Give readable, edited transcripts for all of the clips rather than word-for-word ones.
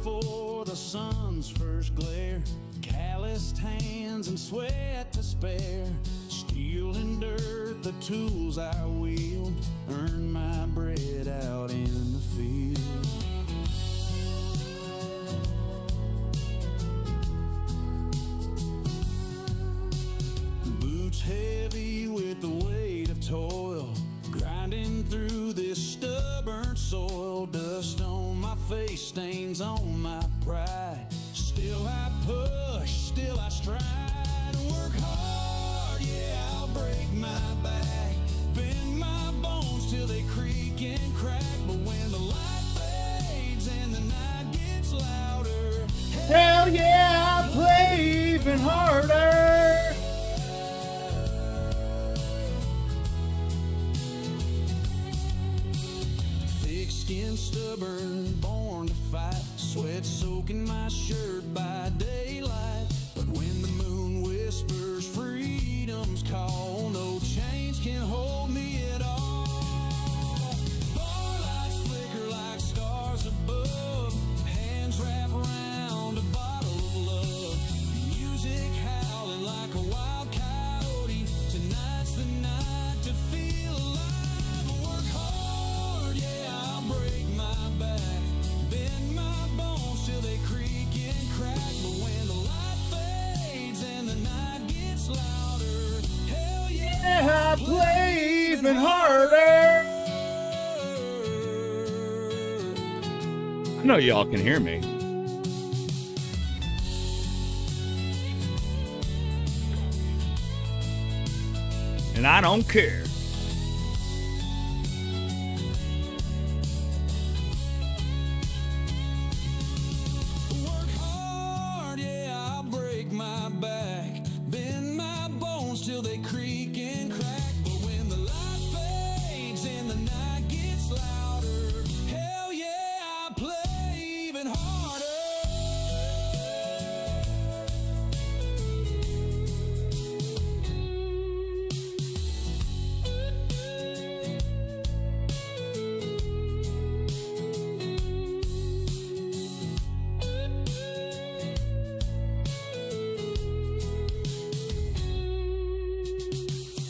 before the sun's first glare, calloused hands and sweat to spare, steel and dirt, the tools I wield, earn my bread out in the field. Boots heavy with the weight of toil, grinding through this stubborn soil, dust on my face, stains on my pride. Still I push, still I stride, work hard, yeah, I'll break my back, bend my bones till they creak and crack, but when the light fades and the night gets louder, hell yeah, I'll play even harder. Thick-skinned, stubborn, born to fight, sweat soaking my shirt by daylight, but when the moon whispers freedom's call, no chains can hold me at all. Bar lights flicker like stars above, hands wrap around a bottle of love, music howling like a wild coyote, tonight's the night to feel alive. Work hard, yeah, I'll break my back, bend my bones till they creak and crack, but when the light fades and the night gets louder, hell yeah, I'll play even harder. I know y'all can hear me. And I don't care. work hard, yeah, I'll break my back, bend my bones till they creak and crack, but when the light fades and the night gets louder, hell yeah, I'll play even harder.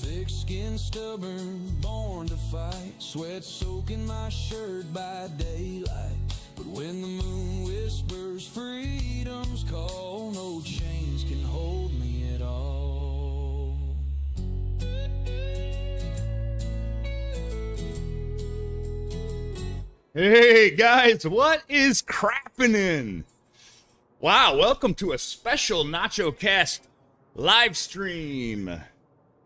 Thick-skinned, stubborn, born to fight, sweat soaking my shirt by daylight, but when the moon whispers freedom's call, no chains can hold me at all. Hey guys, what is crappinin'? Wow, welcome to a special NachoCast live stream.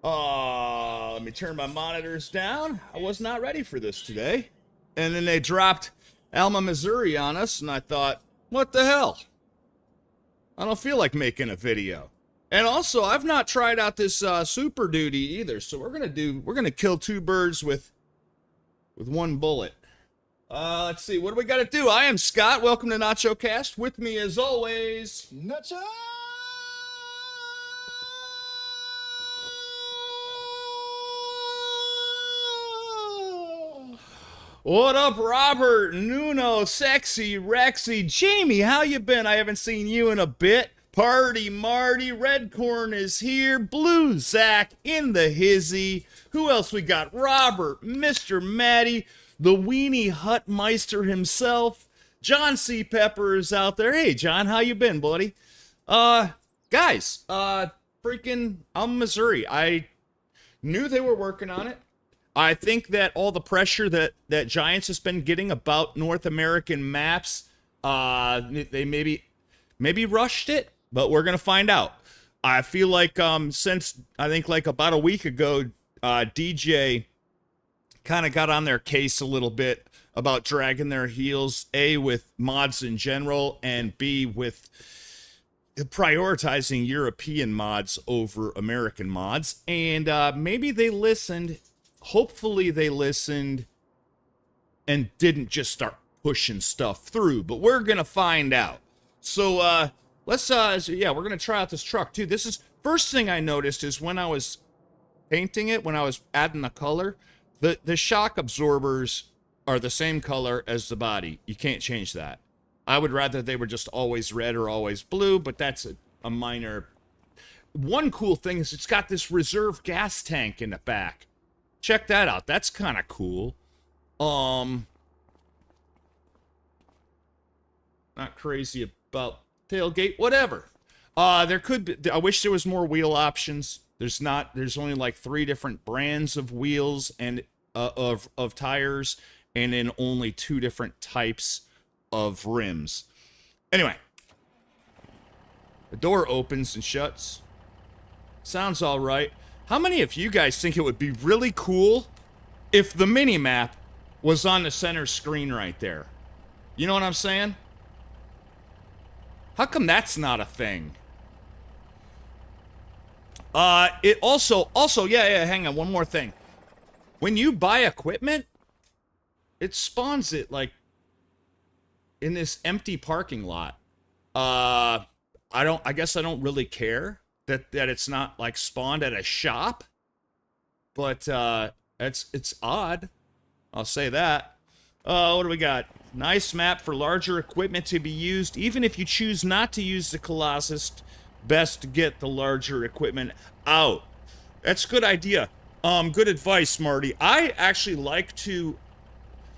Let me turn my monitors down. I was not ready for this today. And then they dropped Alma, Missouri on us, and I thought, what the hell? I don't feel like making a video. And also, I've not tried out this Super Duty either, so we're gonna kill two birds with one bullet. Let's see, what do we got to do? I am Scott. Welcome to NachoCast. With me, as always, Nacho! what up, Robert, Nuno, Sexy, Rexy, Jamie, how you been? I haven't seen you in a bit. Party Marty, Redcorn is here, Blue Zach in the hizzy. Who else we got? Robert, Mr. Matty, the Weenie Hutmeister himself. John C. Pepper is out there. Hey, John, how you been, buddy? Guys, freaking Alma, Missouri. I knew they were working on it. I think that all the pressure that Giants has been getting about North American maps, they maybe rushed it, but we're gonna find out. I feel like since I think like about a week ago, DJ kind of got on their case a little bit about dragging their heels, A, with mods in general, and B, with prioritizing European mods over American mods. And maybe they listened. Hopefully they listened and didn't just start pushing stuff through, but we're going to find out. So let's, yeah, we're going to try out this truck too. This is, first thing I noticed is when I was painting it, when I was adding the color, the shock absorbers are the same color as the body. You can't change that. I would rather they were just always red or always blue, but that's a minor. One cool thing is it's got this reserve gas tank in the back. Check that out. That's kind of cool. Not crazy about tailgate, whatever. There could be, I wish there was more wheel options. There's not. There's only like 3 different brands of wheels and of tires, and then only 2 different types of rims. Anyway, the door opens and shuts. Sounds all right. How many of you guys think it would be really cool if the mini-map was on the center screen right there? You know what I'm saying? How come that's not a thing? It also, yeah, hang on, one more thing. When you buy equipment, it spawns it, like, in this empty parking lot. I guess I don't really care that it's not, like, spawned at a shop. But, it's odd. I'll say that. What do we got? Nice map for larger equipment to be used. Even if you choose not to use the Colossus, best to get the larger equipment out. That's a good idea. Good advice, Marty. I actually like to,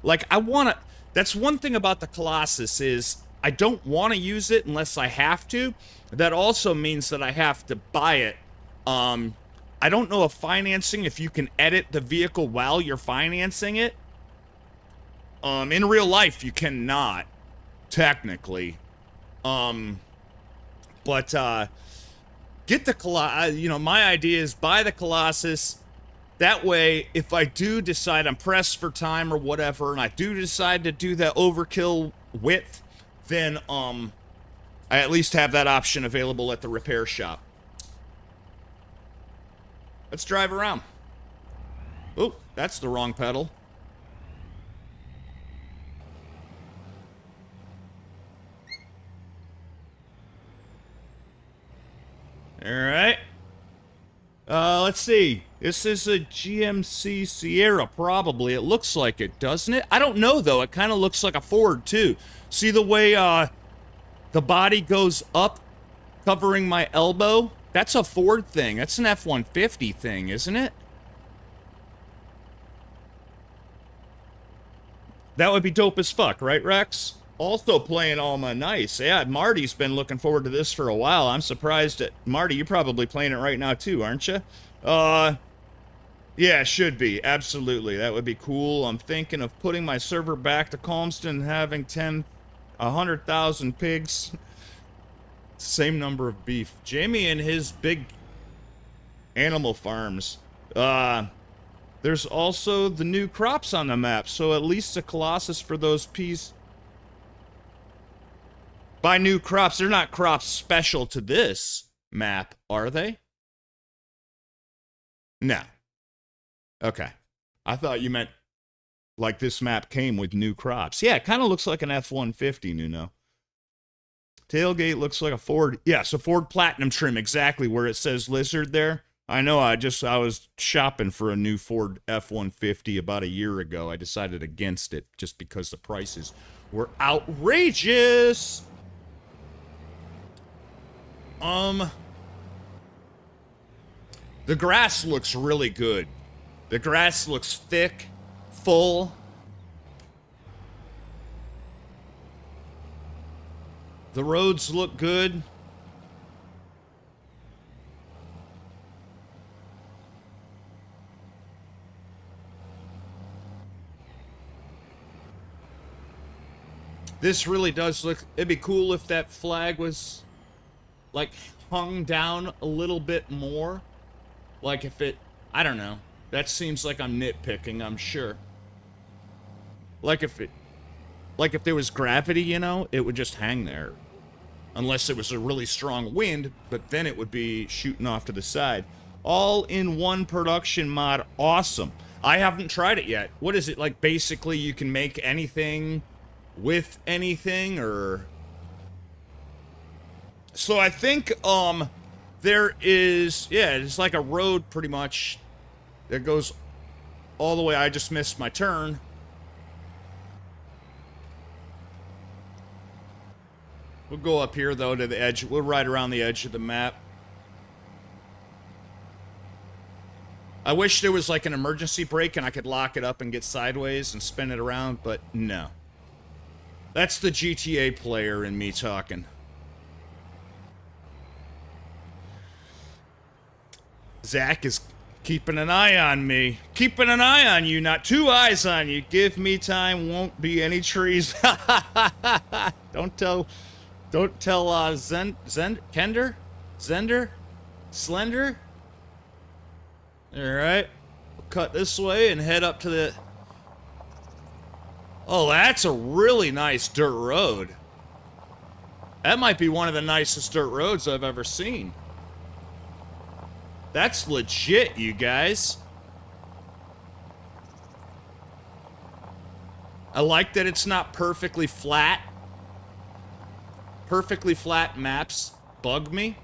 that's one thing about the Colossus is I don't want to use it unless I have to. That also means that I have to buy it. I don't know if you can edit the vehicle while you're financing it. In real life, you cannot, technically. But get the Colossus. My idea is buy the Colossus. That way, if I do decide I'm pressed for time or whatever, and I do decide to do that overkill width, then I at least have that option available at the repair shop. Let's drive around. Oh, that's the wrong pedal. Alright. Let's see. This is a GMC Sierra, probably. It looks like it, doesn't it? I don't know, though. It kind of looks like a Ford, too. See the way, the body goes up, covering my elbow? That's a Ford thing. That's an F-150 thing, isn't it? That would be dope as fuck, right, Rex? Also playing Alma. Nice. Yeah, Marty's been looking forward to this for a while. I'm surprised at... Marty, you're probably playing it right now, too, aren't you? Yeah, should be. Absolutely. That would be cool. I'm thinking of putting my server back to Calmston and having 100,000 pigs. Same number of beef. Jamie and his big animal farms. There's also the new crops on the map, so at least a Colossus for those peas. By new crops, they're not crops special to this map, are they? No. Okay. I thought you meant like this map came with new crops. Yeah, it kind of looks like an F-150, Nuno. Tailgate looks like a Ford. Yeah, so Ford Platinum trim, exactly where it says Lizard there. I know, I was shopping for a new Ford F-150 about a year ago. I decided against it just because the prices were outrageous. The grass looks really good. The grass looks thick, full. The roads look good. This really does look... It'd be cool if that flag was, like, hung down a little bit more. Like if it... I don't know. That seems like I'm nitpicking, I'm sure. Like if there was gravity, you know, it would just hang there. Unless it was a really strong wind, but then it would be shooting off to the side. All in one production mod. Awesome. I haven't tried it yet. What is it, like, basically you can make anything with anything, or... So I think, there is... Yeah, it's like a road, pretty much, that goes all the way. I just missed my turn. We'll go up here, though, to the edge. We'll ride around the edge of the map. I wish there was like an emergency brake and I could lock it up and get sideways and spin it around, but no. That's the GTA player in me talking. Zach is keeping an eye on me. Keeping an eye on you, not two eyes on you. Give me time, won't be any trees. Don't tell Zender? Slender? Alright. We'll cut this way and head up to the... Oh, that's a really nice dirt road. That might be one of the nicest dirt roads I've ever seen. That's legit, you guys. I like that it's not perfectly flat. Perfectly flat maps bug me.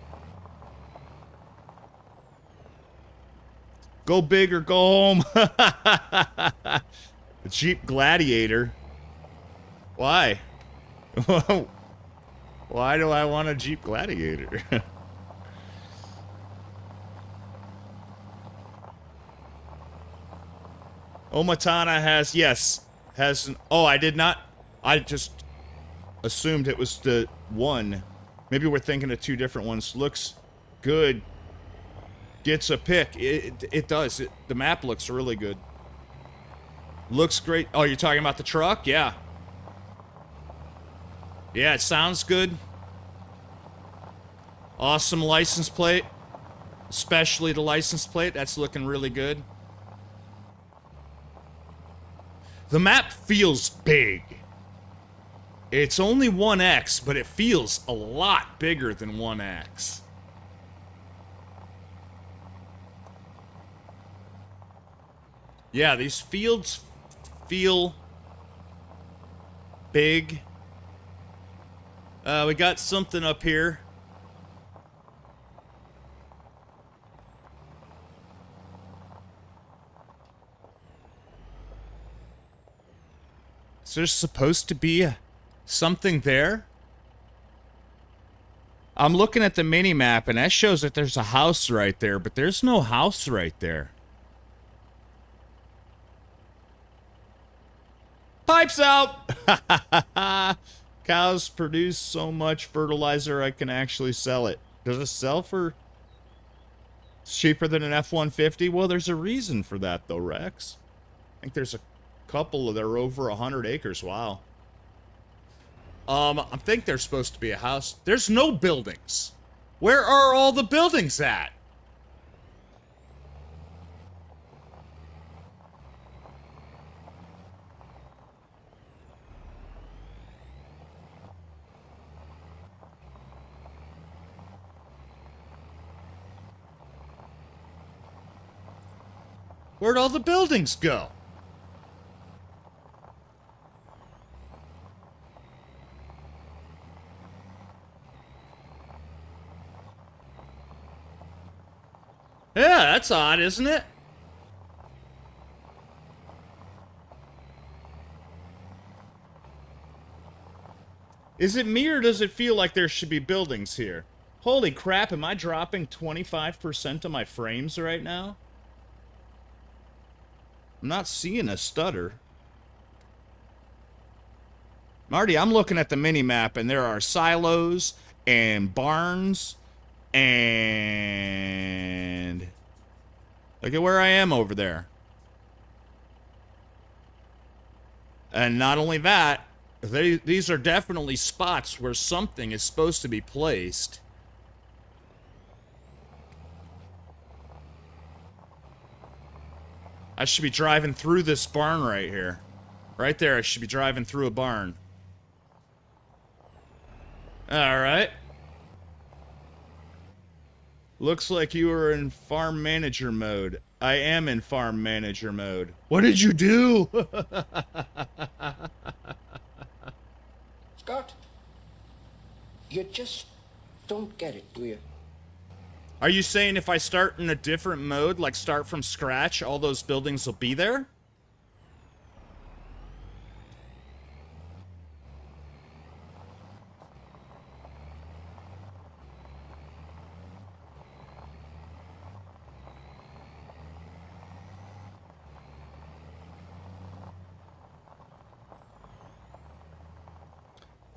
Go big or go home. A Jeep Gladiator. Why? Why do I want a Jeep Gladiator? Omatana has, yes, has an, oh, I did not, I just assumed it was the one. Maybe we're thinking of two different ones. Looks good. Gets a pick. It does. The map looks really good. Looks great. Oh, you're talking about the truck? Yeah. Yeah, it sounds good. Awesome license plate. Especially the license plate. That's looking really good. The map feels big. It's only 1x, but it feels a lot bigger than 1x. Yeah, these fields feel big. We got something up here. Is there supposed to be something there? I'm looking at the mini-map, and that shows that there's a house right there, but there's no house right there. Pipes out! Cows produce so much fertilizer I can actually sell it. Does it sell for... It's cheaper than an F-150? Well, there's a reason for that, though, Rex. I think there's a couple that are over 100 acres. Wow. I think there's supposed to be a house. There's no buildings. Where are all the buildings at? Where'd all the buildings go? Yeah, that's odd, isn't it? Is it me or does it feel like there should be buildings here? Holy crap, am I dropping 25% of my frames right now? I'm not seeing a stutter. Marty, I'm looking at the mini-map and there are silos and barns and... Look at where I am over there. And not only that, these are definitely spots where something is supposed to be placed. I should be driving through this barn right here. Right there, I should be driving through a barn. Alright. Looks like you are in farm manager mode. I am in farm manager mode. What did you do? Scott, you just don't get it, do you? Are you saying if I start in a different mode, like start from scratch, all those buildings will be there?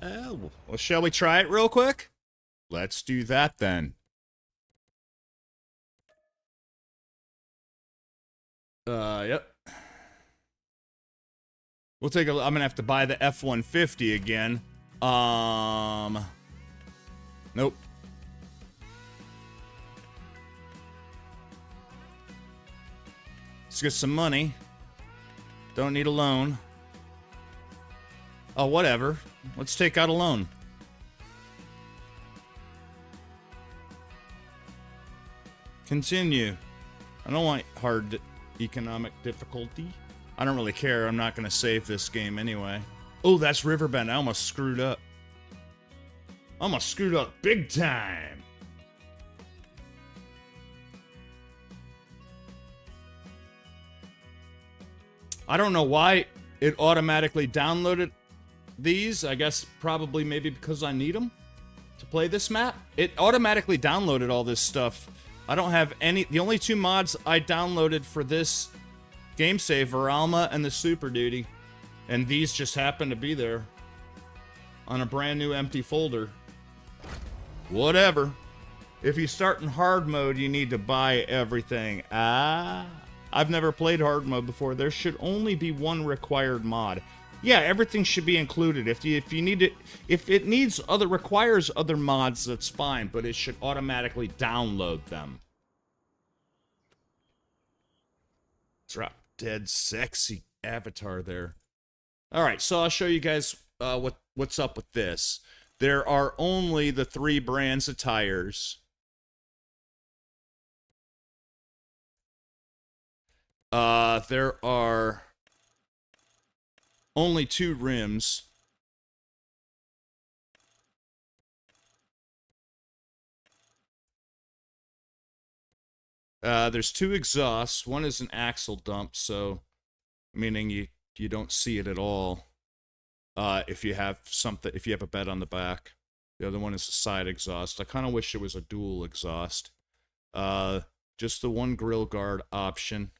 Well, shall we try it real quick? Let's do that then. Yep. We'll take a look. I'm gonna have to buy the F150 again. Nope. Let's get some money. Don't need a loan. Oh, whatever. Let's take out a loan. Continue. I don't want hard economic difficulty. I don't really care. I'm not going to save this game anyway. Oh, that's Riverbend. I almost screwed up. Almost screwed up big time. I don't know why it automatically downloaded these. I guess probably maybe because I need them to play this map. It automatically downloaded all this stuff. I don't have any. The only two mods I downloaded for this game save are Alma and the Super Duty. And these just happen to be there on a brand new empty folder. Whatever. If you start in hard mode, you need to buy everything. I've never played hard mode before. There should only be one required mod. Yeah, everything should be included. If you need it, if it requires other mods, that's fine, but it should automatically download them. Drop dead sexy avatar there. All right, so I'll show you guys what's up with this. There are only the 3 brands of tires. There are only 2 rims. There's 2 exhausts. One is an axle dump, so meaning you don't see it at all. If you have a bed on the back. The other one is a side exhaust. I kind of wish it was a dual exhaust. Just the one grill guard option.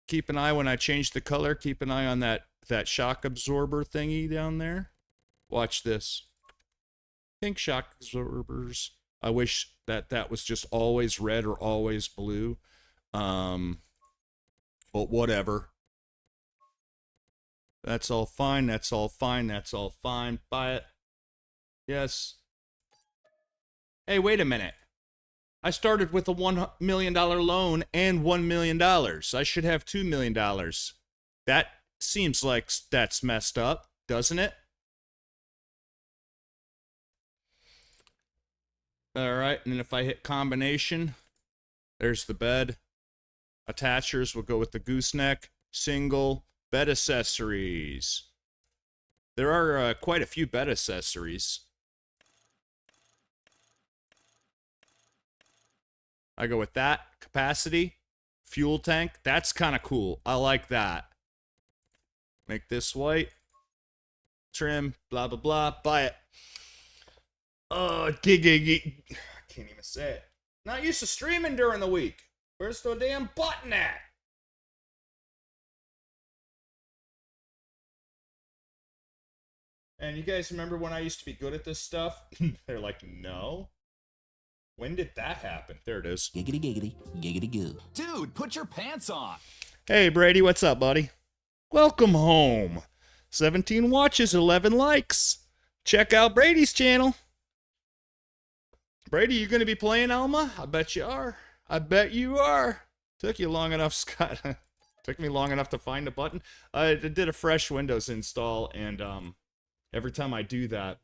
Keep an eye when I change the color. Keep an eye on that shock absorber thingy down there. Watch this. Pink shock absorbers. I wish that was just always red or always blue. But whatever. That's all fine. That's all fine. That's all fine. Buy it. Yes. Hey, wait a minute. I started with a $1 million loan and $1 million. I should have $2 million. That seems like that's messed up, doesn't it? All right, and then if I hit combination, there's the bed. Attachers will go with the gooseneck. Single. Bed accessories. There are quite a few bed accessories. I go with that. Capacity. Fuel tank. That's kind of cool. I like that. Make this white. Trim. Blah, blah, blah. Buy it. I can't even say it. Not used to streaming during the week. Where's the damn button at? And you guys remember when I used to be good at this stuff? They're like, no. When did that happen? There it is. Giggity, giggity, giggity goo. Dude, put your pants on. Hey, Brady, what's up, buddy? Welcome home. 17 watches, 11 likes. Check out Brady's channel. Brady, you going to be playing Alma? I bet you are. I bet you are. Took you long enough, Scott. Took me long enough to find a button. I did a fresh Windows install, and every time I do that,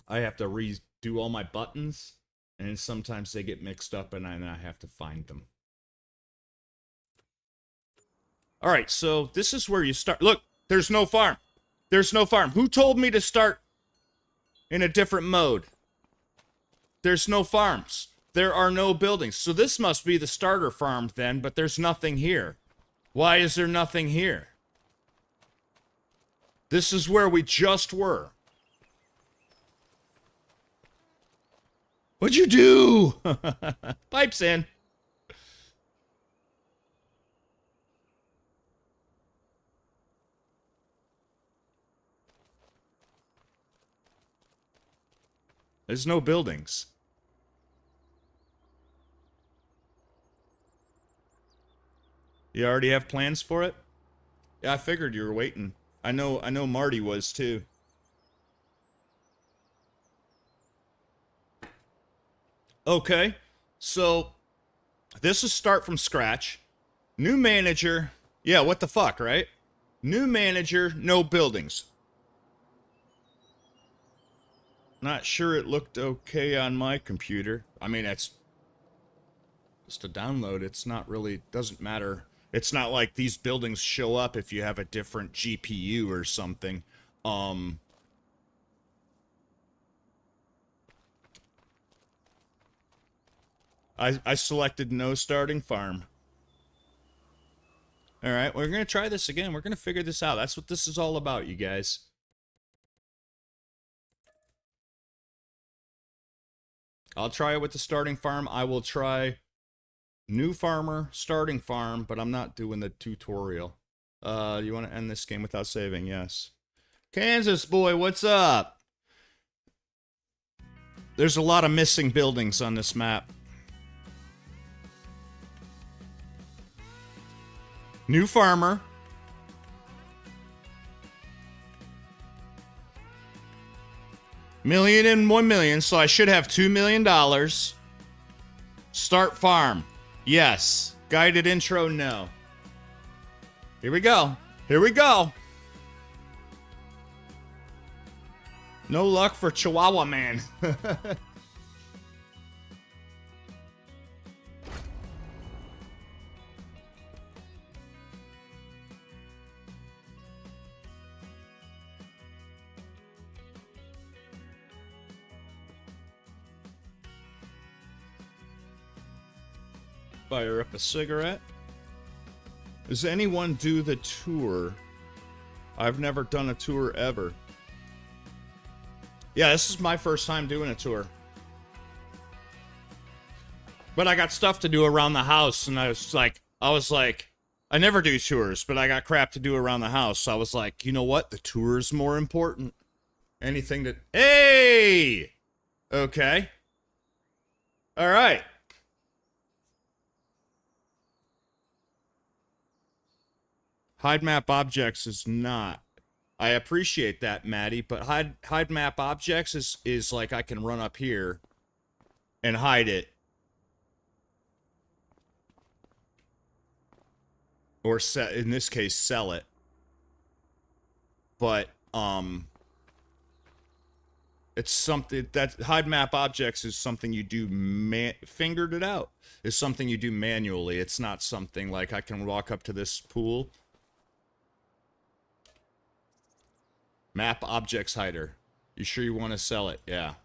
I have to redo all my buttons. And sometimes they get mixed up and I have to find them. Alright, so this is where you start. Look, there's no farm. There's no farm. Who told me to start in a different mode? There's no farms. There are no buildings. So this must be the starter farm then, but there's nothing here. Why is there nothing here? This is where we just were. What'd you do? Pipes in. There's no buildings. You already have plans for it? Yeah, I figured you were waiting. I know Marty was too. Okay, so this is start from scratch. New manager. Yeah, what the fuck, right? New manager, no buildings. Not sure it looked okay on my computer. I mean, it's just a download. It's not really, doesn't matter. It's not like these buildings show up if you have a different GPU or something. I selected no starting farm. Alright, we're gonna try this again. We're gonna figure this out. That's what this is all about, you guys. I'll try it with the starting farm. I will try new farmer, starting farm, but I'm not doing the tutorial. You want to end this game without saving? Yes. Kansas boy, what's up? There's a lot of missing buildings on this map. New farmer. $1,001,000,000, so I should have $2 million. Start farm. Yes. Guided intro, no. Here we go. Here we go. No luck for Chihuahua Man. Fire up a cigarette. Does anyone do the tour? I've never done a tour ever. Yeah, this is my first time doing a tour. But I got stuff to do around the house, and I was like, I never do tours, but I got crap to do around the house, so I was like, you know what? The tour is more important. Anything that... Hey! Okay. Alright. Hide map objects is not. I appreciate that, Maddie, but hide map objects is like I can run up here and hide it. Or in this case, sell it. But it's something that hide map objects is something you do fingered it out. Is something you do manually. It's not something like I can walk up to this pool. Map objects hider. You sure you want to sell it? Yeah.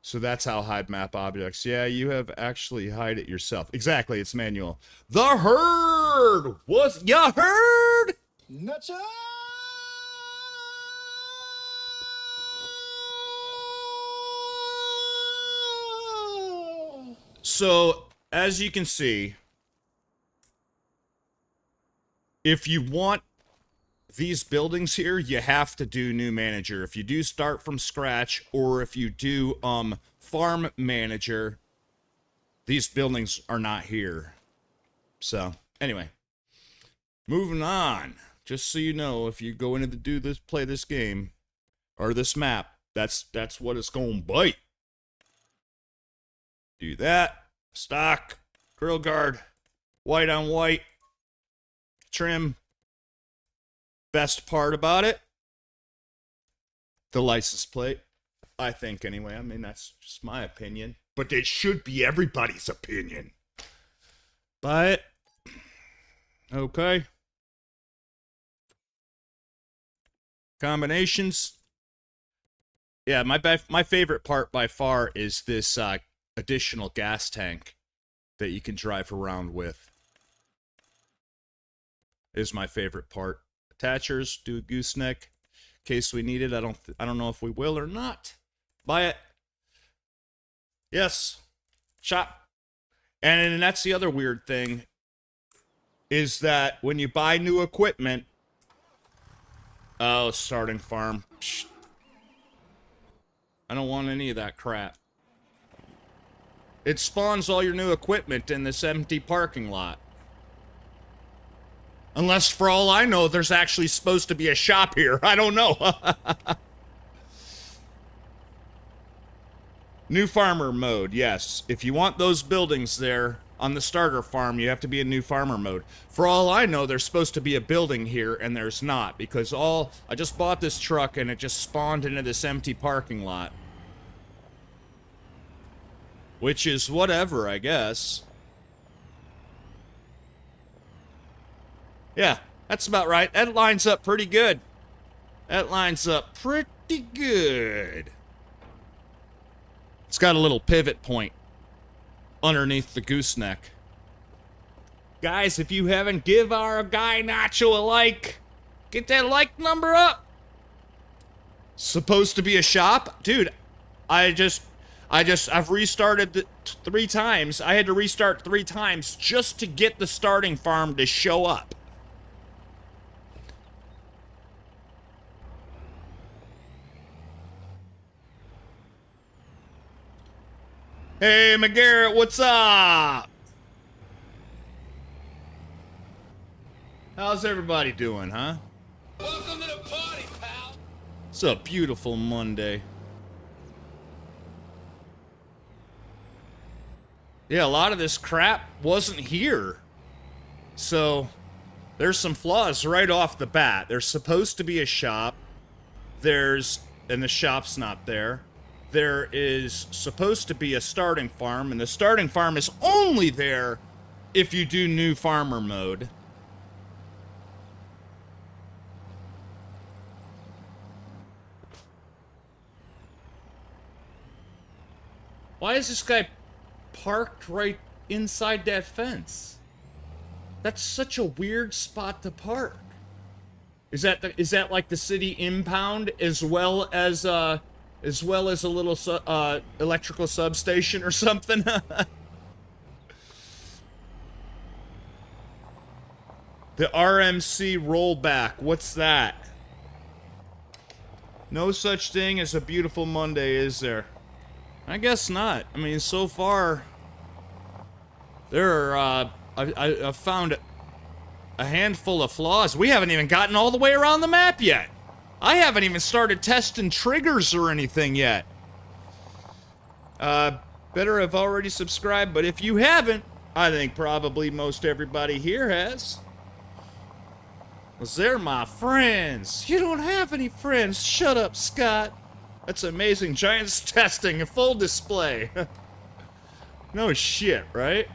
So that's how hide map objects. Yeah, you have actually hide it yourself. Exactly, it's manual. The herd was ya heard? Nacho! So, as you can see, if you want these buildings here, you have to do new manager. If you do start from scratch, or if you do farm manager, these buildings are not here. So, anyway. Moving on. Just so you know, if you go into play this game, or this map, that's what it's gonna bite. Do that. Stock. Grill guard. White on white. Trim. Best part about it, the license plate. I think anyway. I mean, that's just my opinion. But it should be everybody's opinion. Buy it. Okay. Combinations. Yeah, my favorite part by far is this additional gas tank that you can drive around with. Is my favorite part. Attachers, do a gooseneck in case we need it. I don't know if we will or not. Buy it. Yes. Shop. And that's the other weird thing, is that when you buy new equipment, Oh, starting farm. Psh. I don't want any of that crap. It spawns all your new equipment in this empty parking lot. Unless, for all I know, there's actually supposed to be a shop here. I don't know. New farmer mode, yes. If you want those buildings there on the starter farm, you have to be in new farmer mode. For all I know, there's supposed to be a building here, and there's not. Because I just bought this truck, and it just spawned into this empty parking lot. Which is whatever, I guess. Yeah, that's about right. That lines up pretty good. That lines up pretty good. It's got a little pivot point underneath the gooseneck. Guys, if you haven't, give our guy Nacho a like. Get that like number up. Supposed to be a shop? Dude, I've restarted 3 times. I had to restart 3 times just to get the starting farm to show up. Hey, McGarrett, what's up? How's everybody doing, huh? Welcome to the party, pal. It's a beautiful Monday. Yeah, a lot of this crap wasn't here. So, there's some flaws right off the bat. There's supposed to be a shop. And the shop's not there. There is supposed to be a starting farm, and the starting farm is only there if you do new farmer mode. Why is this guy parked right inside that fence? That's such a weird spot to park. Is that like the city impound as well as a little electrical substation or something? The RMC rollback, what's that? No such thing as a beautiful Monday, is there? I guess not. I mean, so far, I've found a handful of flaws. We haven't even gotten all the way around the map yet. I haven't even started testing triggers or anything yet. Better have already subscribed, but if you haven't, I think probably most everybody here has. 'Cause they're my friends. You don't have any friends. Shut up, Scott. That's amazing. Giants testing in full display. No shit, right?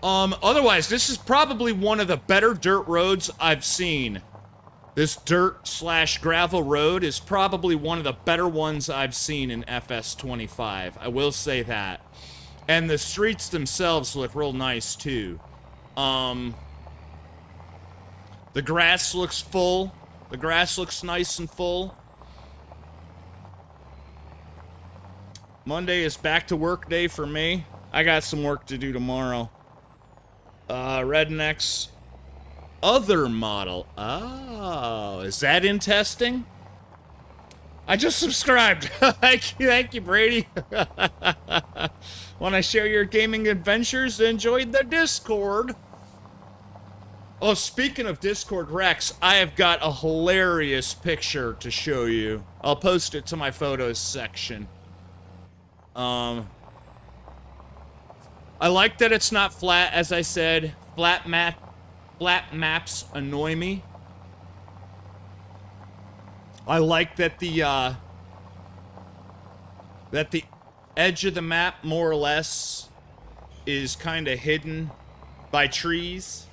Otherwise, this is probably one of the better dirt roads I've seen. This dirt/gravel road is probably one of the better ones I've seen in FS25. I will say that. And the streets themselves look real nice, too. The grass looks full. The grass looks nice and full. Monday is back to work day for me. I got some work to do tomorrow. Redneck's other model. Oh, is that in testing? I just subscribed. Thank you, Brady. Want to share your gaming adventures? Enjoy the Discord. Oh, speaking of Discord, Rex, I have got a hilarious picture to show you. I'll post it to my photos section. I like that it's not flat, as I said. Flat maps annoy me. I like that the edge of the map, more or less, is kind of hidden by trees.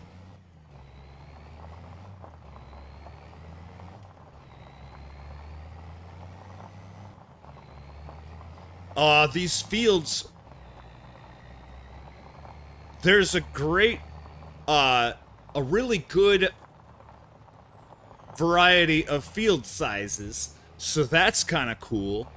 These fields, there's a great, a really good variety of field sizes, so that's kind of cool.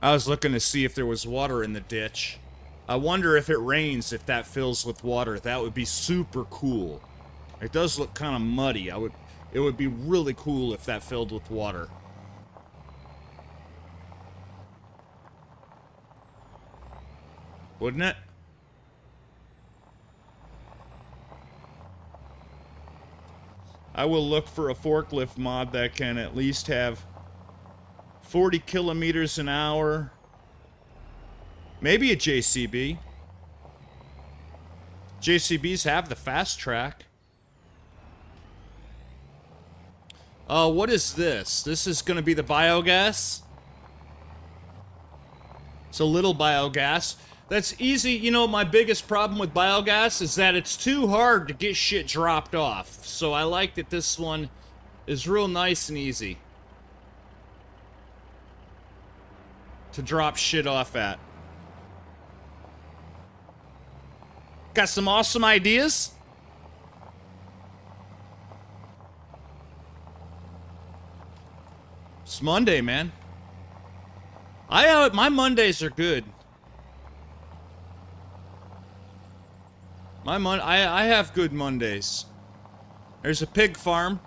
I was looking to see if there was water in the ditch. I wonder if it rains, if that fills with water. That would be super cool. It does look kind of muddy. It would be really cool if that filled with water. Wouldn't it? I will look for a forklift mod that can at least have 40 kilometers an hour. Maybe a JCB. JCBs have the fast track. What is this? This is gonna be the biogas. It's a little biogas. That's easy. You know, my biggest problem with biogas is that it's too hard to get shit dropped off. So I like that this one is real nice and easy to drop shit off at. Got some awesome ideas? It's Monday, man. My Mondays are good. I have good Mondays. There's a pig farm.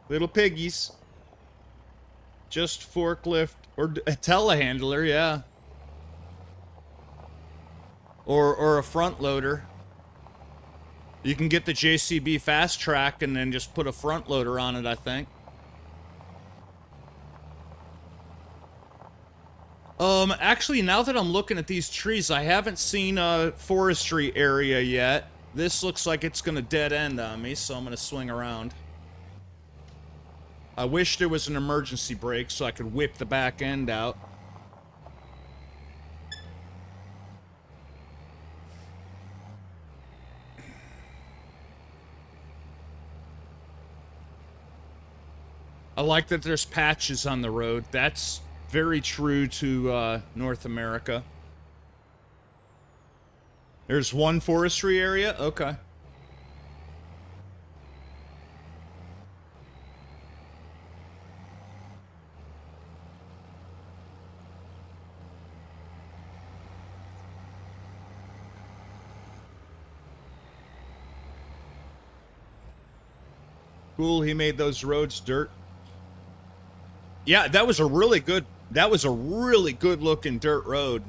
Little piggies. Just forklift or a telehandler, yeah. Or a front loader. You can get the JCB fast track and then just put a front loader on it, I think. Actually, now that I'm looking at these trees, I haven't seen a forestry area yet. This looks like it's gonna dead end on me, so I'm gonna swing around. I wish there was an emergency brake so I could whip the back end out. I like that there's patches on the road. That's very true to North America. There's one forestry area? Okay. Cool, he made those roads dirt. Yeah, that was a really good looking dirt road.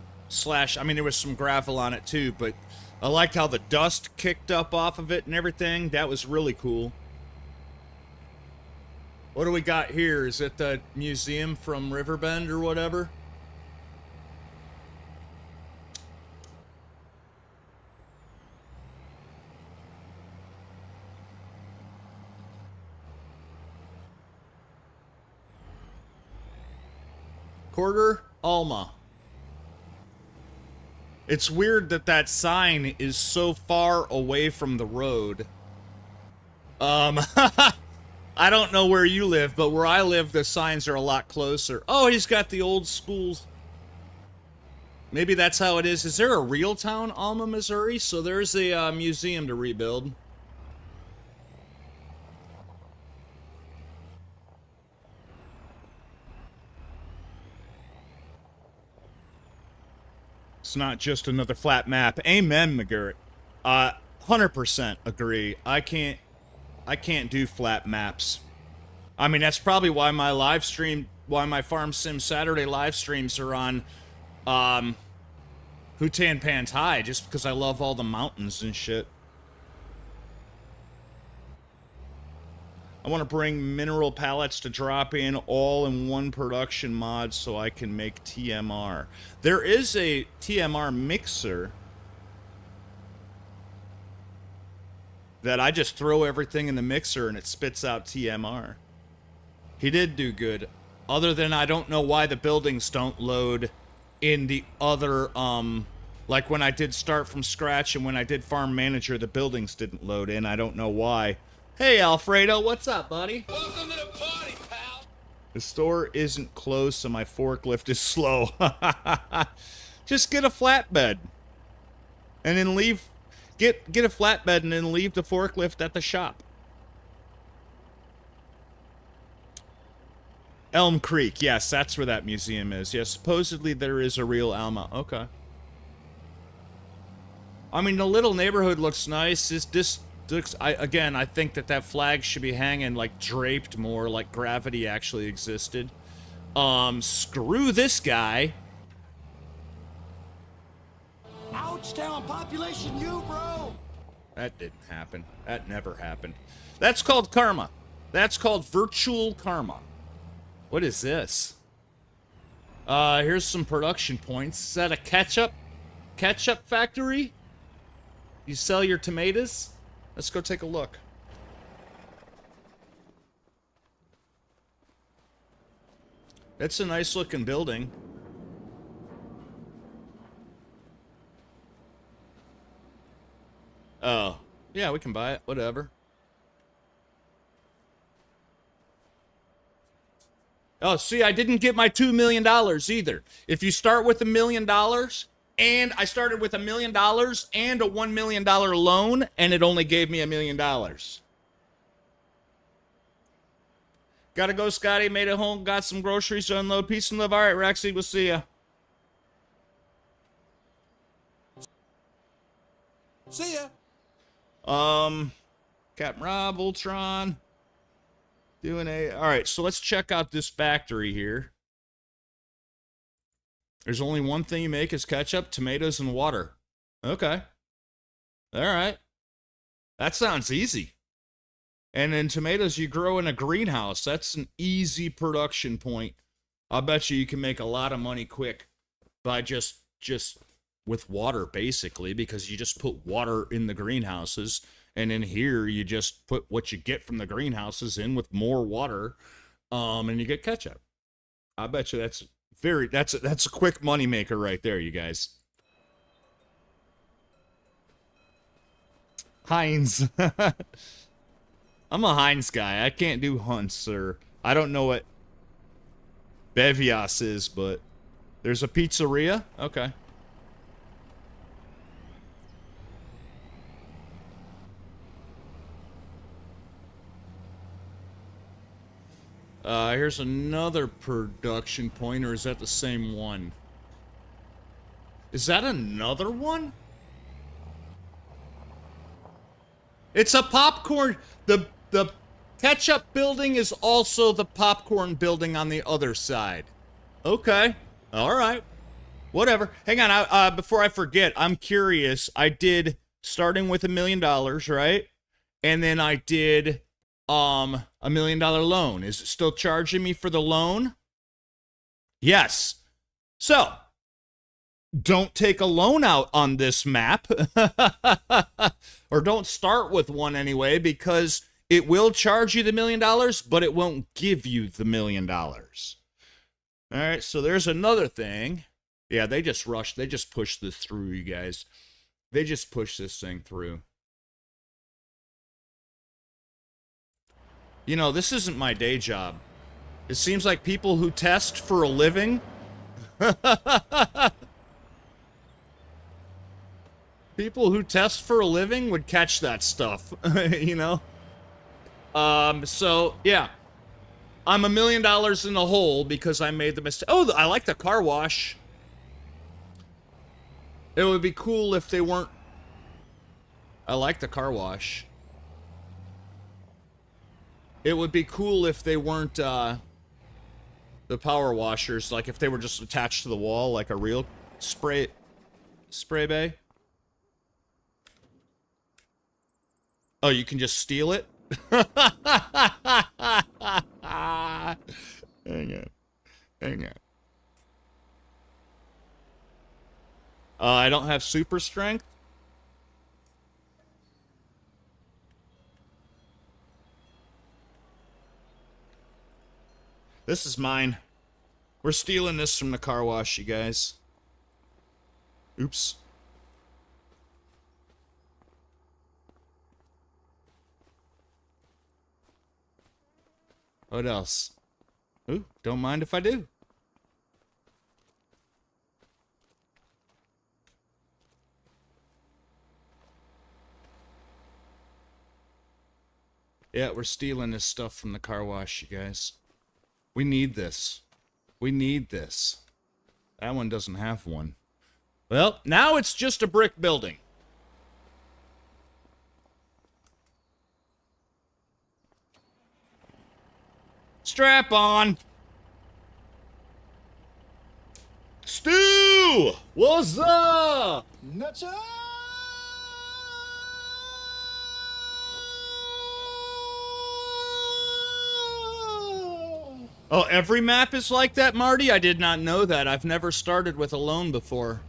I mean, there was some gravel on it too, but I liked how the dust kicked up off of it and everything. That was really cool. What do we got here? Is it the museum from Riverbend or whatever? Quarter Alma. It's weird that that sign is so far away from the road. I don't know where you live, but where I live, the signs are a lot closer. Oh, he's got the old schools. Maybe that's how it is. Is there a real town, Alma, Missouri? So there's a museum to rebuild. It's not just another flat map. Amen, McGurk. 100% agree. I can't do flat maps. I mean, that's probably why my Farm Sim Saturday live streams are on Hutan Pans High, just because I love all the mountains and shit. I want to bring mineral pallets to drop in all in one production mod so I can make TMR. There is a TMR mixer that I just throw everything in the mixer and it spits out TMR. He did do good. Other than I don't know why the buildings don't load in the other, like when I did Start From Scratch and when I did Farm Manager, the buildings didn't load in. I don't know why. Hey, Alfredo, what's up, buddy? Welcome to the party, pal. The store isn't closed, so my forklift is slow. Just get a flatbed. And then leave... Get a flatbed and then leave the forklift at the shop. Elm Creek, yes, that's where that museum is. Yes, supposedly there is a real Alma. Okay. I mean, the little neighborhood looks nice. This looks, again, I think that flag should be hanging, like, draped more, like gravity actually existed. Screw this guy. Ouch, town population, you, bro! That didn't happen. That never happened. That's called karma. That's called virtual karma. What is this? Here's some production points. Is that a ketchup factory? You sell your tomatoes? Let's go take a look. That's a nice looking building. Oh, yeah, we can buy it. Whatever. Oh, see, I didn't get my $2 million either. If you start with $1 million, and I started with $1 million and a $1 million loan, and it only gave me $1 million. Gotta go, Scotty. Made it home. Got some groceries to unload. Peace and love. All right, Rexy, we'll see ya. See ya. Captain Rob, Voltron. All right, so let's check out this factory here. There's only one thing you make is ketchup, tomatoes, and water. Okay. All right. That sounds easy. And then tomatoes you grow in a greenhouse. That's an easy production point. I'll bet you can make a lot of money quick by just with water, basically, because you just put water in the greenhouses. And in here, you just put what you get from the greenhouses in with more water, and you get ketchup. I bet you that's a quick money maker right there, you guys. Heinz. I'm a Heinz guy. I can't do Hunts, or I don't know what Bevias is, but there's a pizzeria. Okay. Here's another production point, or is that the same one? Is that another one? It's a popcorn. The ketchup building is also the popcorn building on the other side. Okay. All right. Whatever. Hang on. Before I forget, I'm curious. I did starting with $1 million, right? And then I did $1 million loan. Is it still charging me for the loan? Yes. So, don't take a loan out on this map. Or don't start with one anyway, because it will charge you the $1 million, but it won't give you the $1 million. All right, so there's another thing. Yeah, they just rushed. They just pushed this through, you guys. They just pushed this thing through. You know, this isn't my day job. It seems like people who test for a living... People who test for a living would catch that stuff, you know? So, yeah. I'm $1 million in the hole because I made the mistake. Oh, I like the car wash. It would be cool if they weren't... I like the car wash. It would be cool if they weren't, the power washers, like if they were just attached to the wall like a real spray bay. Oh, you can just steal it? Hang on. Hang on. I don't have super strength. This is mine. We're stealing this from the car wash, you guys. Oops. What else? Ooh, don't mind if I do. Yeah, we're stealing this stuff from the car wash, you guys. We need this. We need this. That one doesn't have one. Well, now it's just a brick building. strap on. Stu! What's up? Nacho! Oh, every map is like that, Marty? I did not know that. I've never started with alone before.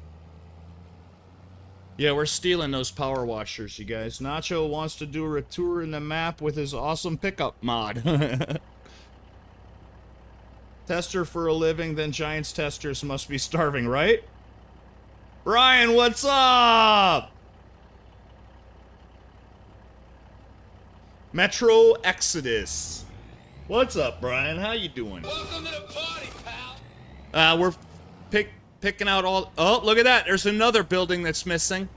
Yeah, we're stealing those power washers, you guys. Nacho wants to do a tour in the map with his awesome pickup mod. Tester for a living, then Giants testers must be starving, right? Brian, what's up? Metro Exodus. What's up, Brian? How you doing? Welcome to the party, pal. We're picking out all... Oh, look at that. There's another building that's missing.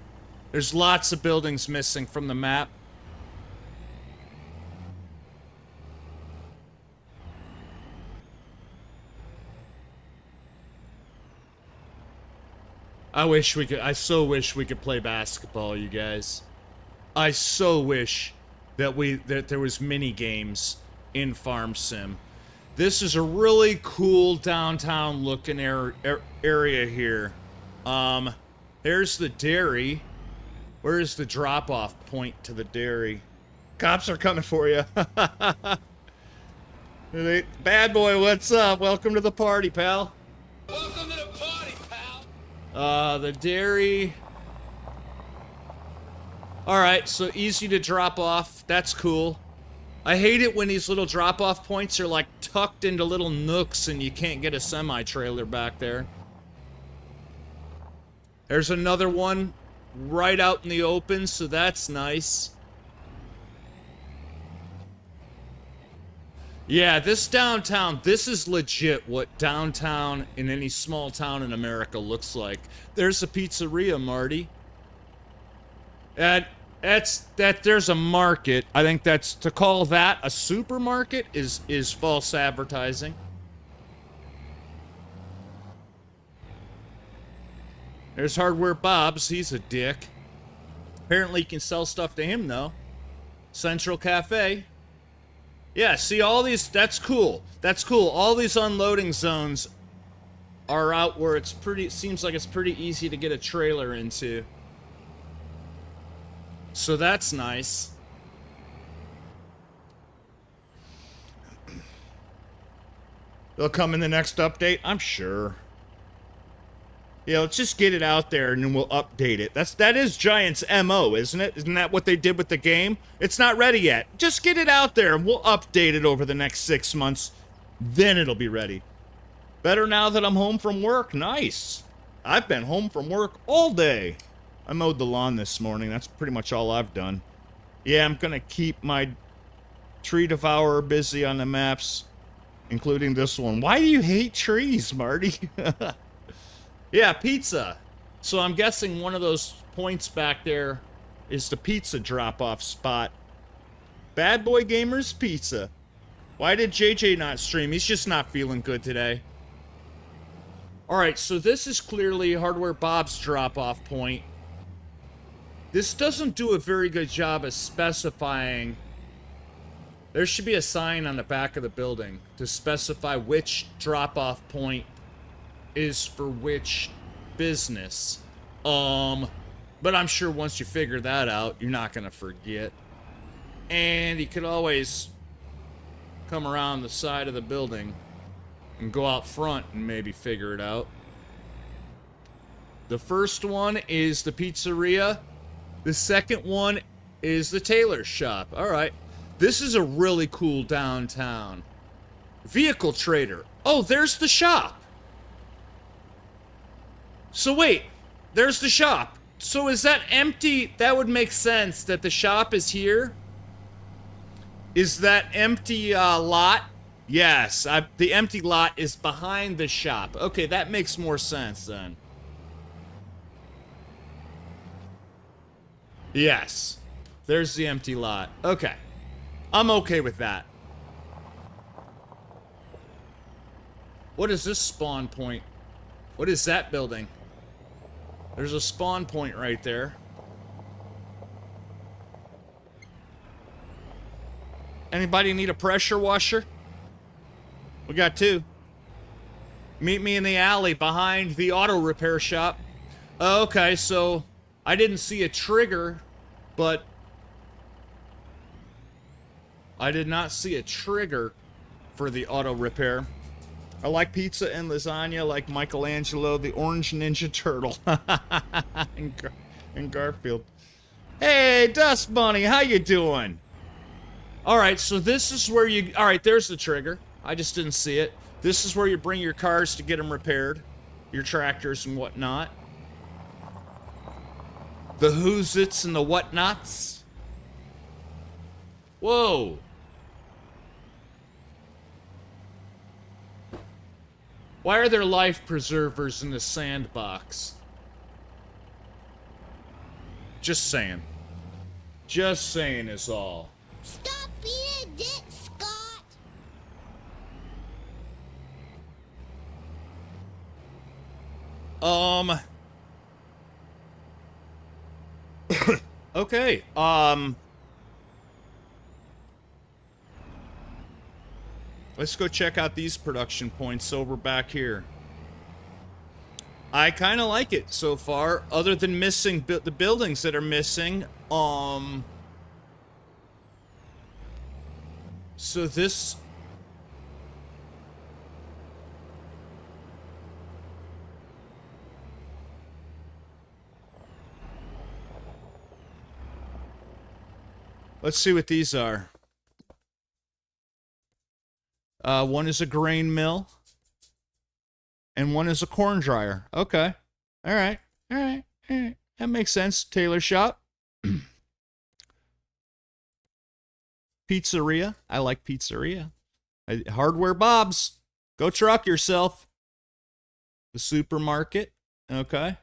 There's lots of buildings missing from the map. I so wish we could play basketball, you guys. I so wish that there was mini games in Farm Sim. This is a really cool downtown looking area here. There's the dairy. Where is the drop-off point to the dairy? Cops are coming for you. Bad boy, what's up? Welcome to the party, pal. Welcome to the party, pal. The dairy. Alright, so easy to drop off. That's cool. I hate it when these little drop-off points are like tucked into little nooks and you can't get a semi-trailer back there. There's another one right out in the open, so that's nice. Yeah, this downtown, this is legit what downtown in any small town in America looks like. There's a pizzeria, Marty. There's a market. I think that's, to call that a supermarket is false advertising. There's Hardware Bob's. He's a dick. Apparently you can sell stuff to him, though. Central Cafe. Yeah, see all these... That's cool. That's cool. All these unloading zones are out where it's pretty... Seems like it's pretty easy to get a trailer into. So that's nice. They'll come in the next update? I'm sure. Yeah, let's just get it out there and then we'll update it. That is Giants' MO, isn't it? Isn't that what they did with the game? It's not ready yet. Just get it out there and we'll update it over the next 6 months. Then it'll be ready. Better now that I'm home from work. Nice. I've been home from work all day. I mowed the lawn this morning. That's pretty much all I've done. Yeah, I'm gonna keep my tree devourer busy on the maps, including this one. Why do you hate trees, Marty? Yeah, pizza. So I'm guessing one of those points back there is the pizza drop-off spot. Bad Boy Gamers Pizza. Why did JJ not stream? He's just not feeling good today. Alright, so this is clearly Hardware Bob's drop-off point. This doesn't do a very good job of specifying. There should be a sign on the back of the building to specify which drop-off point is for which business. But I'm sure once you figure that out, you're not gonna forget. And you could always come around the side of the building and go out front and maybe figure it out. The first one is the pizzeria. The second one is the tailor shop. Alright. This is a really cool downtown. Vehicle trader. Oh, there's the shop. So wait, there's the shop. So is that empty? That would make sense that the shop is here. Is that empty lot? Yes, the empty lot is behind the shop. Okay, that makes more sense then. Yes, there's the empty lot. Okay, I'm okay with that. What is this spawn point? What is that building? There's a spawn point right there. Anybody need a pressure washer? We got 2. Meet me in the alley behind the auto repair shop. Okay, so I didn't see a trigger, but I did not see a trigger for the auto repair. I like pizza and lasagna like Michelangelo, the Orange Ninja Turtle. and Garfield. Hey, Dust Bunny, how you doing? Alright, so this is where you... Alright, there's the trigger. I just didn't see it. This is where you bring your cars to get them repaired. Your tractors and whatnot. The who's-its and the whatnots. Whoa. Why are there life preservers in the sandbox? Just saying. Just saying is all. Stop being a dick, Scott! Okay, let's go check out these production points over back here. I kind of like it so far, other than missing the buildings that are missing. So this... Let's see what these are. One is a grain mill. And one is a corn dryer. Okay. Alright. Alright. Alright. That makes sense. Tailor shop. Pizzeria. I like pizzeria. Hardware Bob's. Go truck yourself. The supermarket. Okay.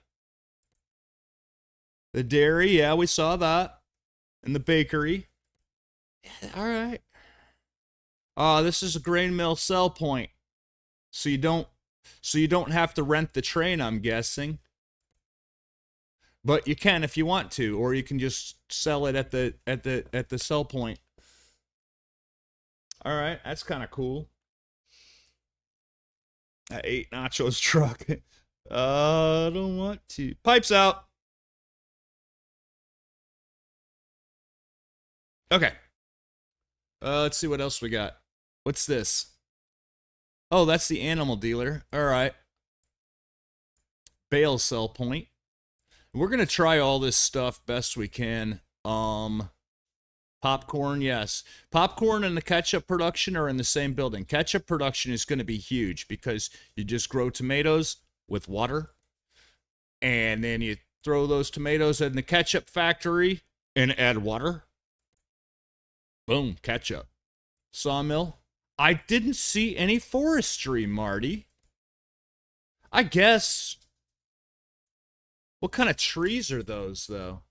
The dairy. Yeah, we saw that. And the bakery. Yeah, alright. This is a grain mill sell point. So you don't have to rent the train, I'm guessing. But you can if you want to, or you can just sell it at the sell point. All right, that's kind of cool. I ate Nacho's truck. I don't want to. Pipes out. Okay. Let's see what else we got. What's this? Oh, that's the animal dealer. All right. Bale sell point. We're going to try all this stuff best we can. Popcorn, yes. Popcorn and the ketchup production are in the same building. Ketchup production is going to be huge because you just grow tomatoes with water. And then you throw those tomatoes in the ketchup factory and add water. Boom, ketchup. Sawmill. I didn't see any forestry, Marty. I guess. What kind of trees are those, though?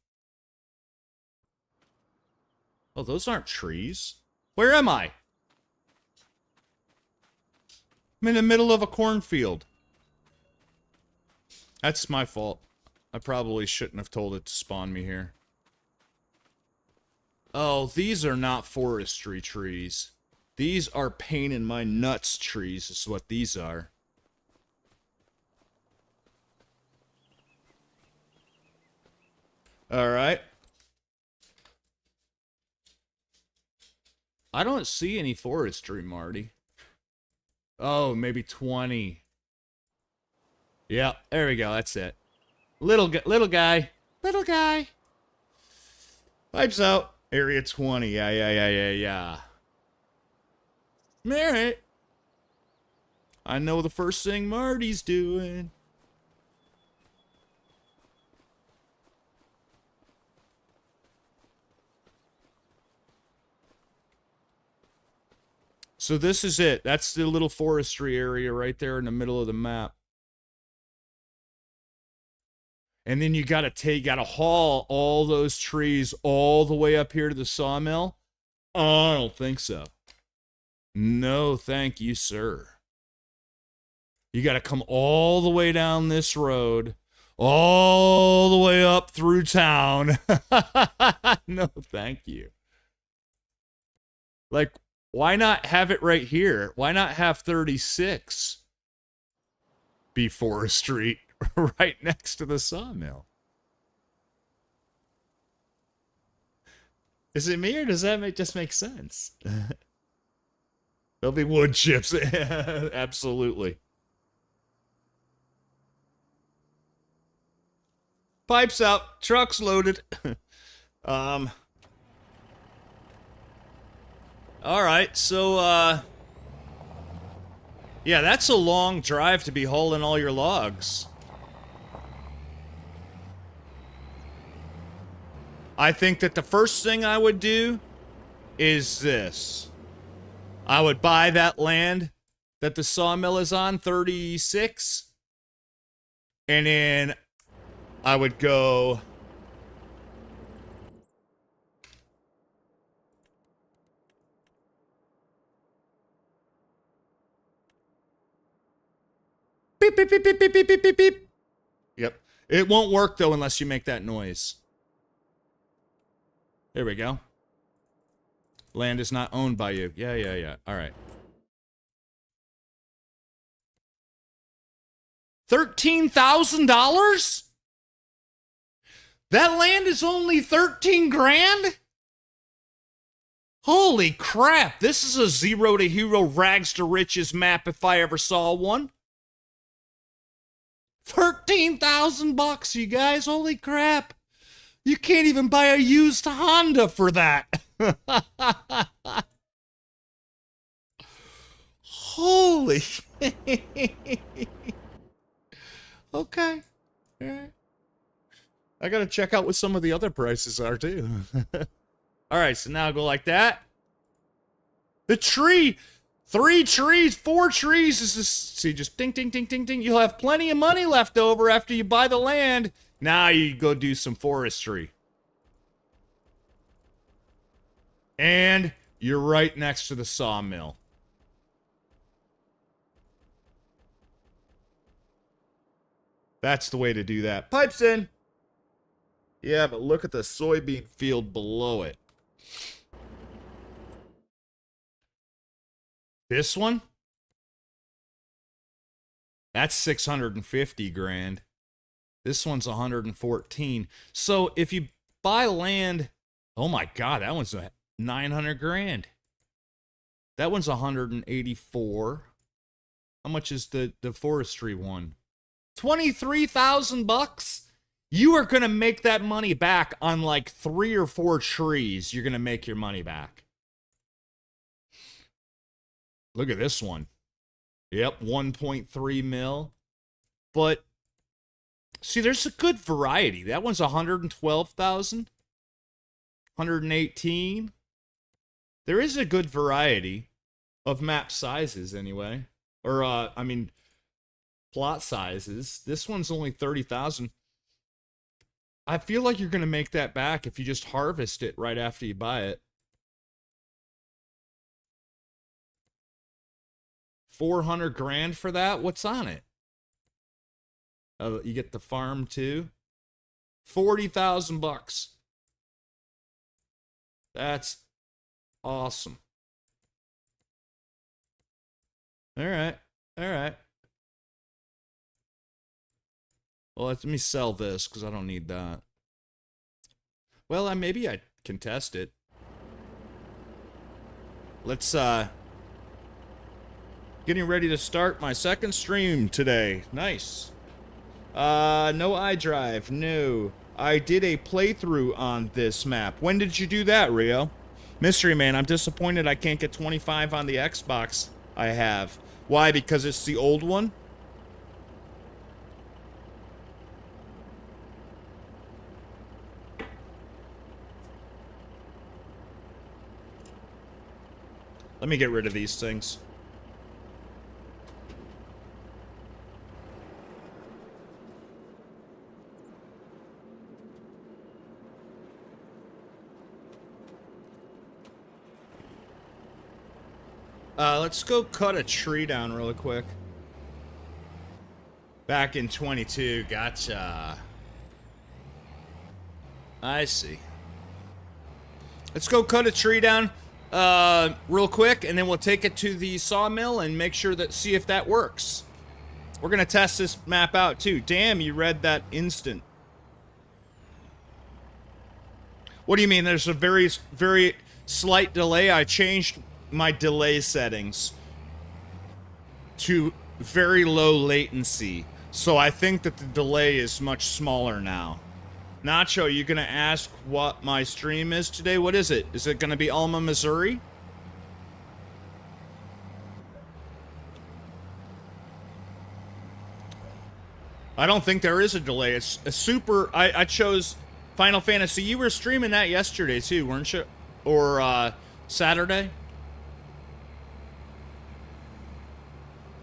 Oh, those aren't trees. Where am I? I'm in the middle of a cornfield. That's my fault. I probably shouldn't have told it to spawn me here. Oh, these are not forestry trees. These are pain in my nuts trees, is what these are. Alright. I don't see any forestry, Marty. Oh, maybe 20. Yeah, there we go, that's it. Little guy. Little guy. Pipes out. Area 20. Yeah. Alright. I know the first thing Marty's doing. So this is it. That's the little forestry area right there in the middle of the map. And then you gotta haul all those trees all the way up here to the sawmill? Oh, I don't think so. No, thank you, sir. You gotta come all the way down this road, all the way up through town. No, thank you. Like, Why not have it right here? Why not have 36 be forestry right next to the sawmill? Is it me or does that just make sense? There'll be wood chips. Absolutely. Pipes out. Trucks loaded. All right, so, yeah, that's a long drive to be hauling all your logs. I think that the first thing I would do is this. I would buy that land that the sawmill is on, 36, and then I would go... Beep, beep, beep, beep, beep, beep, beep, beep, beep. Yep. It won't work, though, unless you make that noise. There we go. Land is not owned by you. Yeah. All right. $13,000? That land is only 13 grand? Holy crap. This is a zero to hero rags to riches map if I ever saw one. 13,000 bucks, you guys. Holy crap. You can't even buy a used Honda for that. Holy. Okay. All right. I gotta check out what some of the other prices are, too. All right, so now I'll go like that. The tree. 3 trees, 4 trees is just, see, just ding, ding, ding, ding, ding. You'll have plenty of money left over after you buy the land. Now you go do some forestry. And you're right next to the sawmill. That's the way to do that. Pipes in. Yeah, but look at the soybean field below it. This one? That's 650 grand. This one's 114. So if you buy land, oh my God, that one's 900 grand. That one's 184. How much is the forestry one? 23,000 bucks? You are going to make that money back on like 3 or 4 trees. You're going to make your money back. Look at this one. Yep, 1.3 mil. But, see, there's a good variety. That one's 112,000. 118. There is a good variety of map sizes, anyway. Or, I mean, plot sizes. This one's only 30,000. I feel like you're going to make that back if you just harvest it right after you buy it. 400 grand for that? What's on it? You get the farm too? 40,000 bucks. That's awesome. All right. Well, let me sell this because I don't need that. Well, maybe I can test it. Let's, getting ready to start my second stream today. Nice. No iDrive. No. I did a playthrough on this map. When did you do that, Rio? Mystery Man, I'm disappointed I can't get 25 on the Xbox I have. Why? Because it's the old one? Let me get rid of these things. Let's go cut a tree down really quick. Back in 22, gotcha. I see. Let's go cut a tree down. real quick, and then we'll take it to the sawmill and make sure that, see if that works. We're gonna test this map out too. Damn, you read that instant. What do you mean? There's a very, very slight delay. I changed my delay settings to very low latency. So I think that the delay is much smaller now. Nacho, you gonna ask what my stream is today? What is it? Is it gonna be Alma, Missouri? I don't think there is a delay. It's a super... I chose Final Fantasy. You were streaming that yesterday too, weren't you? Or Saturday?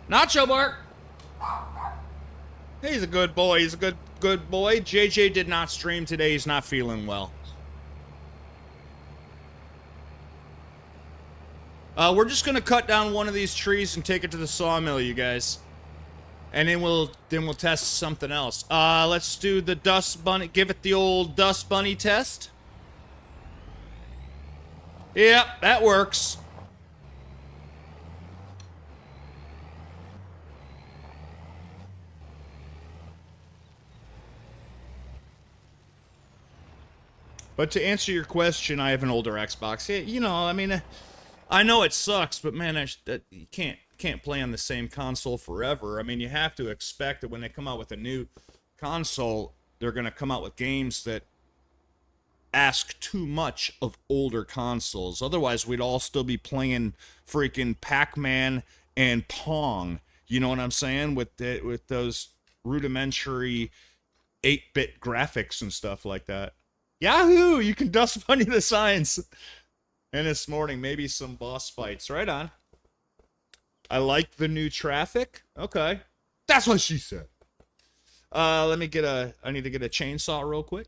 Nacho Bark! He's a good boy. He's a good boy. JJ did not stream today. He's not feeling well. We're just gonna cut down one of these trees and take it to the sawmill, you guys. And then we'll test something else. Let's do the dust bunny. Give it the old dust bunny test. Yep, that works. But to answer your question, I have an older Xbox. Yeah, you know, I mean, I know it sucks, but man, you can't play on the same console forever. I mean, you have to expect that when they come out with a new console, they're going to come out with games that ask too much of older consoles. Otherwise, we'd all still be playing freaking Pac-Man and Pong. You know what I'm saying? With those rudimentary 8-bit graphics and stuff like that. Yahoo! You can dust bunny the signs. And this morning, maybe some boss fights. Right on. I like the new traffic. Okay. That's what she said. Let me get I need to get a chainsaw real quick.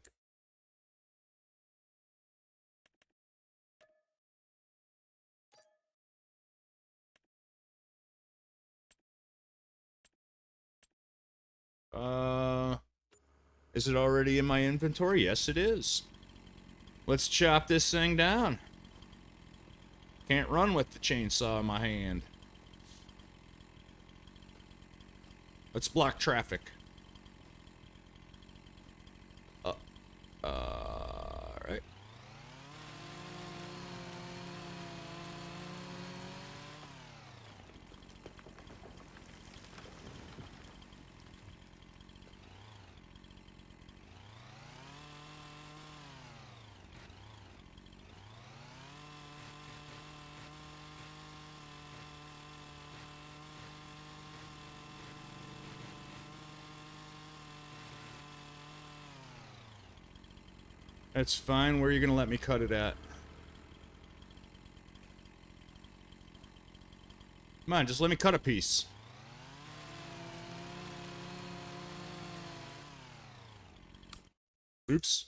Is it already in my inventory? Yes, it is. Let's chop this thing down. Can't run with the chainsaw in my hand. Let's block traffic. Alright. That's fine. Where are you going to let me cut it at? Come on, just let me cut a piece. Oops.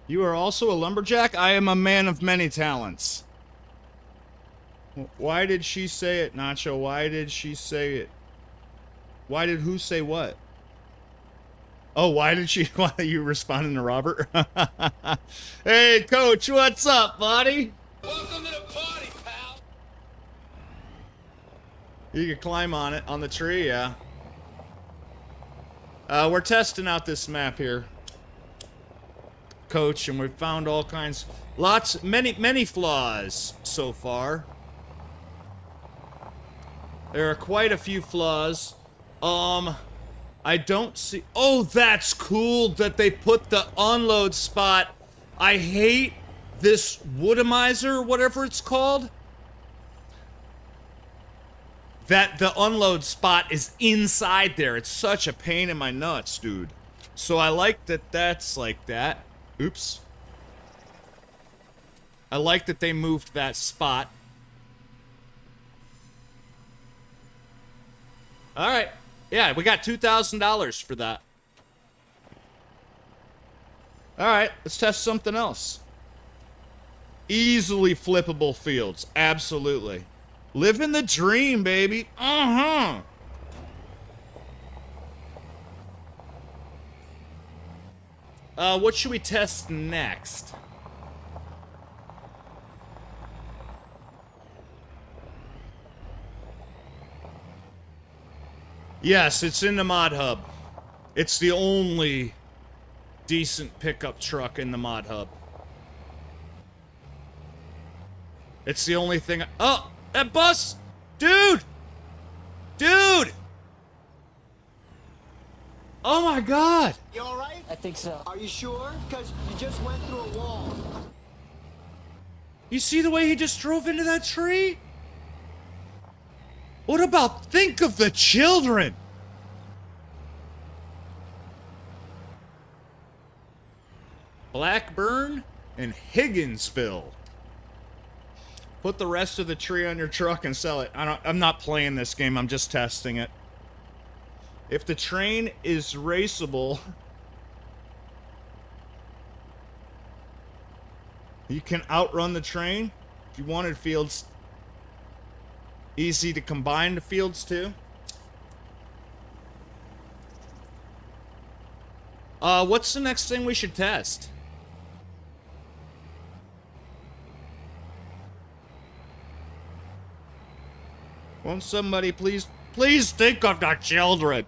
You are also a lumberjack? I am a man of many talents. Why did she say it, Nacho? Why did she say it? Why did who say what? Oh, why did she... Why are you responding to Robert? Hey, Coach, what's up, buddy? Welcome to the party, pal. You can climb on it, on the tree, yeah. We're testing out this map here, Coach, and we've found all kinds... many flaws so far. There are quite a few flaws. I don't see... Oh, that's cool that they put the unload spot. I hate this woodamizer, whatever it's called. That the unload spot is inside there. It's such a pain in my nuts, dude. So I like that that's like that. Oops. I like that they moved that spot. Alright. Yeah, we got $2,000 for that. Alright, let's test something else. Easily flippable fields. Absolutely. Living the dream, baby. Uh-huh. What should we test next? Yes, it's in the mod hub. It's the only decent pickup truck in the mod hub. It's the only thing. Oh, that bus! Dude! Dude! Oh my god! You alright? I think so. Are you sure? Because you just went through a wall. You see the way he just drove into that tree? What about think of the children? Blackburn and Higginsville. Put the rest of the tree on your truck and sell it. I'm not playing this game, I'm just testing it. If the train is raceable, you can outrun the train. If you wanted fields, easy to combine the fields too. What's the next thing we should test? Won't somebody please think of the children?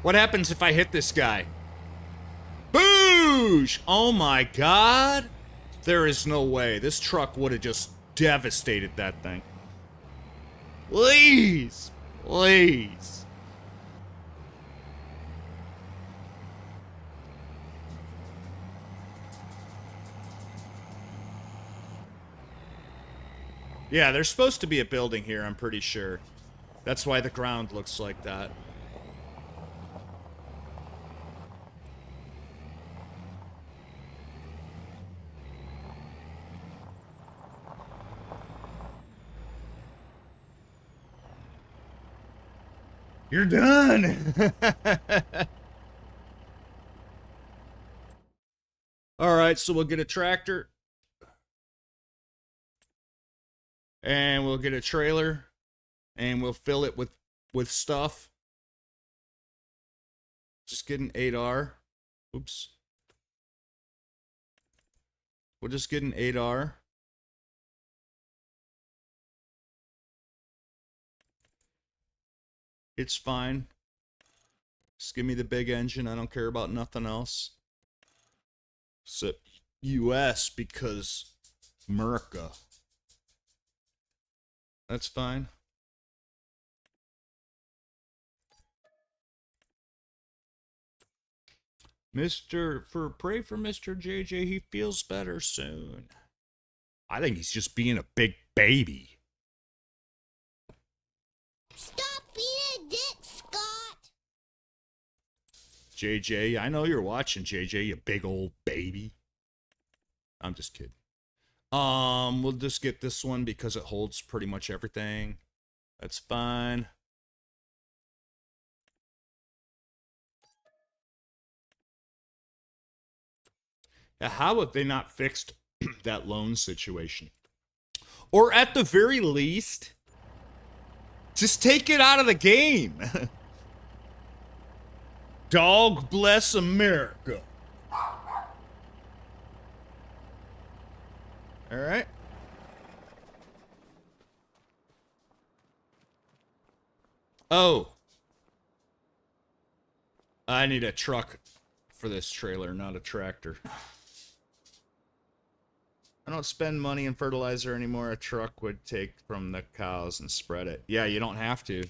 What happens if I hit this guy? Boosh! Oh my god! There is no way. This truck would have just devastated that thing. Please! Please! Yeah, there's supposed to be a building here, I'm pretty sure. That's why the ground looks like that. You're done! Alright, so we'll get a tractor. And we'll get a trailer. And we'll fill it with stuff. Just get an 8R. Oops. We'll just get an 8R. It's fine. Just give me the big engine. I don't care about nothing else. Except US because America. That's fine. Pray for Mr. JJ. He feels better soon. I think he's just being a big baby. Stop being a dick, Scott. JJ, I know you're watching, JJ, you big old baby. I'm just kidding. We'll just get this one because it holds pretty much everything. That's fine. Yeah, how have they not fixed that loan situation? Or at the very least, just take it out of the game. Dog bless America. All right. Oh. I need a truck for this trailer, not a tractor. I don't spend money in fertilizer anymore. A truck would take from the cows and spread it. Yeah, you don't have to.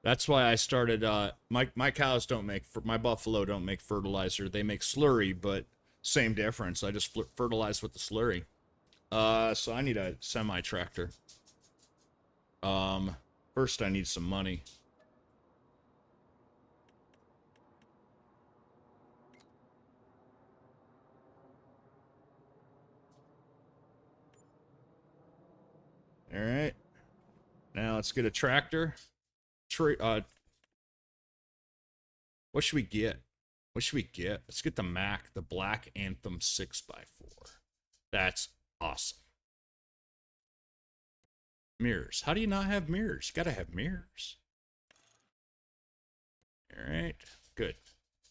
That's why I started, my cows don't make, my buffalo don't make fertilizer. They make slurry, but same difference. I just fertilize with the slurry. So I need a semi-tractor. First I need some money. Alright. Now let's get a tractor. What should we get? What should we get? Let's get the Mac, the Black Anthem 6x4. That's awesome. Mirrors. How do you not have mirrors? You gotta have mirrors. Alright. Good.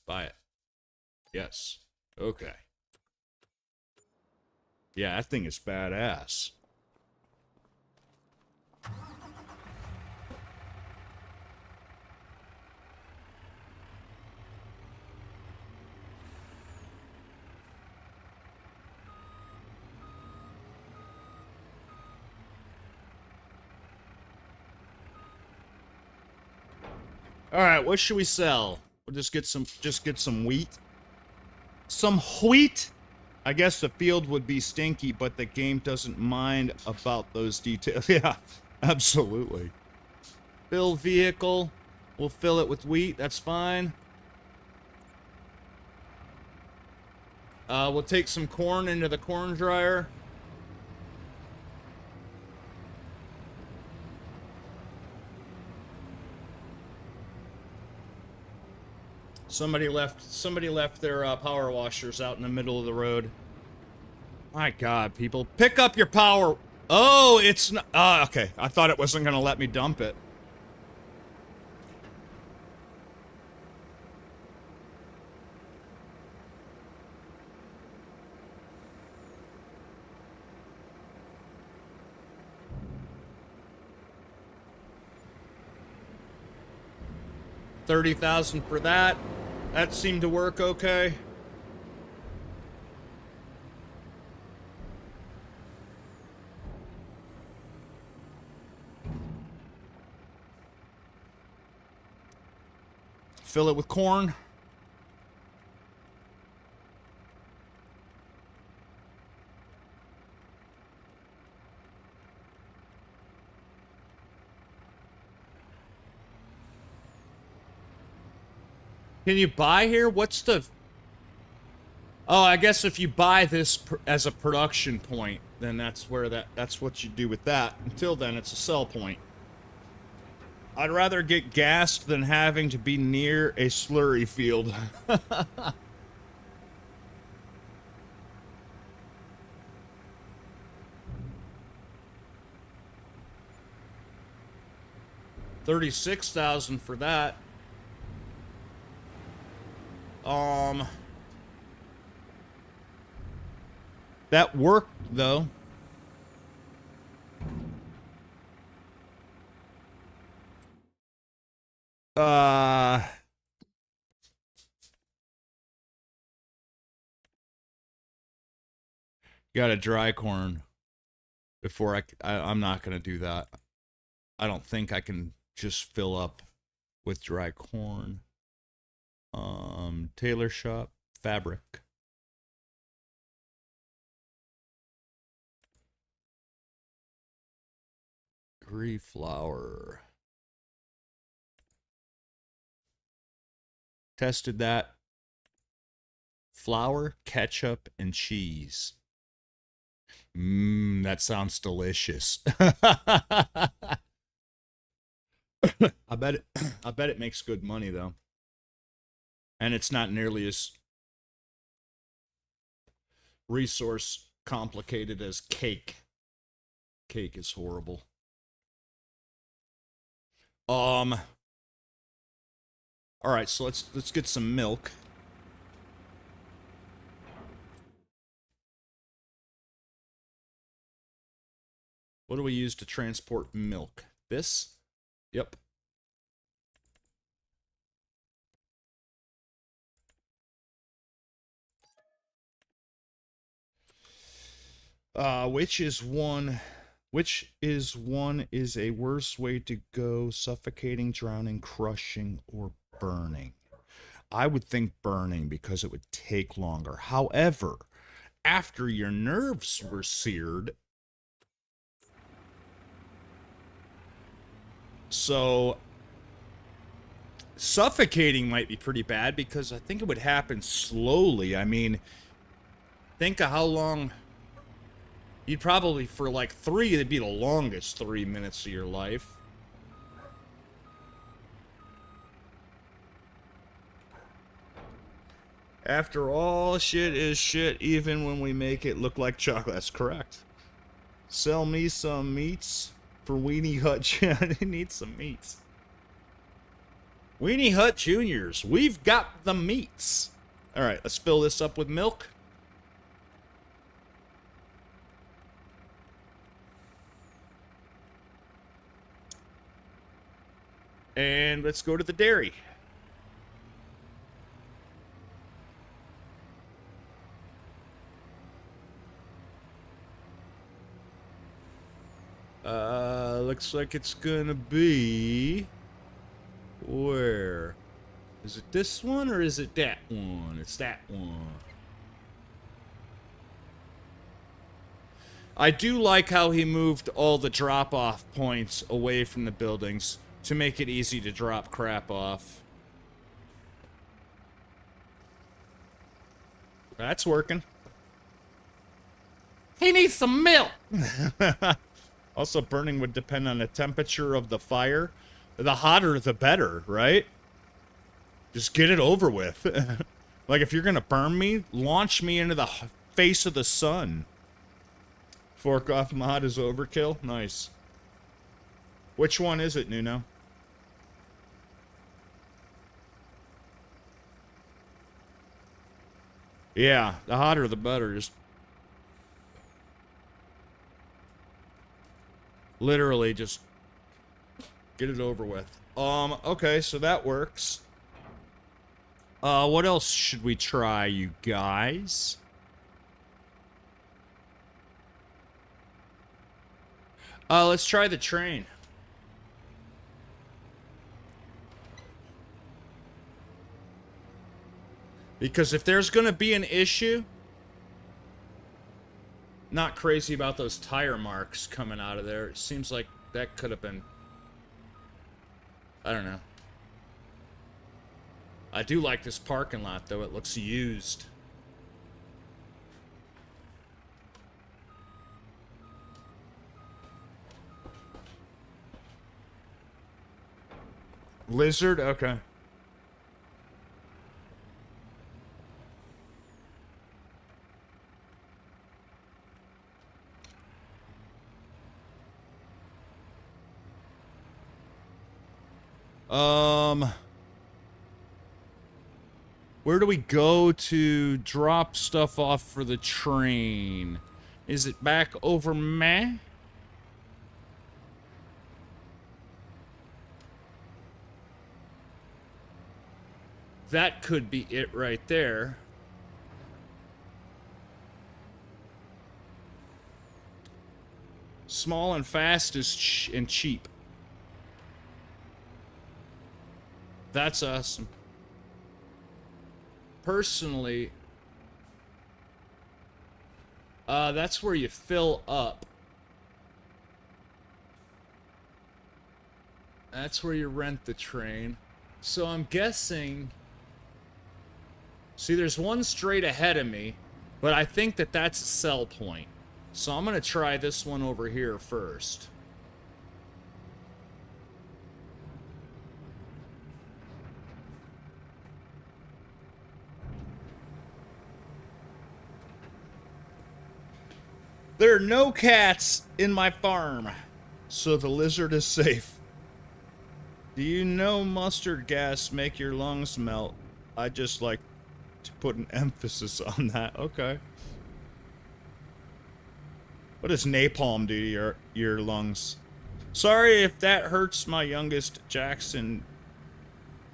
Buy it. Yes. Okay. Yeah, that thing is badass. All right, what should we sell? We'll just get some wheat. Some wheat. I guess the field would be stinky, but the game doesn't mind about those details. Yeah, absolutely. Fill vehicle. We'll fill it with wheat. That's fine. We'll take some corn into the corn dryer. Somebody left their power washers out in the middle of the road. My God, people, pick up your power. Oh, it's not. Okay. I thought it wasn't gonna let me dump it. $30,000 for that. That seemed to work okay. Fill it with corn. Can you buy here? What's the... Oh, I guess if you buy this as a production point, then that's where that's what you do with that. Until then, it's a sell point. I'd rather get gassed than having to be near a slurry field. $36,000 for that. That worked, though. Gotta dry corn before I'm not gonna do that. I don't think I can just fill up with dry corn. Tailor shop, fabric. Brie flour. Tested that. Flour, ketchup, and cheese. That sounds delicious. I bet it makes good money though. And it's not nearly as resource complicated as cake. Cake is horrible. All right, so let's get some milk. What do we use to transport milk? This? Yep. Which is a worse way to go? Suffocating, drowning, crushing, or burning? I would think burning because it would take longer. However, after your nerves were seared, so suffocating might be pretty bad because I think it would happen slowly. I mean, think of how long You'd probably, for like 3, it'd be the longest 3 minutes of your life. After all, shit is shit, even when we make it look like chocolate. That's correct. Sell me some meats for Weenie Hut. I need some meats. Weenie Hut Juniors, we've got the meats. All right, let's fill this up with milk. And let's go to the dairy. Looks like it's gonna be... Where? Is it this one or is it that one? It's that one. I do like how he moved all the drop-off points away from the buildings to make it easy to drop crap off. That's working. He needs some milk! Also, burning would depend on the temperature of the fire. The hotter, the better, right? Just get it over with. Like, if you're gonna burn me, launch me into the face of the sun. Fork off mod is overkill. Nice. Which one is it, Nuno? Yeah, the hotter the better. Just literally just get it over with. Okay, so that works. What else should we try, you guys? Let's try the train. Because if there's gonna be an issue, not crazy about those tire marks coming out of there. It seems like that could have been, I don't know. I do like this parking lot, though. It looks used. Lizard? Okay. Where do we go to drop stuff off for the train? Is it back over meh? That could be it right there. Small and fast is and cheap. That's awesome. Personally, that's where you fill up. That's where you rent the train. So I'm guessing... See, there's one straight ahead of me, but I think that that's a sell point. So I'm gonna try this one over here first. There are no cats in my farm, so the lizard is safe. Do you know mustard gas make your lungs melt? I just like to put an emphasis on that. Okay. What does napalm do to your lungs? Sorry if that hurts my youngest. Jackson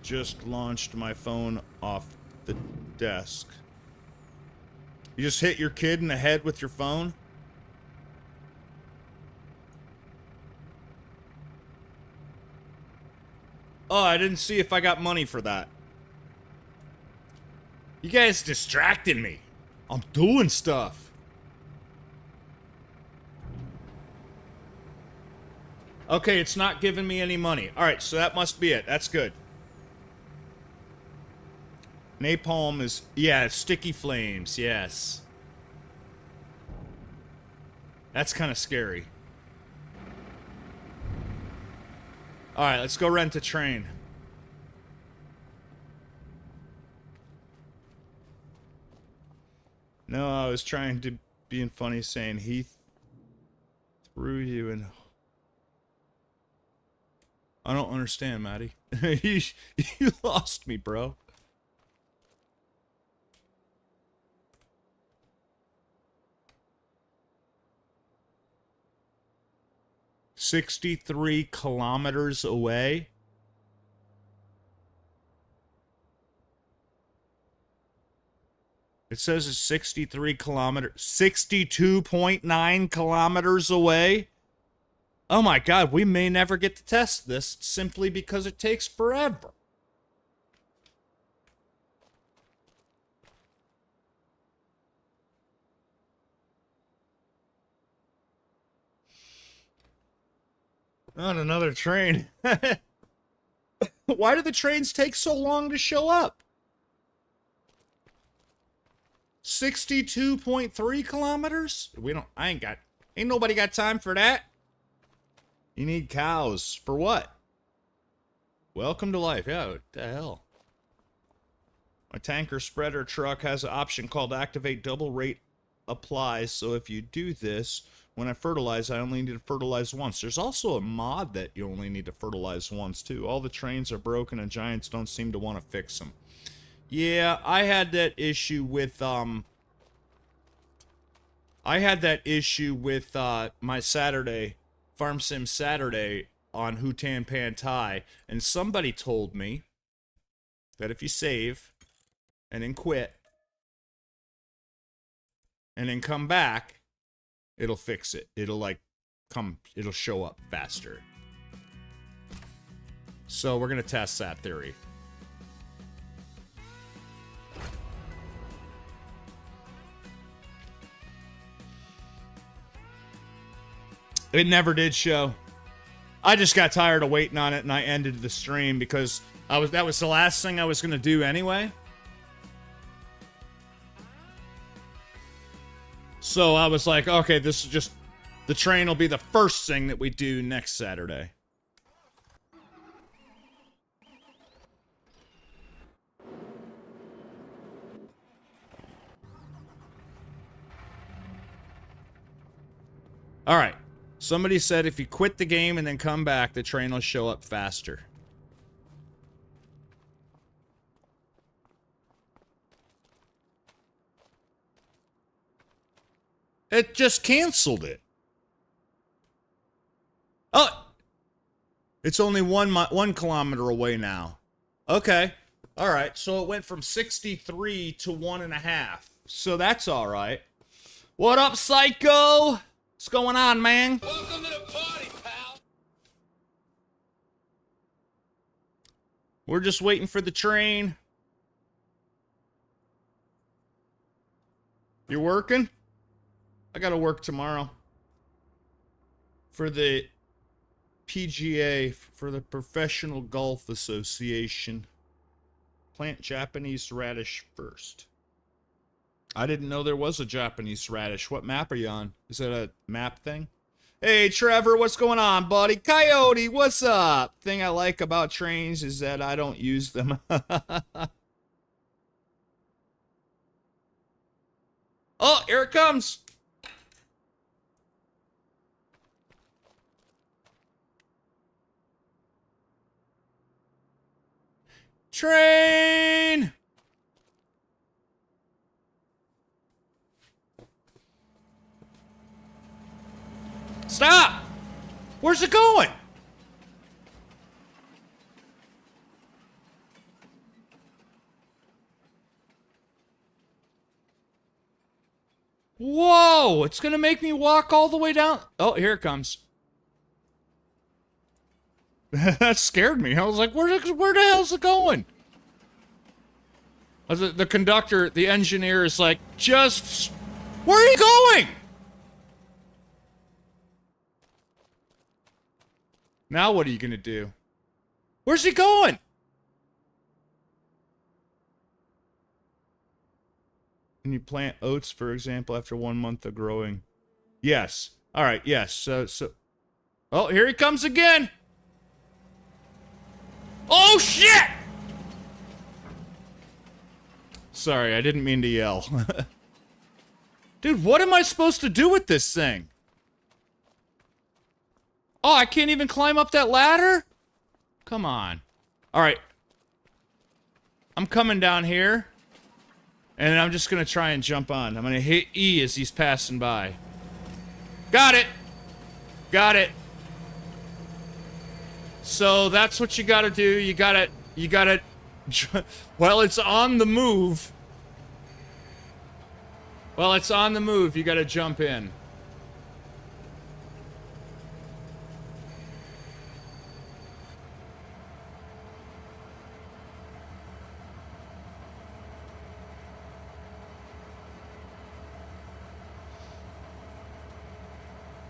just launched my phone off the desk. You just hit your kid in the head with your phone? Oh, I didn't see if I got money for that. You guys distracted me. I'm doing stuff. Okay, it's not giving me any money. Alright, so that must be it. That's good. Napalm is... Yeah, sticky flames. Yes. That's kind of scary. Alright, let's go rent a train. No, I was trying to being funny saying he threw you in. I don't understand, Maddie. You lost me, bro. "63 kilometers away." It says it's 63 kilometers, 62.9 kilometers away. Oh my god, we may never get to test this simply because it takes forever. On another train. Why do the trains take so long to show up? 62.3 kilometers? Ain't nobody got time for that. You need cows. For what? Welcome to life. Yeah, what the hell? My tanker spreader truck has an option called activate double rate applies. So if you do this, when I fertilize, I only need to fertilize once. There's also a mod that you only need to fertilize once, too. All the trains are broken and Giants don't seem to want to fix them. Yeah, I had that issue with, my Saturday, Farm Sim Saturday on Hutan Pantai, and somebody told me that if you save, and then quit, and then come back, it'll fix it. It'll, it'll show up faster. So we're gonna test that theory. It never did show. I just got tired of waiting on it and I ended the stream because that was the last thing I was gonna do anyway. So I was like, okay, this is just, the train will be the first thing that we do next Saturday. Alright. Somebody said if you quit the game and then come back, the train will show up faster. It just canceled it. Oh! It's only 1 kilometer away now. Okay. Alright, so it went from 63 to 1.5. So that's alright. What up, Psycho? What's going on, man? Welcome to the party, pal. We're just waiting for the train. You're working? I gotta work tomorrow. For the PGA, for the Professional Golf Association. Plant Japanese radish first. I didn't know there was a Japanese radish. What map are you on? Is that a map thing? Hey, Trevor, what's going on, buddy? Coyote, what's up? Thing I like about trains is that I don't use them. Oh, here it comes. Train! Stop! Where's it going? Whoa! It's gonna make me walk all the way down. Oh, here it comes. That scared me. I was like, where the hell's it going? The conductor, the engineer is like, just... Where are you going? Now what are you gonna do? Where's he going? Can you plant oats, for example, after 1 month of growing? Yes. All right, yes. So. Oh, here he comes again. Oh shit! Sorry, I didn't mean to yell. Dude, what am I supposed to do with this thing? Oh, I can't even climb up that ladder? Come on. All right. I'm coming down here. And I'm just gonna try and jump on. I'm gonna hit E as he's passing by. Got it! Got it. So that's what you gotta do. You gotta, well, it's on the move. Well, it's on the move. You gotta jump in.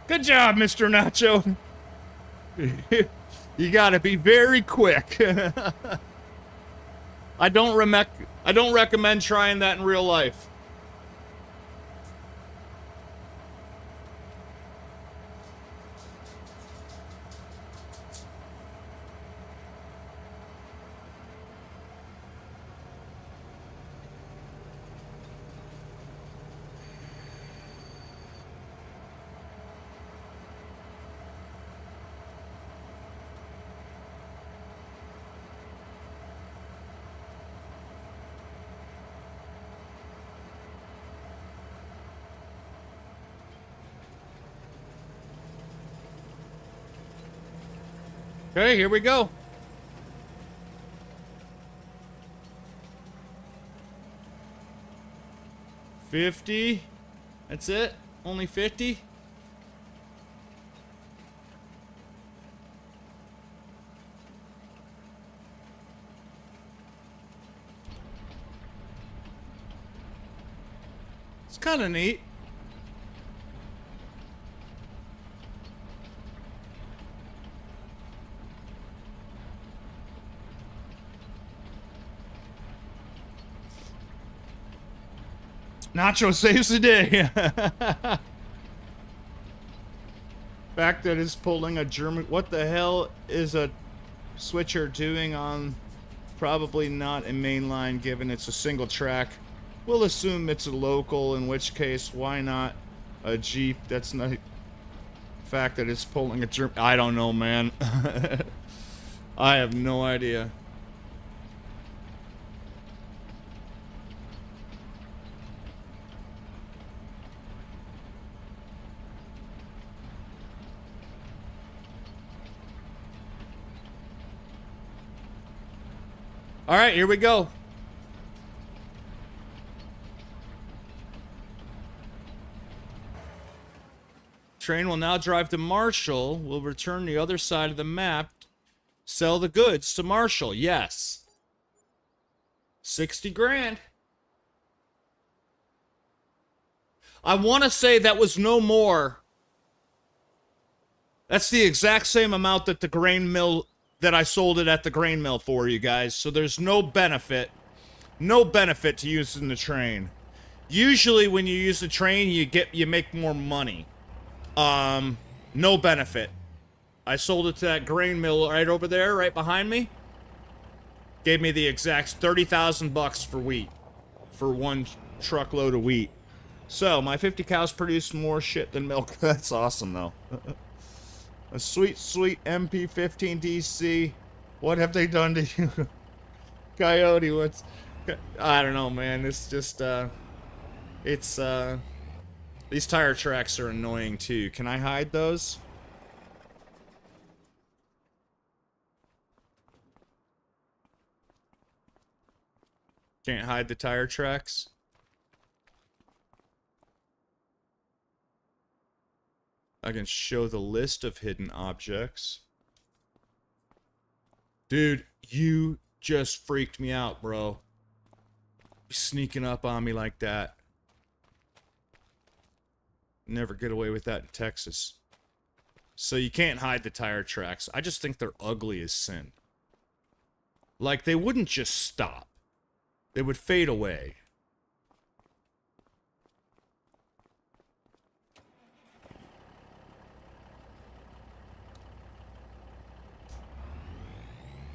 Good job, Mr. Nacho. You gotta be very quick. I don't recommend trying that in real life. Okay, here we go. $50. That's it? Only 50? It's kind of neat. Nacho saves the day. Fact that it's pulling a German. What the hell is a switcher doing on probably not a mainline given it's a single track? We'll assume it's a local, in which case, why not a Jeep? That's not. Fact that it's pulling a German. I don't know, man. I have no idea. All right, here we go. Train will now drive to Marshall. We'll return the other side of the map. Sell the goods to Marshall. Yes. 60 grand. I want to say that was no more. That's the exact same amount that the grain mill that I sold it at the grain mill for, you guys. So there's no benefit to using the train. Usually when you use the train, you make more money. No benefit. I sold it to that grain mill right over there, right behind me. Gave me the exact 30,000 bucks for wheat. For one truckload of wheat. So, my 50 cows produce more shit than milk. That's awesome, though. A sweet, sweet MP15 DC. What have they done to you? Coyote, what's... I don't know, man. It's just, these tire tracks are annoying, too. Can I hide those? Can't hide the tire tracks? I can show the list of hidden objects. Dude, you just freaked me out, bro. Sneaking up on me like that. Never get away with that in Texas. So you can't hide the tire tracks. I just think they're ugly as sin. Like, they wouldn't just stop. They would fade away.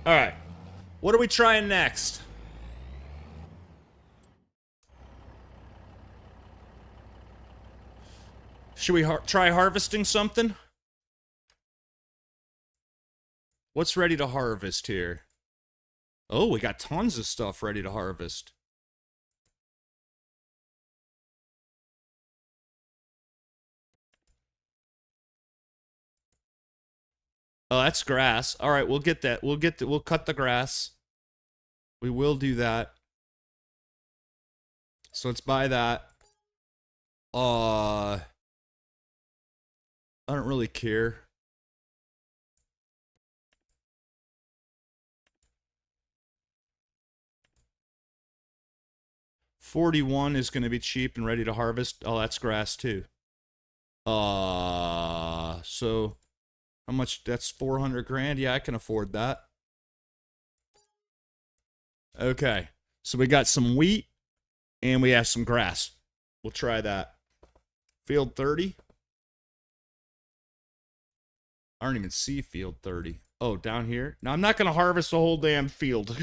Alright. What are we trying next? Should we try harvesting something? What's ready to harvest here? Oh, we got tons of stuff ready to harvest. Oh, that's grass. All right, we'll get that. We'll cut the grass. We will do that. So let's buy that. I don't really care. $41 is going to be cheap and ready to harvest. Oh, that's grass too. So how much? That's 400 grand. Yeah, I can afford that. Okay. So we got some wheat and we have some grass. We'll try that. Field 30. I don't even see field 30. Oh, down here? Now, I'm not going to harvest the whole damn field.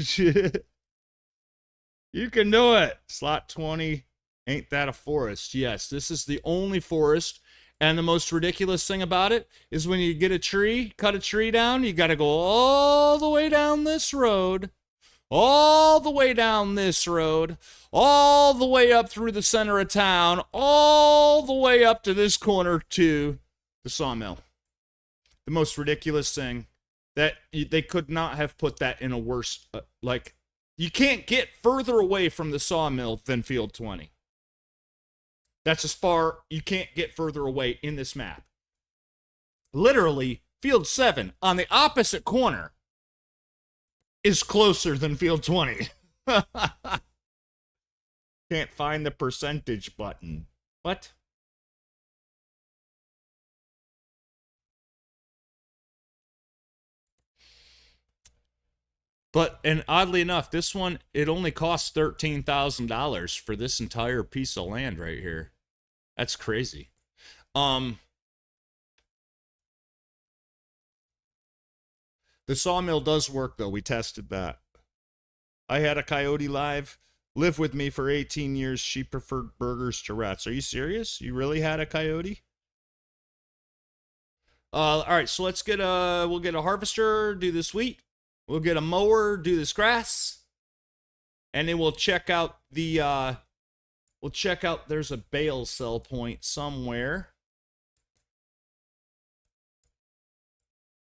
You can do it. Slot 20. Ain't that a forest? Yes, this is the only forest. And the most ridiculous thing about it is when you get a tree, cut a tree down, you got to go all the way down this road. All the way down this road. All the way up through the center of town. All the way up to this corner to the sawmill. The most ridiculous thing. That they could not have put that in a worse, like, you can't get further away from the sawmill than field 20. That's as far, you can't get further away in this map. Literally, field 7 on the opposite corner is closer than field 20. Can't find the percentage button. What? But, and oddly enough, this one, it only costs $13,000 for this entire piece of land right here. That's crazy. The sawmill does work, though. We tested that. I had a coyote live with me for 18 years. She preferred burgers to rats. Are you serious? You really had a coyote? All right, so let's get we'll get a harvester, do this wheat. We'll get a mower, do this grass. And then we'll check out the, there's a bale sell point somewhere.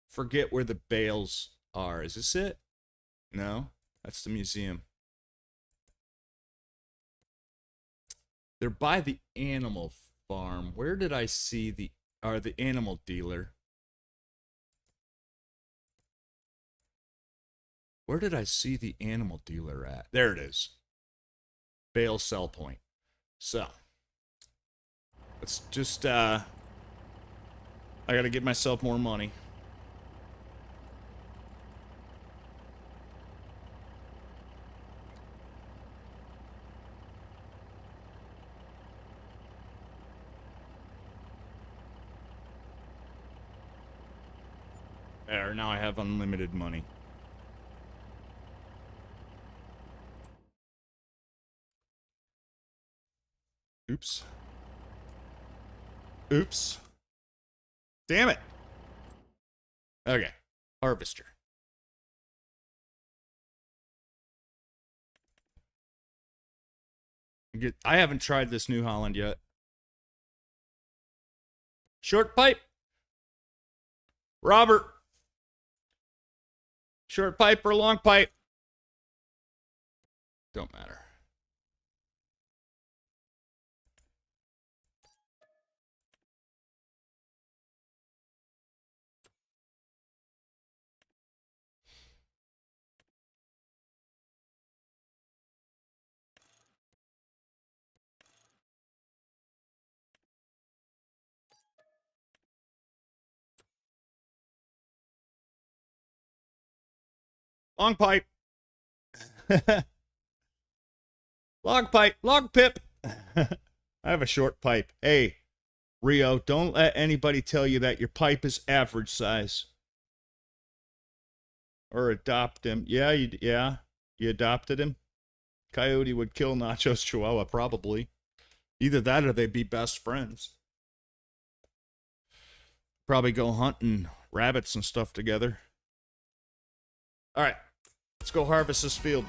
Forget where the bales are. Is this it? No, that's the museum. They're by the animal farm. Where did I see the animal dealer? Where did I see the animal dealer at? There it is. Bale sell point. So, let's just, I gotta get myself more money. There, now I have unlimited money. Oops. Oops. Damn it. Okay. Harvester. I haven't tried this New Holland yet. Short pipe. Robert. Short pipe or long pipe? Don't matter. Long pipe. Long pipe. Long pip. I have a short pipe. Hey, Rio, don't let anybody tell you that your pipe is average size. Or adopt him. Yeah, you adopted him. Coyote would kill Nacho's Chihuahua, probably. Either that or they'd be best friends. Probably go hunting rabbits and stuff together. Alright, let's go harvest this field.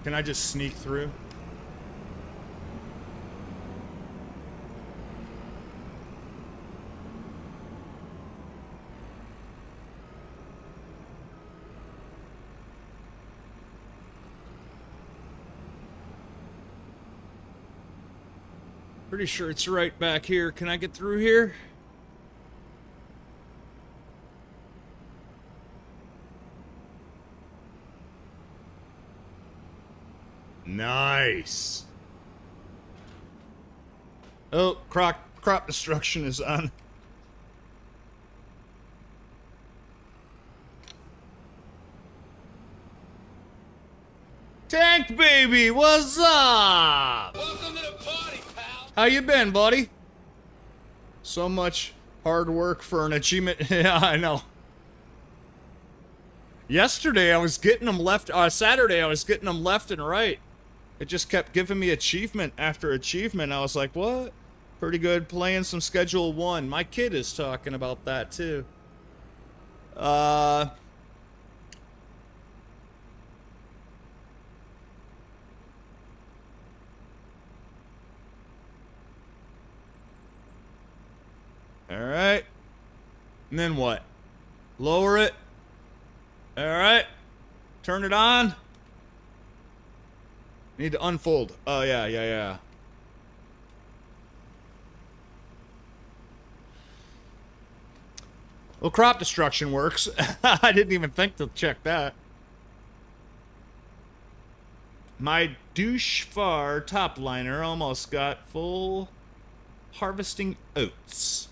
Can I just sneak through? Pretty sure it's right back here. Can I get through here? Nice. Oh, crop destruction is on. Tank baby, what's up? Welcome to the party, pal. How you been, buddy? So much hard work for an achievement. Yeah, I know. Yesterday I was getting them left. Saturday I was getting them left and right. It just kept giving me achievement after achievement. I was like, what? Pretty good playing some Schedule 1. My kid is talking about that too. Alright. And then what? Lower it. Alright. Turn it on. Need to unfold. Oh, yeah. Well, crop destruction works. I didn't even think to check that. My douche far top liner almost got full harvesting oats.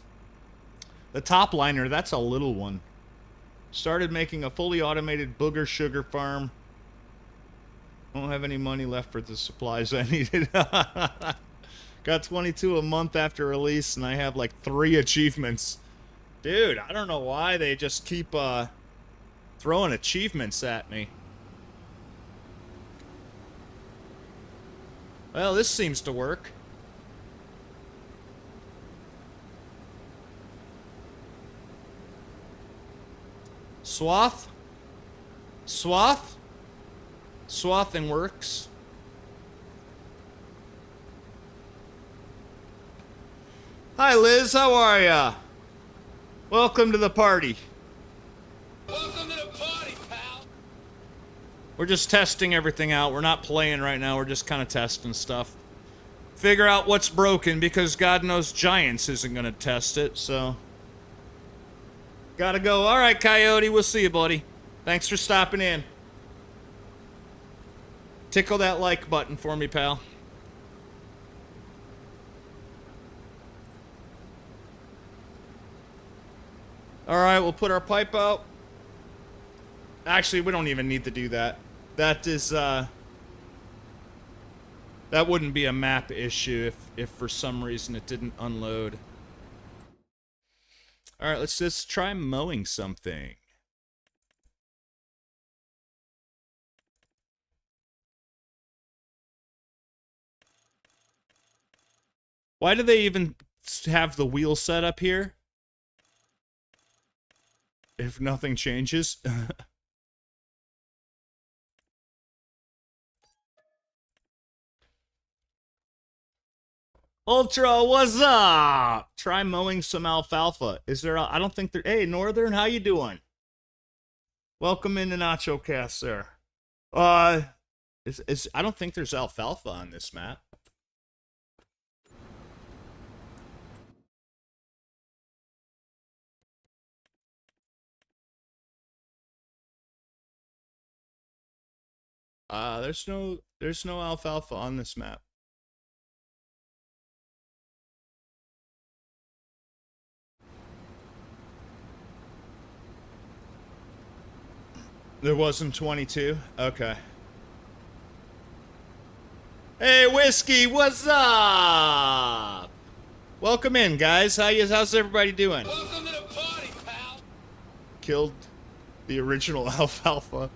The top liner, that's a little one. Started making a fully automated booger sugar farm. Don't have any money left for the supplies I needed. Got 22 a month after release, and I have like 3 achievements. Dude, I don't know why they just keep throwing achievements at me. Well, this seems to work. Swath? Swath? Swathing works. Hi, Liz. How are ya? Welcome to the party. Welcome to the party, pal. We're just testing everything out. We're not playing right now. We're just kind of testing stuff. Figure out what's broken, because God knows Giants isn't going to test it, so... Gotta go. Alright, Coyote. We'll see you, buddy. Thanks for stopping in. Tickle that like button for me, pal. Alright, we'll put our pipe out. Actually, we don't even need to do that. That is, that wouldn't be a map issue if for some reason it didn't unload. Alright, let's just try mowing something. Why do they even have the wheel set up here? If nothing changes. Ultra, what's up? Try mowing some alfalfa. Is there I don't think there... Hey, Northern, how you doing? Welcome into NachoCast, sir. I don't think there's alfalfa on this map. There's no alfalfa on this map. There wasn't 22? Okay. Hey, Whiskey, what's up? Welcome in, guys. How's everybody doing? Welcome to the party, pal. Killed the original Alfalfa.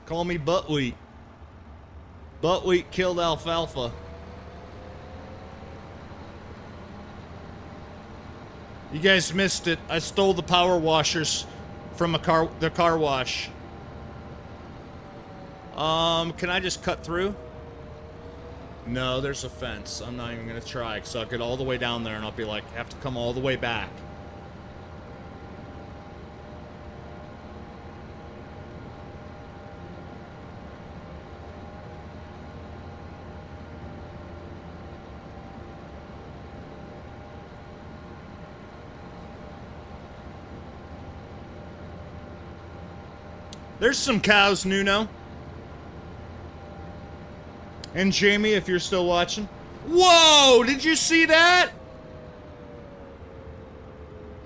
Call me Buttwheat. Buttwheat killed Alfalfa. You guys missed it. I stole the power washers from the car wash. Can I just cut through? No, there's a fence. I'm not even gonna try, because I'll get all the way down there and I'll be like, have to come all the way back. There's some cows, Nuno. And Jamie, if you're still watching. Whoa! Did you see that?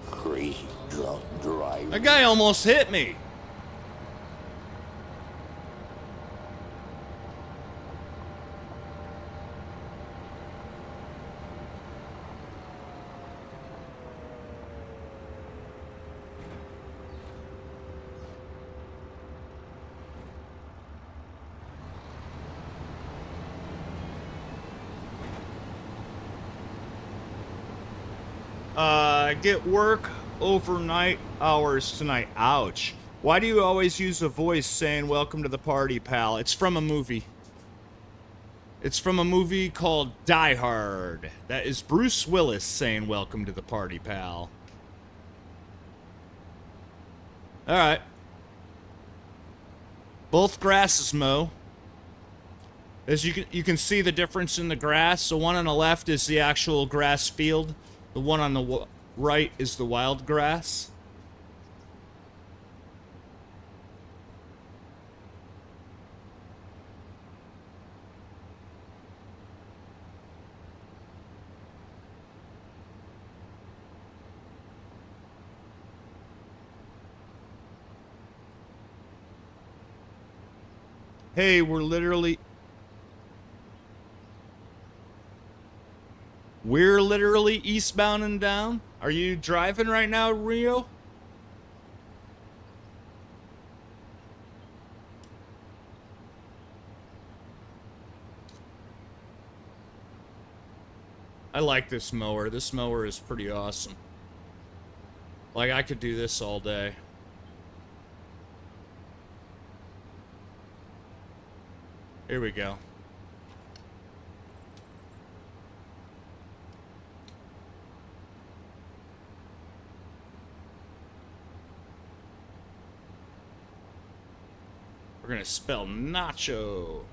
Crazy drunk driver. That guy almost hit me. Get work overnight hours tonight. Ouch. Why do you always use a voice saying welcome to the party, pal? It's from a movie. It's from a movie called Die Hard. That is Bruce Willis saying welcome to the party, pal. Alright. Both grasses mow. As you can see the difference in the grass. The one on the left is the actual grass field. The one on the right is the wild grass. Hey, we're literally eastbound and down. Are you driving right now, Rio? I like this mower. This mower is pretty awesome. Like, I could do this all day. Here we go. We're gonna spell nacho.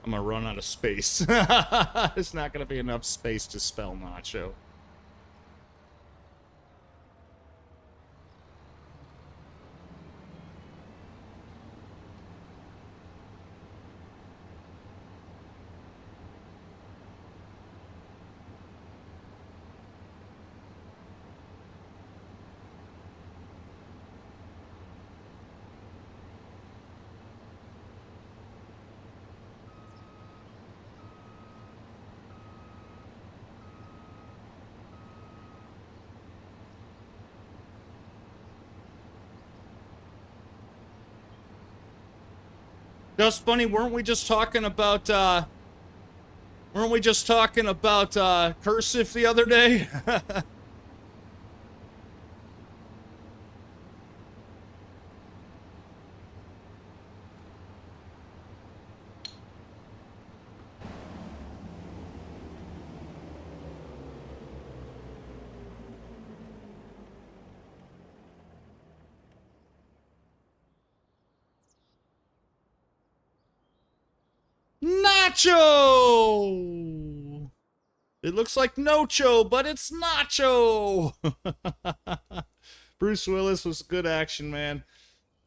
I'm gonna run out of space. There's not gonna be enough space to spell nacho. That's funny, weren't we just talking about cursive the other day? Nacho! It looks like Nocho, but it's Nacho! Bruce Willis was good action, man.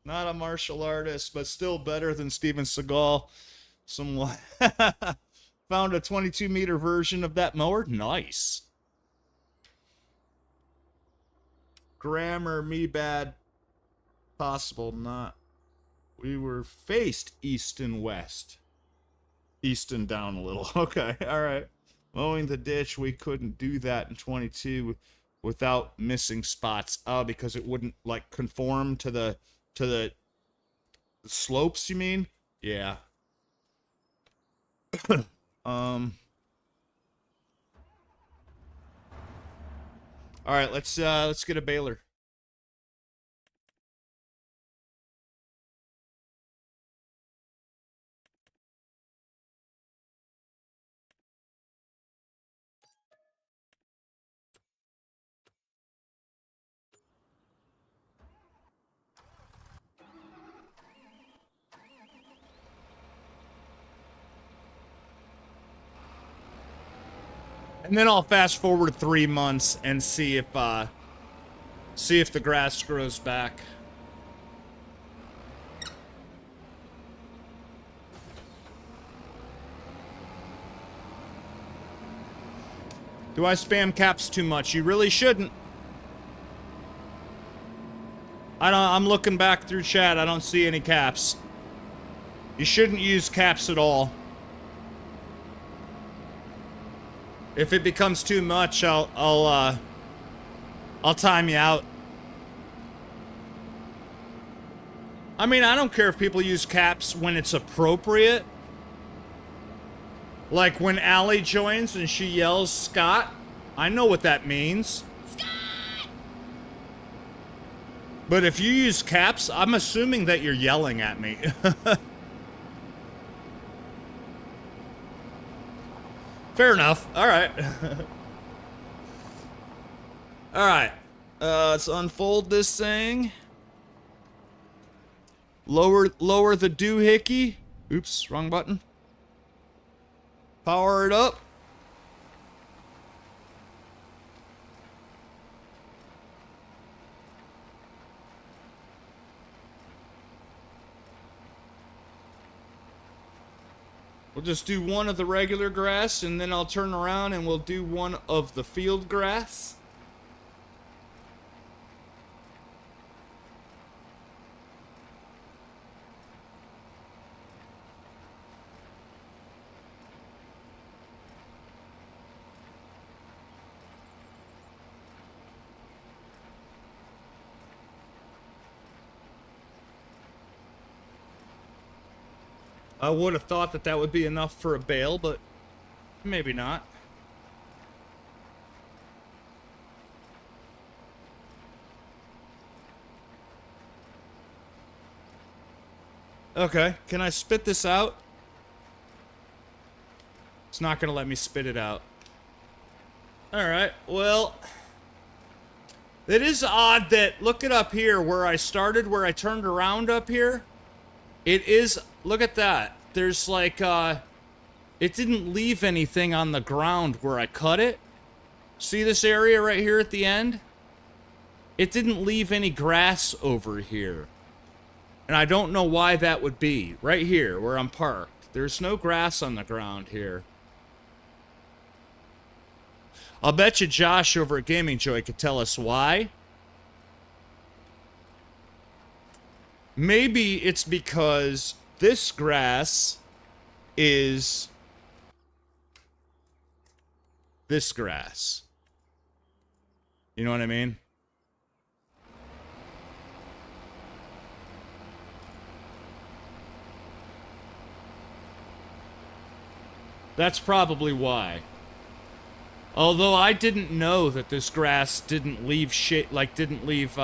Not a martial artist, but still better than Steven Seagal. Somewhat. Found a 22-meter version of that mower. Nice. Grammar, me bad. Possible, not. We were faced east and west. East and down a little. Okay, alright. Mowing the ditch, we couldn't do that in 22 without missing spots. Oh, because it wouldn't, like, conform to the slopes, you mean? Yeah. Alright, let's get a baler. And then I'll fast forward 3 months and see if the grass grows back. Do I spam caps too much? You really shouldn't. I'm looking back through chat. I don't see any caps. You shouldn't use caps at all. If it becomes too much, I'll time you out. I mean, I don't care if people use caps when it's appropriate. Like when Allie joins and she yells, Scott. I know what that means. Scott! But if you use caps, I'm assuming that you're yelling at me. Fair enough. Alright. Alright. Let's unfold this thing. Lower the doohickey. Oops, wrong button. Power it up. We'll just do one of the regular grass, and then I'll turn around and we'll do one of the field grass. I would have thought that that would be enough for a bale, but maybe not. Okay, can I spit this out? It's not gonna let me spit it out. Alright, well... It is odd that, look it up here, where I started, where I turned around up here. It is, look at that. There's like, it didn't leave anything on the ground where I cut it. See this area right here at the end? It didn't leave any grass over here. And I don't know why that would be. Right here, where I'm parked. There's no grass on the ground here. I'll bet you Josh over at GamingWithJJ could tell us why. Maybe it's because this grass is this grass. You know what I mean? That's probably why. Although I didn't know that this grass didn't leave shit, like didn't leave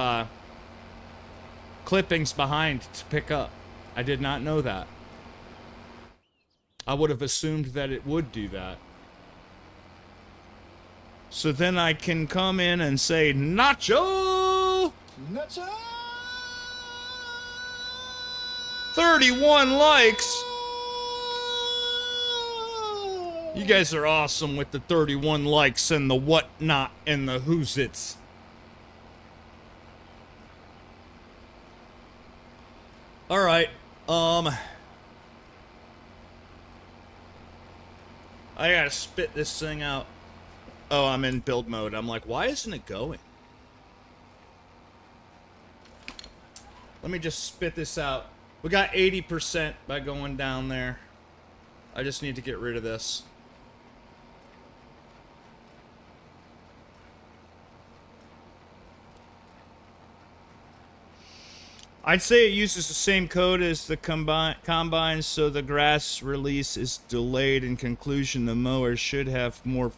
clippings behind to pick up. I did not know that. I would have assumed that it would do that. So then I can come in and say, Nacho! Nacho! 31 likes! You guys are awesome with the 31 likes and the whatnot and the who's its. Alright, I gotta spit this thing out. Oh, I'm in build mode. I'm like, why isn't it going? Let me just spit this out. We got 80% by going down there. I just need to get rid of this. I'd say it uses the same code as the combine, so the grass release is delayed. In conclusion, the mower should have more...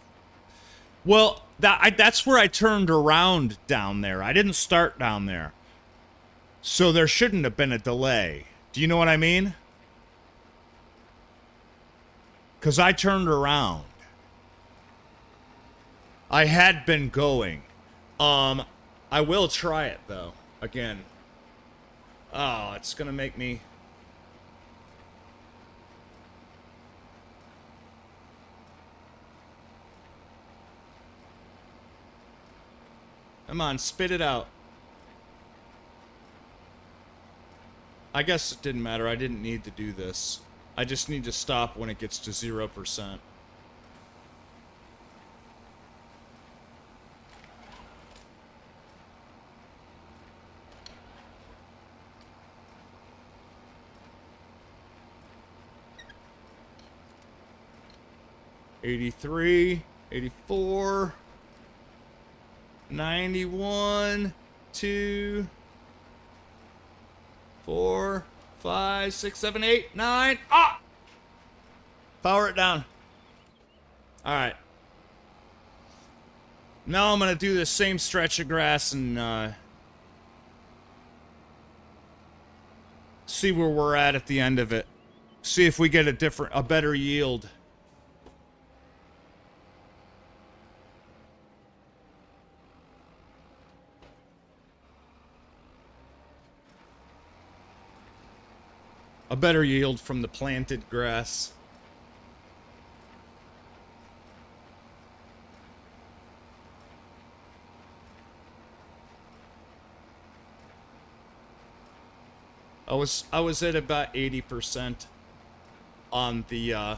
Well, that's where I turned around down there. I didn't start down there. So there shouldn't have been a delay. Do you know what I mean? Because I turned around. I had been going. I will try it, though. Again. Oh, it's gonna make me... Come on, spit it out. I guess it didn't matter. I didn't need to do this. I just need to stop when it gets to 0%. $83, $84, $91, 2, 4, 5, 6, 7, 8, 9. Ah! Power it down. Alright. Now I'm gonna do the same stretch of grass and see where we're at the end of it. See if we get a better yield. A better yield from the planted grass. I was at about 80% on the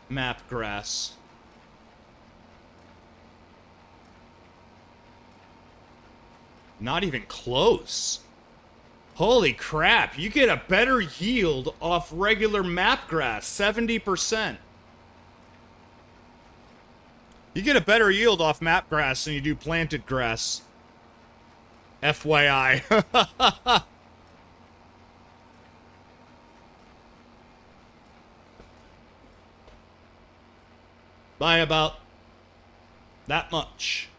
map grass. Not even close. Holy crap, you get a better yield off regular map grass, 70%. You get a better yield off map grass than you do planted grass. FYI. By about that much.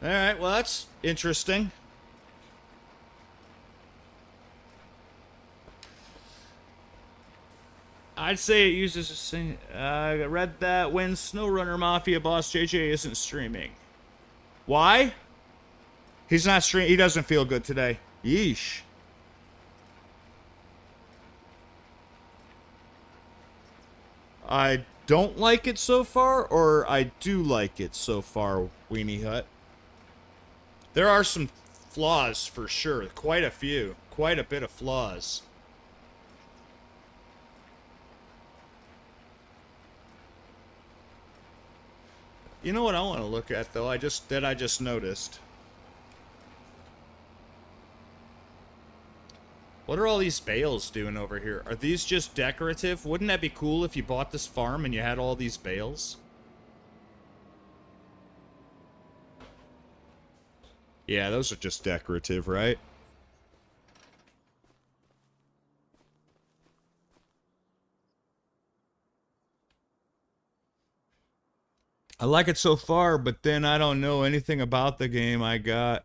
Alright, well that's interesting. I'd say it uses a sing. I read that when SnowRunner Mafia boss JJ isn't streaming. Why? He's not streaming. He doesn't feel good today. Yeesh. I don't like it so far, or I do like it so far, Weenie Hut. There are some flaws for sure. Quite a few. Quite a bit of flaws. You know what I want to look at though? I just noticed. What are all these bales doing over here? Are these just decorative? Wouldn't that be cool if you bought this farm and you had all these bales? Yeah, those are just decorative, right? I like it so far, but then I don't know anything about the game. I got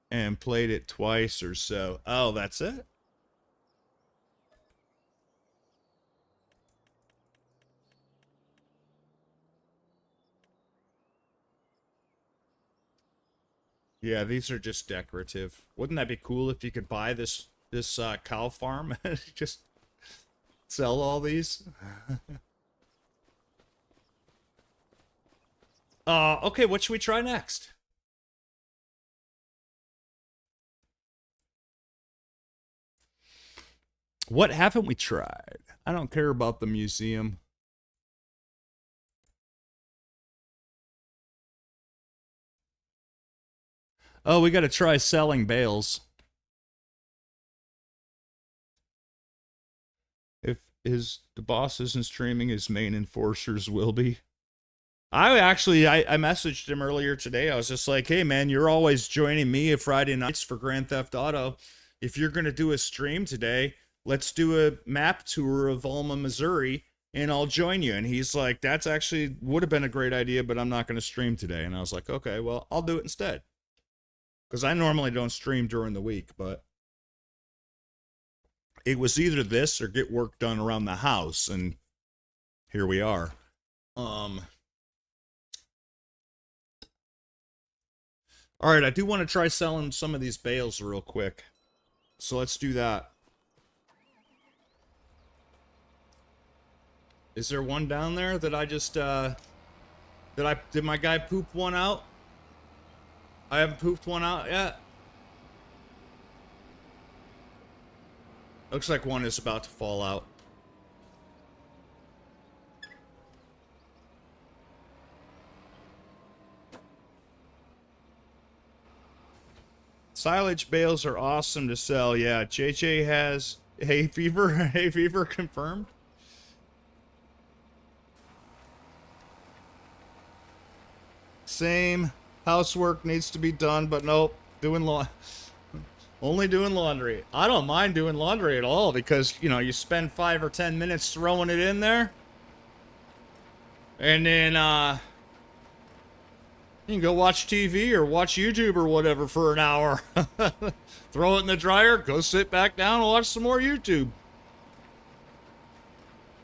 and played it twice or so. Oh, that's it? Yeah, these are just decorative. Wouldn't that be cool if you could buy this cow farm and just sell all these? Okay, what should we try next? What haven't we tried? I don't care about the museum. Oh, we got to try selling bales. If the boss isn't streaming, his main enforcers will be. I messaged him earlier today. I was just like, hey man, you're always joining me at Friday nights for Grand Theft Auto. If you're gonna do a stream today, let's do a map tour of Alma, Missouri, and I'll join you. And he's like, that's actually would have been a great idea, but I'm not gonna stream today. And I was like, okay, well, I'll do it instead. Because I normally don't stream during the week, but it was either this or get work done around the house, and here we are. All right, I do want to try selling some of these bales real quick. So let's do that. Is there one down there that I just, did my guy poop one out? I haven't pooped one out yet. Looks like one is about to fall out. Silage bales are awesome to sell. Yeah, JJ has hay fever. Hay fever confirmed. Same. Housework needs to be done, but nope. Only doing laundry. I don't mind doing laundry at all because, you know, you spend 5 or 10 minutes throwing it in there. And then, you can go watch TV or watch YouTube or whatever for an hour. Throw it in the dryer, go sit back down and watch some more YouTube.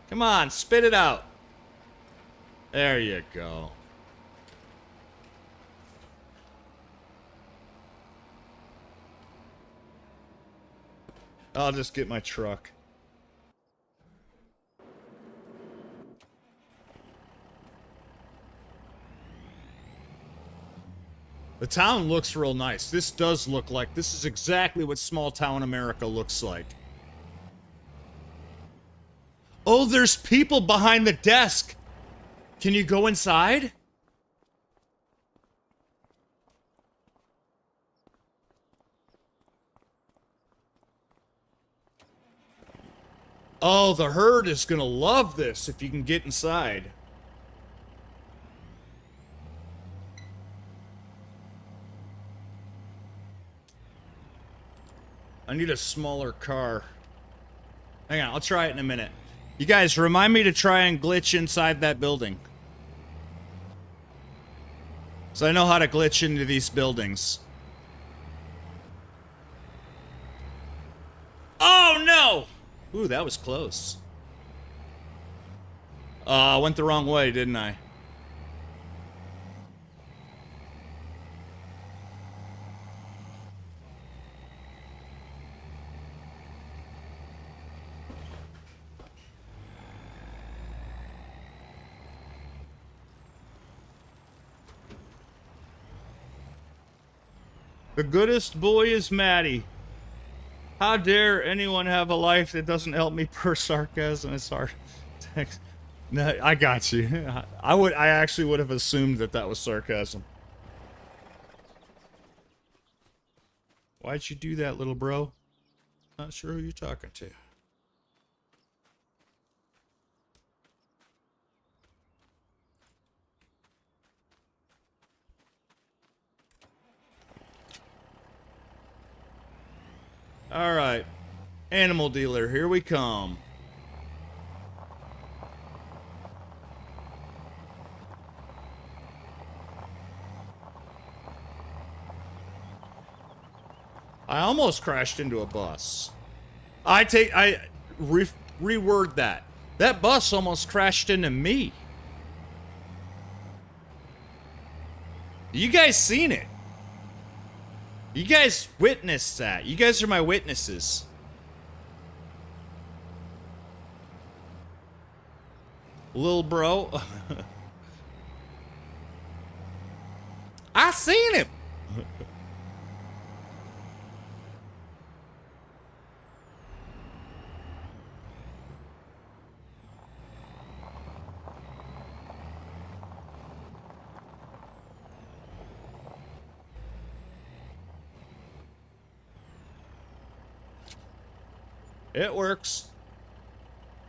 Come on, spit it out. There you go. I'll just get my truck. The town looks real nice. This does look like, this is exactly what small town America looks like. Oh, there's people behind the desk. Can you go inside? Oh, the herd is gonna love this if you can get inside. I need a smaller car. Hang on, I'll try it in a minute. You guys, remind me to try and glitch inside that building. So I know how to glitch into these buildings. Oh, no! Ooh, that was close. I went the wrong way, didn't I? The goodest boy is Maddie. How dare anyone have a life that doesn't help me per sarcasm? It's hard. No, I got you. I actually would have assumed that that was sarcasm. Why'd you do that, little bro? Not sure who you're talking to. Alright. Animal dealer, here we come. I almost crashed into a bus. Reword that. That bus almost crashed into me. You guys seen it? You guys witnessed that. You guys are my witnesses. Lil bro. I seen him. It works.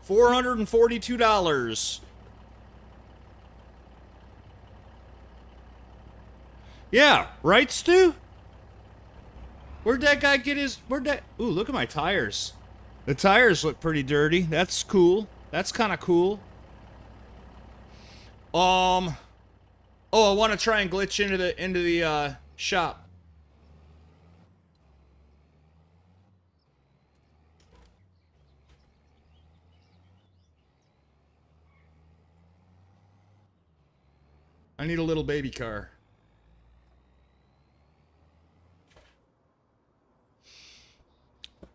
$442. Yeah, right, Stu? Where'd that guy get his... Ooh, look at my tires. The tires look pretty dirty. That's cool. That's kind of cool. Oh, I want to try and glitch into the shop. I need a little baby car.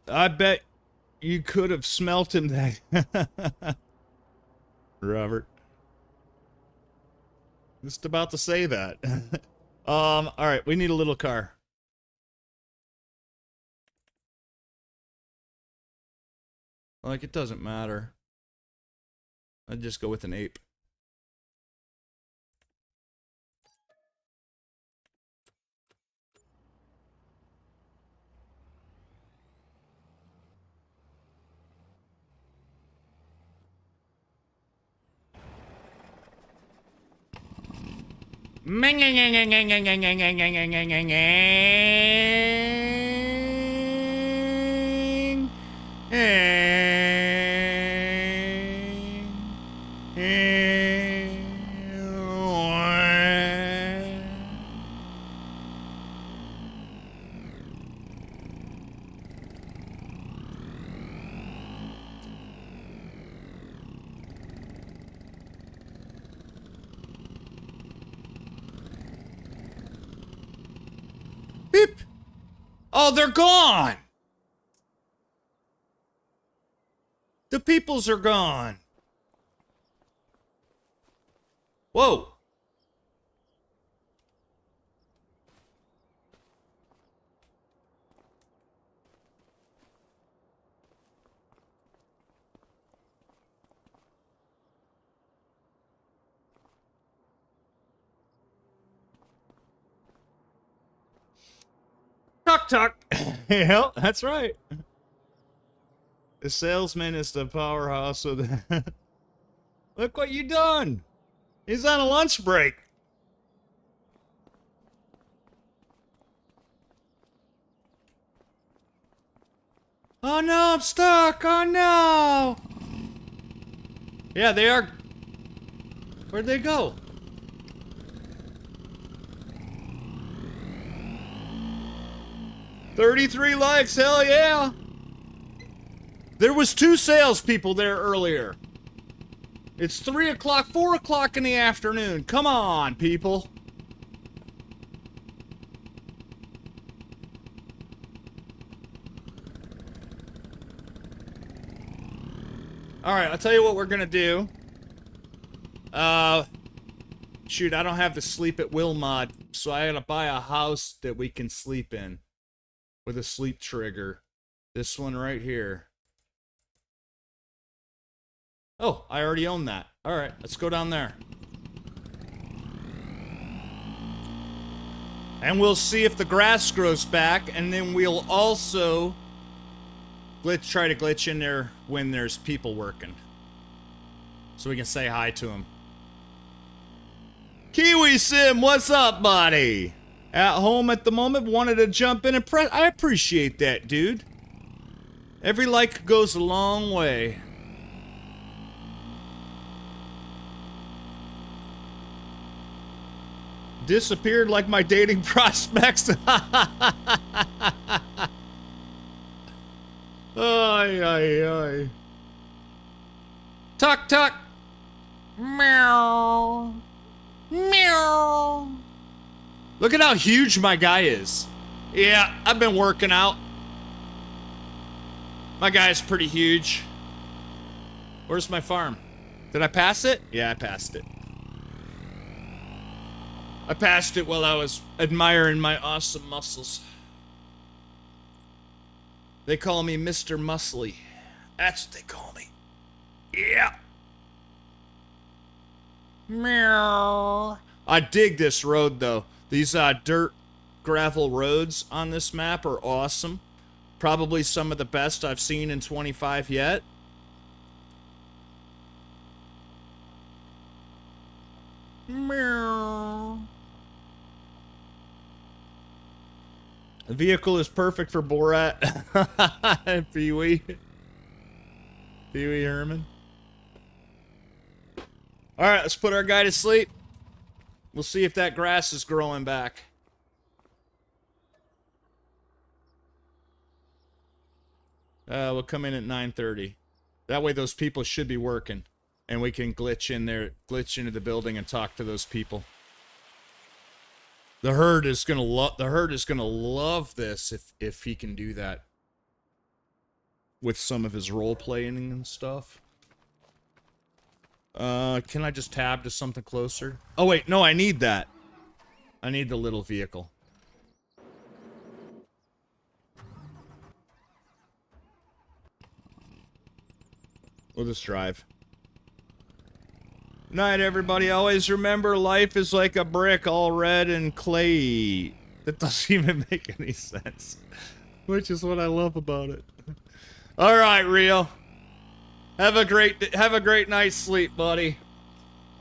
I bet you could have smelt him that. Robert. Just about to say that. Alright, we need a little car. Like, it doesn't matter. I'd just go with an ape. Beep. Oh, they're gone. The peoples are gone. Whoa. Tuck, tuck. Yeah, that's right. The salesman is the powerhouse of the... Look what you done. He's on a lunch break. Oh no, I'm stuck. Oh no. Yeah, they are. Where'd they go? $33 likes, hell yeah! There was 2 salespeople there earlier. It's 3 o'clock, 4 o'clock in the afternoon. Come on, people. Alright, I'll tell you what we're gonna do. Shoot, I don't have the sleep at will mod, so I gotta buy a house that we can sleep in. With a sleep trigger. This one right here. Oh, I already own that. Alright, let's go down there. And we'll see if the grass grows back, and then we'll also try to glitch in there when there's people working. So we can say hi to them. Kiwi Sim, what's up, buddy? At home at the moment, wanted to jump in and press. I appreciate that, dude. Every like goes a long way. Disappeared like my dating prospects. Ay, ay, ay. Tuck, tuck. Meow. Meow. Look at how huge my guy is. Yeah, I've been working out. My guy is pretty huge. Where's my farm? Did I pass it? Yeah, I passed it. I passed it while I was admiring my awesome muscles. They call me Mr. Muscly. That's what they call me. Yeah. Meow. I dig this road, though. These dirt gravel roads on this map are awesome. Probably some of the best I've seen in 25 yet. Meow. The vehicle is perfect for Borat. Pee-wee. Pee-wee Herman. Alright, let's put our guy to sleep. We'll see if that grass is growing back. We'll come in at 9:30. That way those people should be working. And we can glitch in there, glitch into the building and talk to those people. The herd is gonna love this if he can do that. With some of his role playing and stuff. Can I just tab to something closer? Oh wait, no, I need that. I need the little vehicle. We'll just drive. Night, everybody. Always remember, life is like a brick all red and clay. That doesn't even make any sense. Which is what I love about it. All right, Rio. Have a great night's sleep, buddy.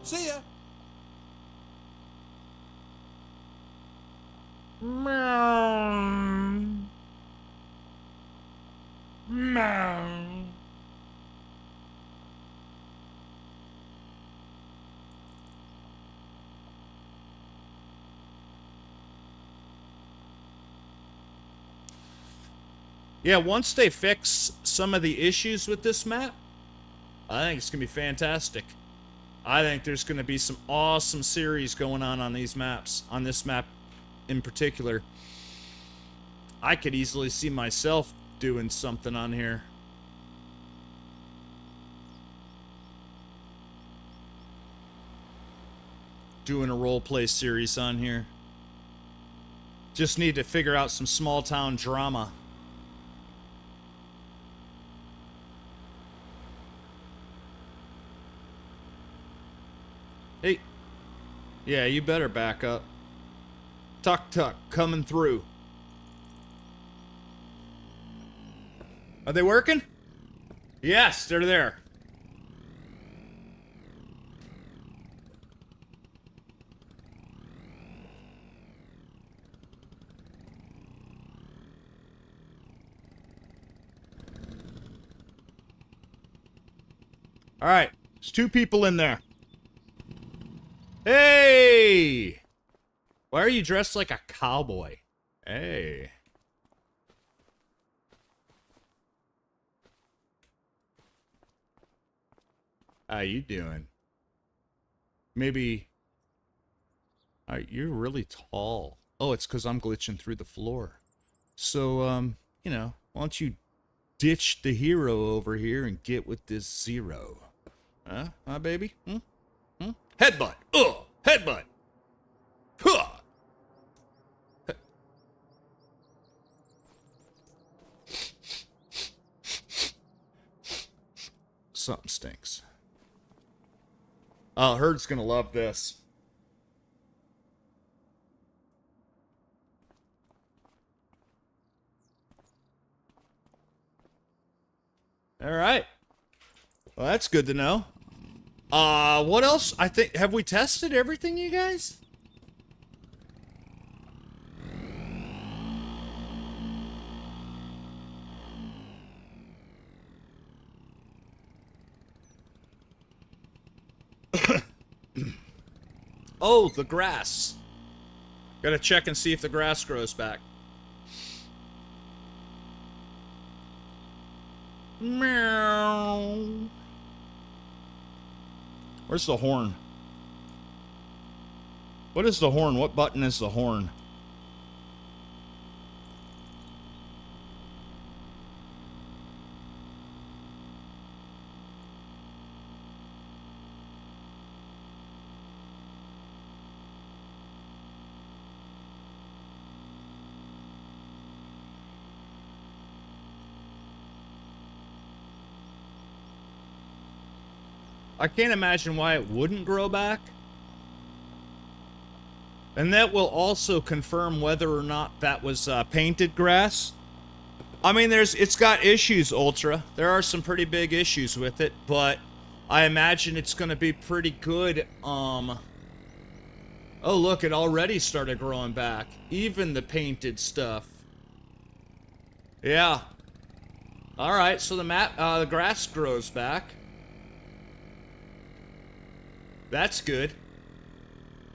See ya. Meow. Meow. Yeah, once they fix some of the issues with this map, I think it's going to be fantastic. I think there's going to be some awesome series going on these maps, on this map in particular. I could easily see myself doing something on here. Doing a roleplay series on here. Just need to figure out some small town drama. Hey. Yeah, you better back up. Tuk-tuk, coming through. Are they working? Yes, they're there. All right, there's 2 people in there. Hey! Why are you dressed like a cowboy? Hey. How you doing? Maybe... you're really tall. Oh, it's because I'm glitching through the floor. So, you know, why don't you ditch the hero over here and get with this zero? Huh, baby? Headbutt! Headbutt! Huh! Something stinks. Oh, Herd's gonna love this. Alright. Well, that's good to know. What else? I think, have we tested everything, you guys? Oh, the grass. Gotta check and see if the grass grows back. Meow. Where's the horn? What is the horn? What button is the horn? I can't imagine why it wouldn't grow back. And that will also confirm whether or not that was painted grass. I mean, it's got issues, Ultra. There are some pretty big issues with it, but I imagine it's gonna be pretty good. Oh, look, it already started growing back. Even the painted stuff. Yeah. Alright, so the grass grows back. That's good.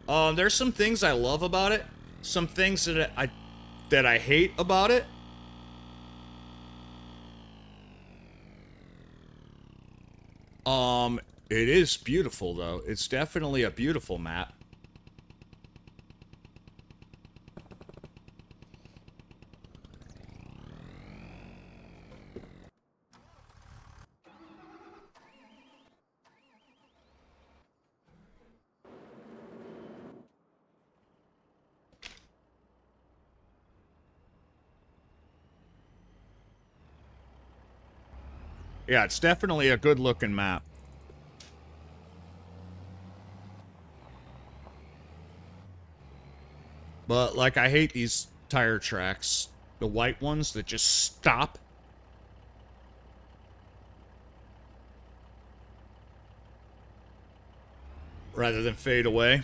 There's some things I love about it. Some things that I hate about it. It is beautiful, though. It's definitely a beautiful map. Yeah, it's definitely a good-looking map. But, like, I hate these tire tracks. The white ones that just stop. Rather than fade away.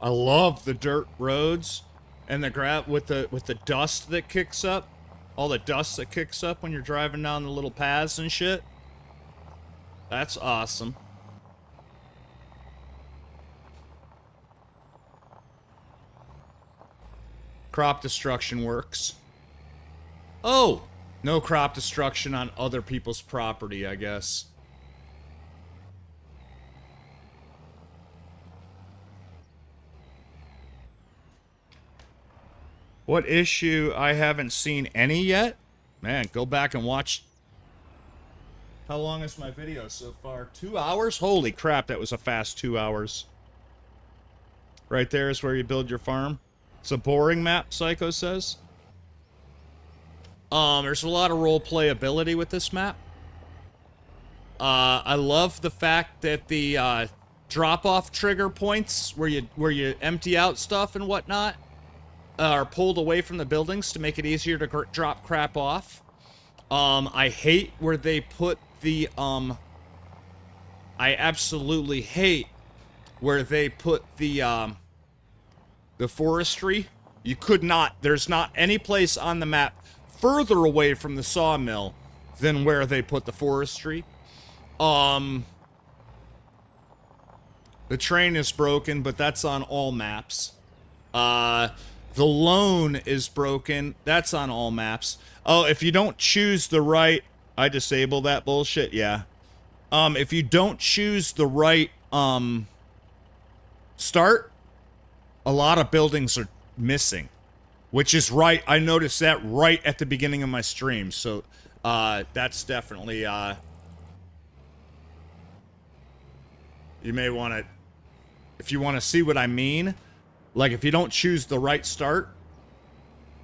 I love the dirt roads and the with the dust that kicks up. All the dust that kicks up when you're driving down the little paths and shit. That's awesome. Crop destruction works. Oh! No crop destruction on other people's property, I guess. What issue? I haven't seen any yet? Man, go back and watch. How long is my video so far? 2 hours? Holy crap, that was a fast 2 hours. Right there is where you build your farm. It's a boring map, Psycho says. There's a lot of role playability with this map. I love the fact that the drop-off trigger points where you empty out stuff and whatnot are pulled away from the buildings to make it easier to drop crap off. I hate where they put the I absolutely hate where they put the forestry. You could not, there's not any place on the map further away from the sawmill than where they put the forestry. The train is broken, but that's on all maps. The loan is broken. That's on all maps. Oh, if you don't choose the right... I disable that bullshit? Yeah. If you don't choose the right, start, a lot of buildings are missing. Which is right. I noticed that right at the beginning of my stream. So, that's definitely, you may want to... If you want to see what I mean... Like, if you don't choose the right start,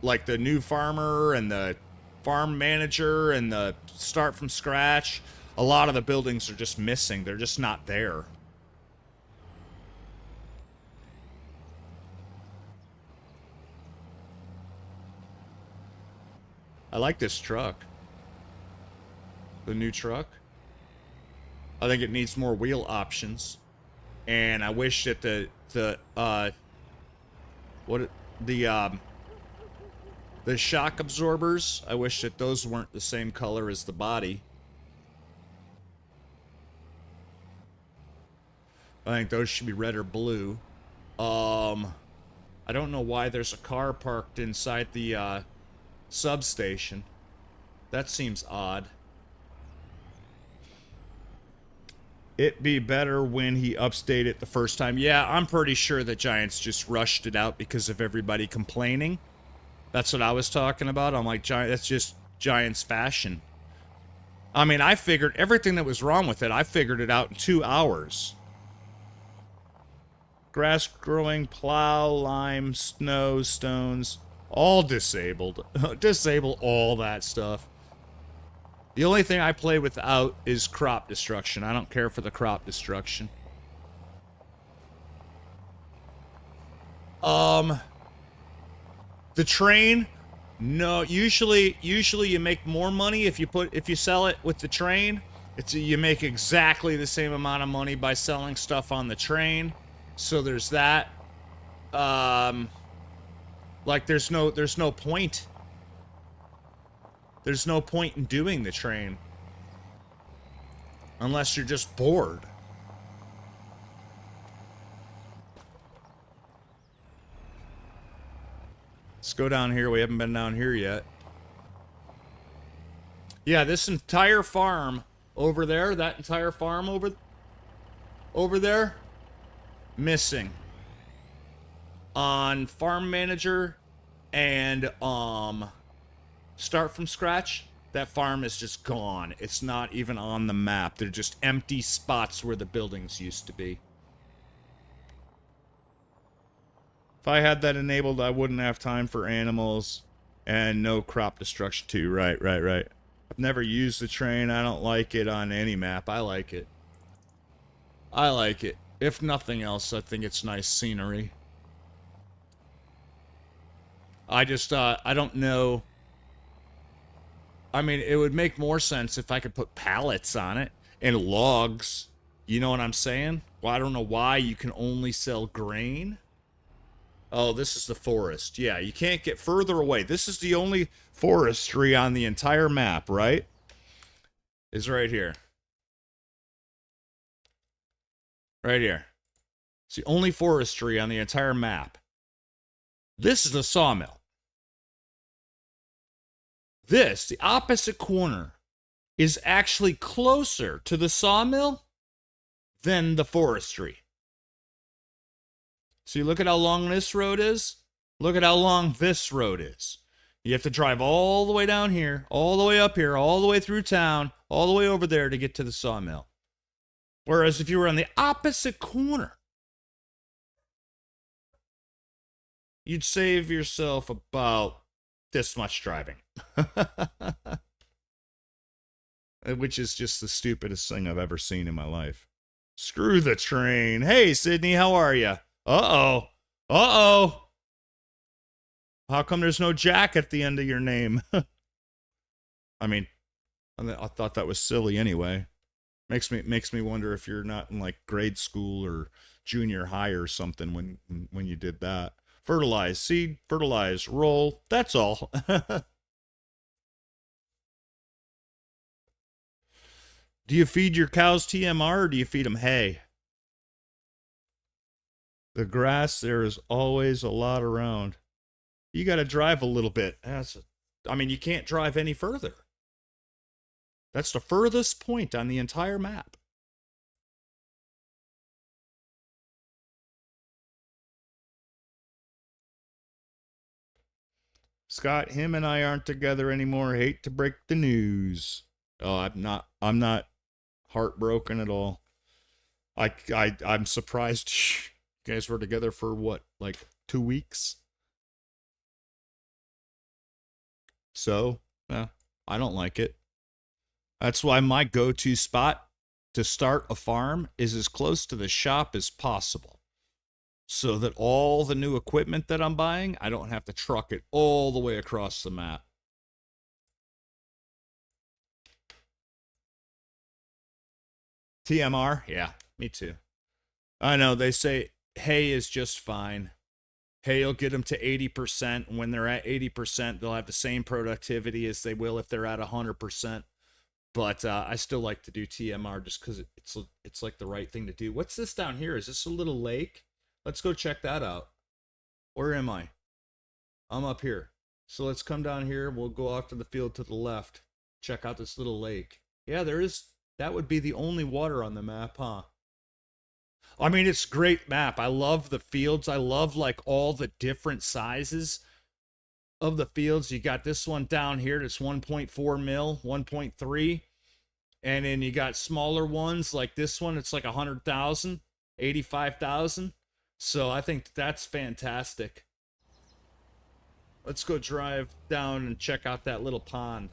like the new farmer and the farm manager and the start from scratch, a lot of the buildings are just missing. They're just not there. I like this truck. The new truck. I think it needs more wheel options. And I wish that the shock absorbers, I wish that those weren't the same color as the body. I think those should be red or blue. I don't know why there's a car parked inside the substation. That seems odd. It'd be better when he upstayed it the first time. Yeah, I'm pretty sure that Giants just rushed it out because of everybody complaining. That's what I was talking about. I'm like, that's just Giants fashion. I mean, I figured everything that was wrong with it, I figured it out in 2 hours. Grass growing, plow, lime, snow, stones, all disabled. Disable all that stuff. The only thing I play without is crop destruction. I don't care for the crop destruction. The train, no, usually you make more money if you sell it with the train. You make exactly the same amount of money by selling stuff on the train. So there's that. Like there's no point. There's no point in doing the train unless you're just bored. Let's go down here. We haven't been down here yet. Yeah, this entire farm over there, that entire farm over there, missing. On Farm Manager and Start from Scratch, that farm is just gone. It's not even on the map. They're just empty spots where the buildings used to be. If I had that enabled, I wouldn't have time for animals and no crop destruction too. Right. I've never used the train. I don't like it on any map. I like it. If nothing else, I think it's nice scenery. I just, I don't know. I mean, it would make more sense if I could put pallets on it and logs. You know what I'm saying? Well, I don't know why you can only sell grain. Oh, this is the forest. Yeah, you can't get further away. This is the only forestry on the entire map, right? Is right here. Right here. It's the only forestry on the entire map. This is the sawmill. This, the opposite corner, is actually closer to the sawmill than the forestry. See, look at how long this road is. Look at how long this road is. You have to drive all the way down here, all the way up here, all the way through town, all the way over there to get to the sawmill. Whereas if you were on the opposite corner, you'd save yourself about this much driving. Which is just the stupidest thing I've ever seen in my life. Screw the train. Hey, Sydney, how are you? Uh-oh. Uh-oh. How come there's no Jack at the end of your name? I mean, I thought that was silly anyway. Makes me wonder if you're not in like grade school or junior high or something when you did that. Fertilize, seed, fertilize, roll. That's all. Do you feed your cows TMR or do you feed them hay? The grass, there is always a lot around. You got to drive a little bit. I mean, you can't drive any further. That's the furthest point on the entire map. Scott, him and I aren't together anymore. Hate to break the news. Oh, I'm not heartbroken at all. I'm surprised you guys were together for what, like 2 weeks? So, I don't like it. That's why my go-to spot to start a farm is as close to the shop as possible. So that all the new equipment that I'm buying, I don't have to truck it all the way across the map. TMR? Yeah, me too. I know, they say hay is just fine. Hay will get them to 80%. And when they're at 80%, they'll have the same productivity as they will if they're at 100%. But I still like to do TMR just because it's like the right thing to do. What's this down here? Is this a little lake? Let's go check that out. Where am I? I'm up here. So let's come down here. We'll go off to the field to the left. Check out this little lake. Yeah, there is. That would be the only water on the map, huh? I mean, it's a great map. I love the fields. I love like all the different sizes of the fields. You got this one down here that's 1.4 mil, 1.3. And then you got smaller ones like this one. It's like 100,000, 85,000. So I think that's fantastic. Let's go drive down and check out that little pond.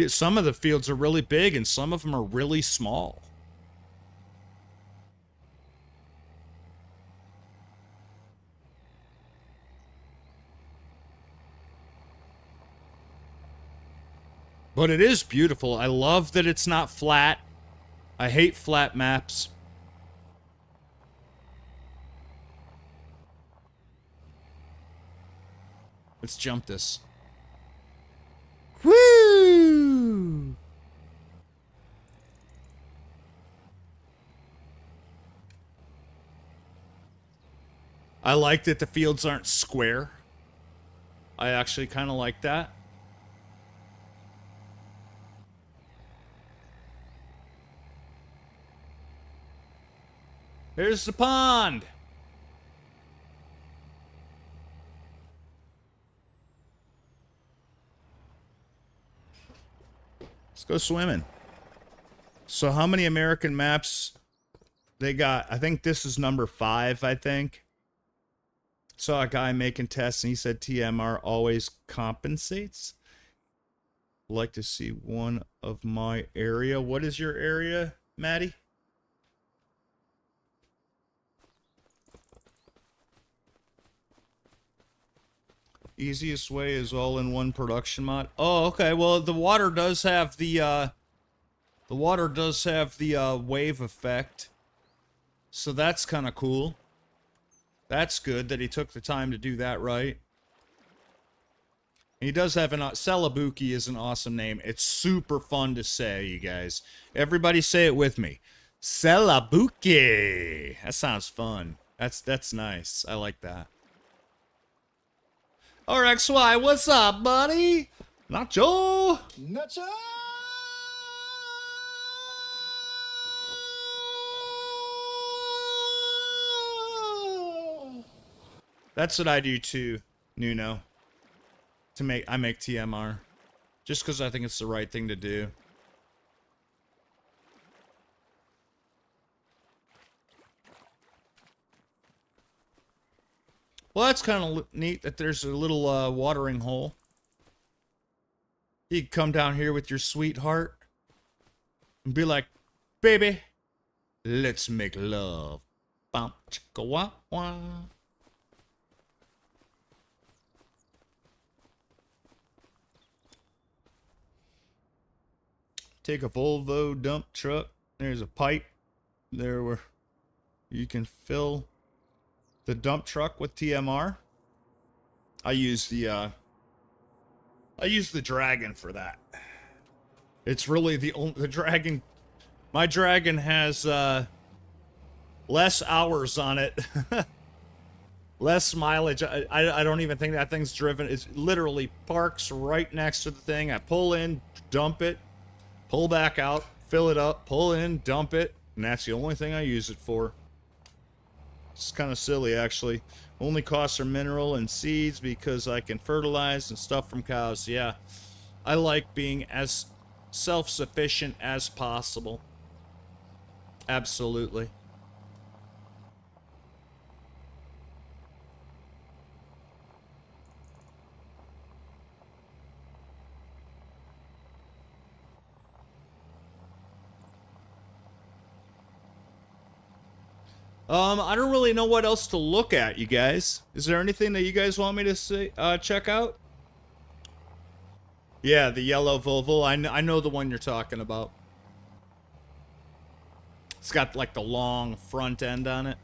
Some of the fields are really big and some of them are really small. But it is beautiful. I love that it's not flat. I hate flat maps. Let's jump this. Woo! I like that the fields aren't square. I actually kind of like that. Here's the pond. Let's go swimming. So how many American maps they got? I think this is number 5, I think. Saw a guy making tests and he said TMR always compensates. Like to see one of my area. What is your area, Maddie? Easiest way is all-in-one production mod. Oh, okay. Well, the water does have the wave effect. So that's kind of cool. That's good that he took the time to do that right. He does have Celebuki is an awesome name. It's super fun to say, you guys. Everybody say it with me. Celebuki. That sounds fun. That's nice. I like that. RXY, what's up, buddy? Nacho. Nacho! That's what I do too, Nuno. I make TMR. Just because I think it's the right thing to do. Well, that's kind of neat that there's a little watering hole. You can come down here with your sweetheart and be like, baby, let's make love. Bum, chicka, wah, wah. Take a Volvo dump truck. There's a pipe there where you can fill the dump truck with TMR. I use the Dragon for that. It's really the Dragon. My Dragon has less hours on it, less mileage. I don't even think that thing's driven. It's literally parks right next to the thing. I pull in, dump it, pull back out, fill it up, pull in, dump it, and that's the only thing I use it for. It's kind of silly, actually. Only costs are mineral and seeds because I can fertilize and stuff from cows. Yeah, I like being as self-sufficient as possible. Absolutely. I don't really know what else to look at, you guys. Is there anything that you guys want me to say, check out? Yeah, the yellow Volvo. I know the one you're talking about. It's got, like, the long front end on it.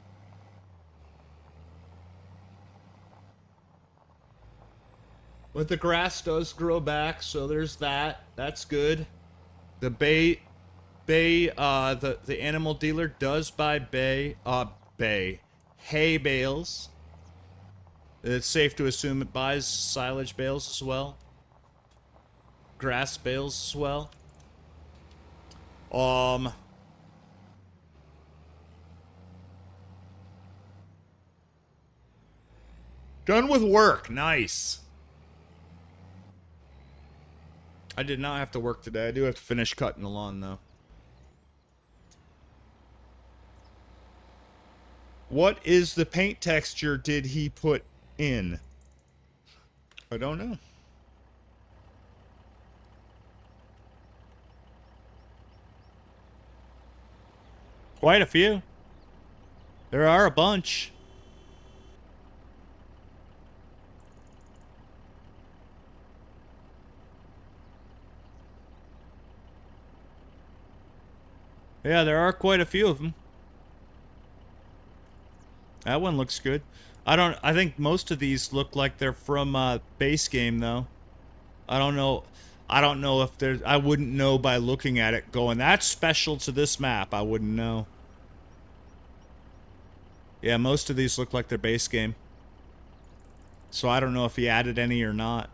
But the grass does grow back, so there's that. That's good. The the animal dealer does buy hay bales. It's safe to assume it buys silage bales as well. Grass bales as well. Done with work. Nice. I did not have to work today. I do have to finish cutting the lawn, though. What is the paint texture did he put in? I don't know. Quite a few. There are a bunch. Yeah, there are quite a few of them. That one looks good. I think most of these look like they're from base game though. I don't know. I don't know if there's, I wouldn't know by looking at it going, that's special to this map. I wouldn't know. Yeah, most of these look like they're base game. So I don't know if he added any or not.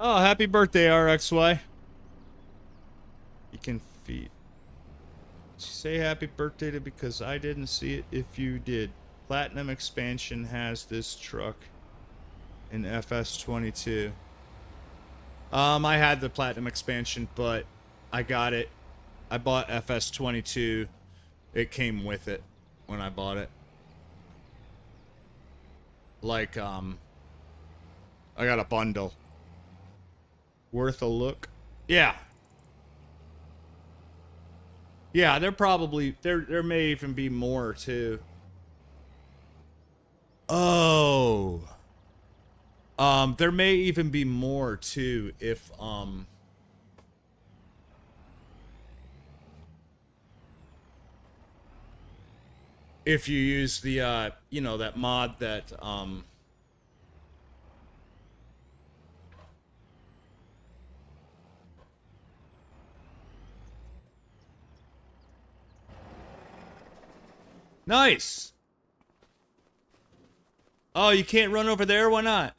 Oh, happy birthday, RXY. You can feed. Say happy birthday to because I didn't see it if you did. Platinum Expansion has this truck in FS25. I had the Platinum Expansion, but I got it. I bought FS25. It came with it when I bought it. Like, I got a bundle. Worth a look. Yeah. Yeah, they're probably there may even be more too. Oh. There may even be more too if you use the you know, that mod that Nice. Oh, you can't run over there? Why not?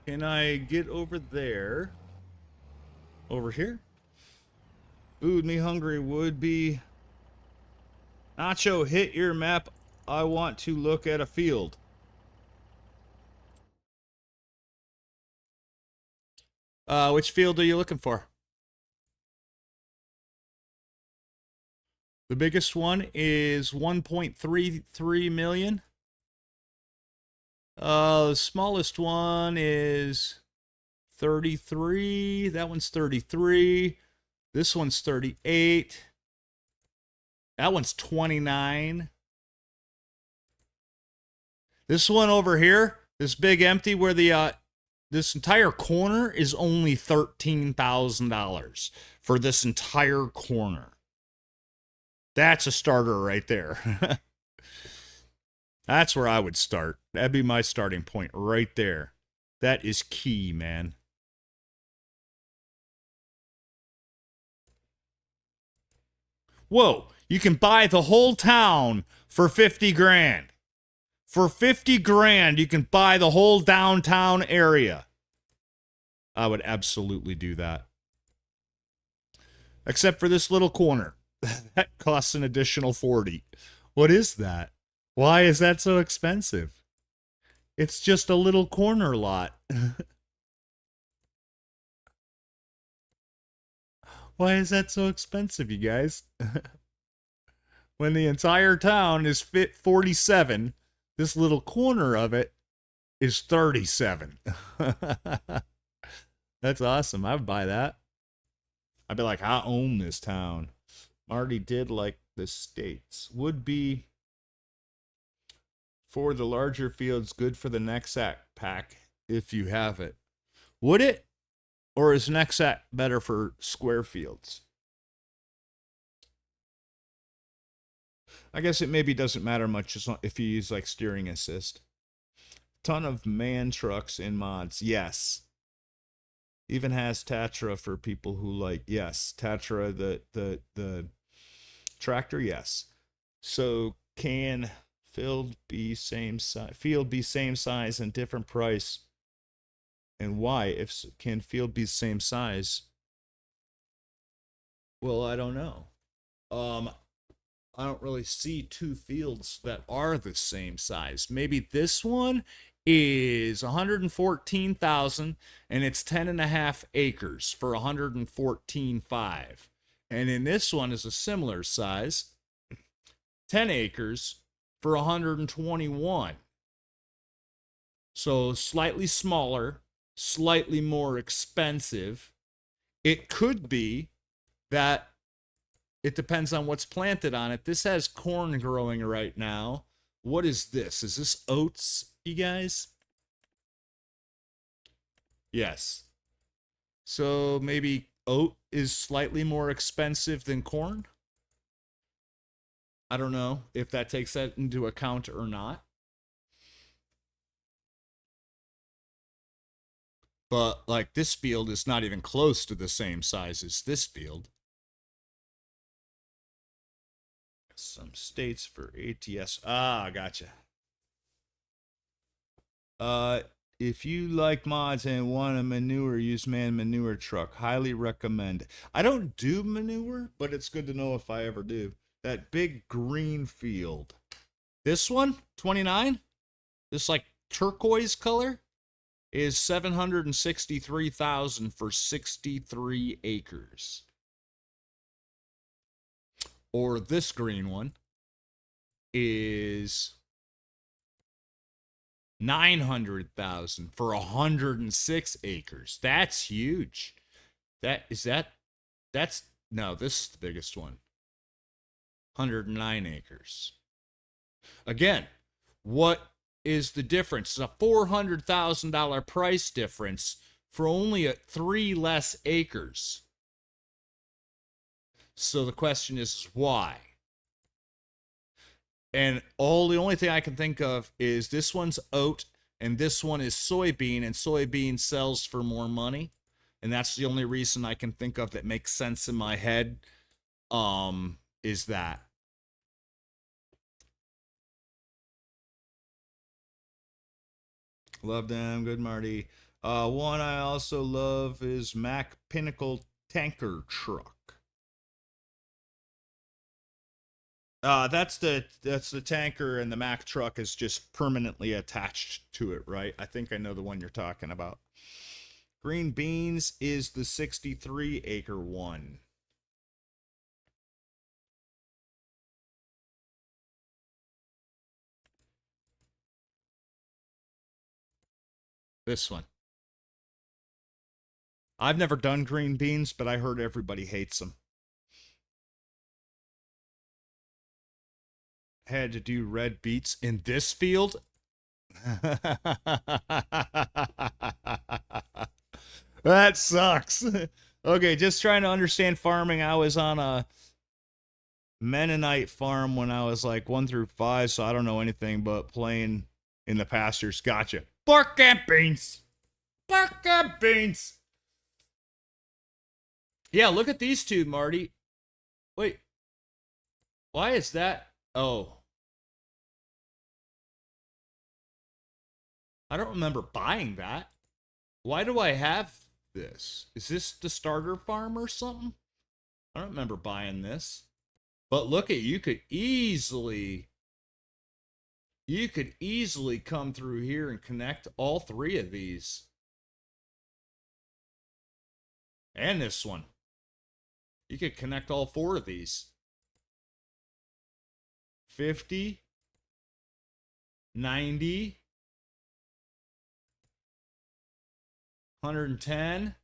Can I get over there? Over here? Food me hungry would be. Nacho, hit your map. I want to look at a field. Which field are you looking for? The biggest one is 1.33 million. The smallest one is 33. That one's 33. This one's 38. That one's 29. This one over here, this big empty where the this entire corner is only $13,000 for this entire corner. That's a starter right there. That's where I would start. That'd be my starting point right there. That is key, man. Whoa, you can buy the whole town for 50 grand. For 50 grand, you can buy the whole downtown area. I would absolutely do that. Except for this little corner. That costs an additional 40. What is that? Why is that so expensive? It's just a little corner lot. Why is that so expensive, you guys? When the entire town is fit 47, this little corner of it is 37. That's awesome. I would buy that. I'd be like, I own this town. Marty did like the states. Would be for the larger fields, good for the next pack if you have it. Would it? Or is Nexac better for square fields? I guess it maybe doesn't matter much if you use like steering assist. Ton of man trucks in mods. Yes. Even has Tatra for people who like, yes, Tatra, the tractor, yes. So can field be same size and different price? And why? If can field be same size? Well, I don't know. I don't really see two fields that are the same size. Maybe this one is 114,000 and it's 10.5 acres for 114.5. And in this one is a similar size, 10 acres for 121. So slightly smaller, slightly more expensive. It could be that it depends on what's planted on it. This has corn growing right now. What is this? Is this oats, you guys? Yes. So maybe oat is slightly more expensive than corn? I don't know if that takes that into account or not. But, like, this field is not even close to the same size as this field. Some states for ATS. Ah, gotcha. If you like mods and want a manure, use man manure truck. Highly recommend. I don't do manure, but it's good to know if I ever do. That big green field. This one, 29? This like turquoise color is 763,000 for 63 acres. Or this green one is 900,000 for 106 acres. That's huge. That's no, this is the biggest one. 109 acres. Again, what is the difference? It's a $400,000 price difference for only 3 less acres. So the question is why? And the only thing I can think of is this one's oat and this one is soybean, and soybean sells for more money. And that's the only reason I can think of that makes sense in my head, is that. Love them. Good, Marty. One I also love is Mac Pinnacle Tanker Truck. That's the tanker, and the Mack truck is just permanently attached to it, right? I think I know the one you're talking about. Green Beans is the 63 acre one. This one. I've never done green beans, but I heard everybody hates them. Had to do red beets in this field. That sucks. Okay, just trying to understand farming. I was on a Mennonite farm when I was like 1 through 5, so I don't know anything but playing in the pastures. Gotcha. Pork and beans. Pork and beans. Yeah, look at these two, Marty. Wait. Why is that? Oh. I don't remember buying that. Why do I have this? Is this the starter farm or something? I don't remember buying this. But look at, you could easily come through here and connect all 3 of these. And this one. You could connect all 4 of these. 50, 90, 110,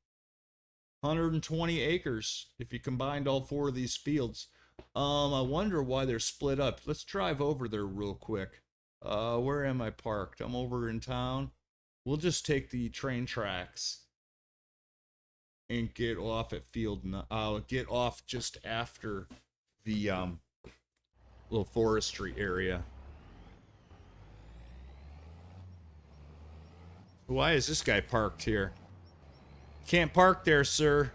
120 acres if you combined all 4 of these fields. I wonder why they're split up. Let's drive over there real quick. Where am I parked? I'm over in town. We'll just take the train tracks and get off at get off just after the little forestry area. Why is this guy parked here? Can't park there, sir.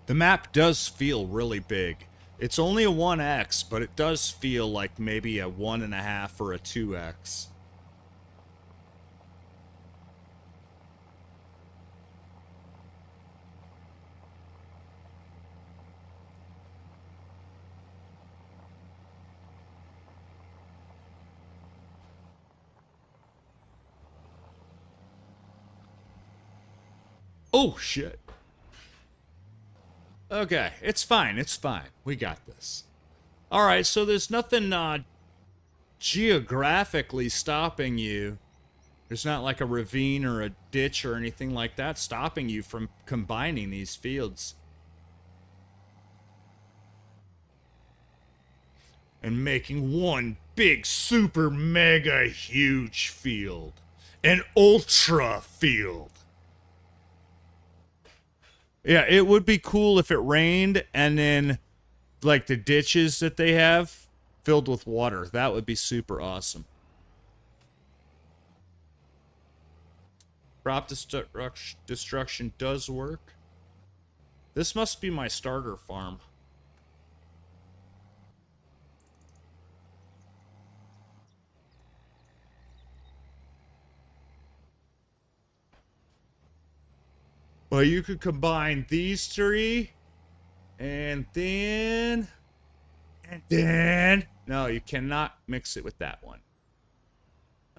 The map does feel really big. It's only a 1x, but it does feel like maybe a 1.5 or a 2x. Oh, shit. Okay, it's fine, it's fine. We got this. Alright, so there's nothing, geographically stopping you. There's not like a ravine or a ditch or anything like that stopping you from combining these fields. And making one big, super, mega huge field. An ultra field. Yeah, it would be cool if it rained and then, like, the ditches that they have filled with water. That would be super awesome. Crop destruction does work. This must be my starter farm. Well, you could combine these three, and then... No, you cannot mix it with that one.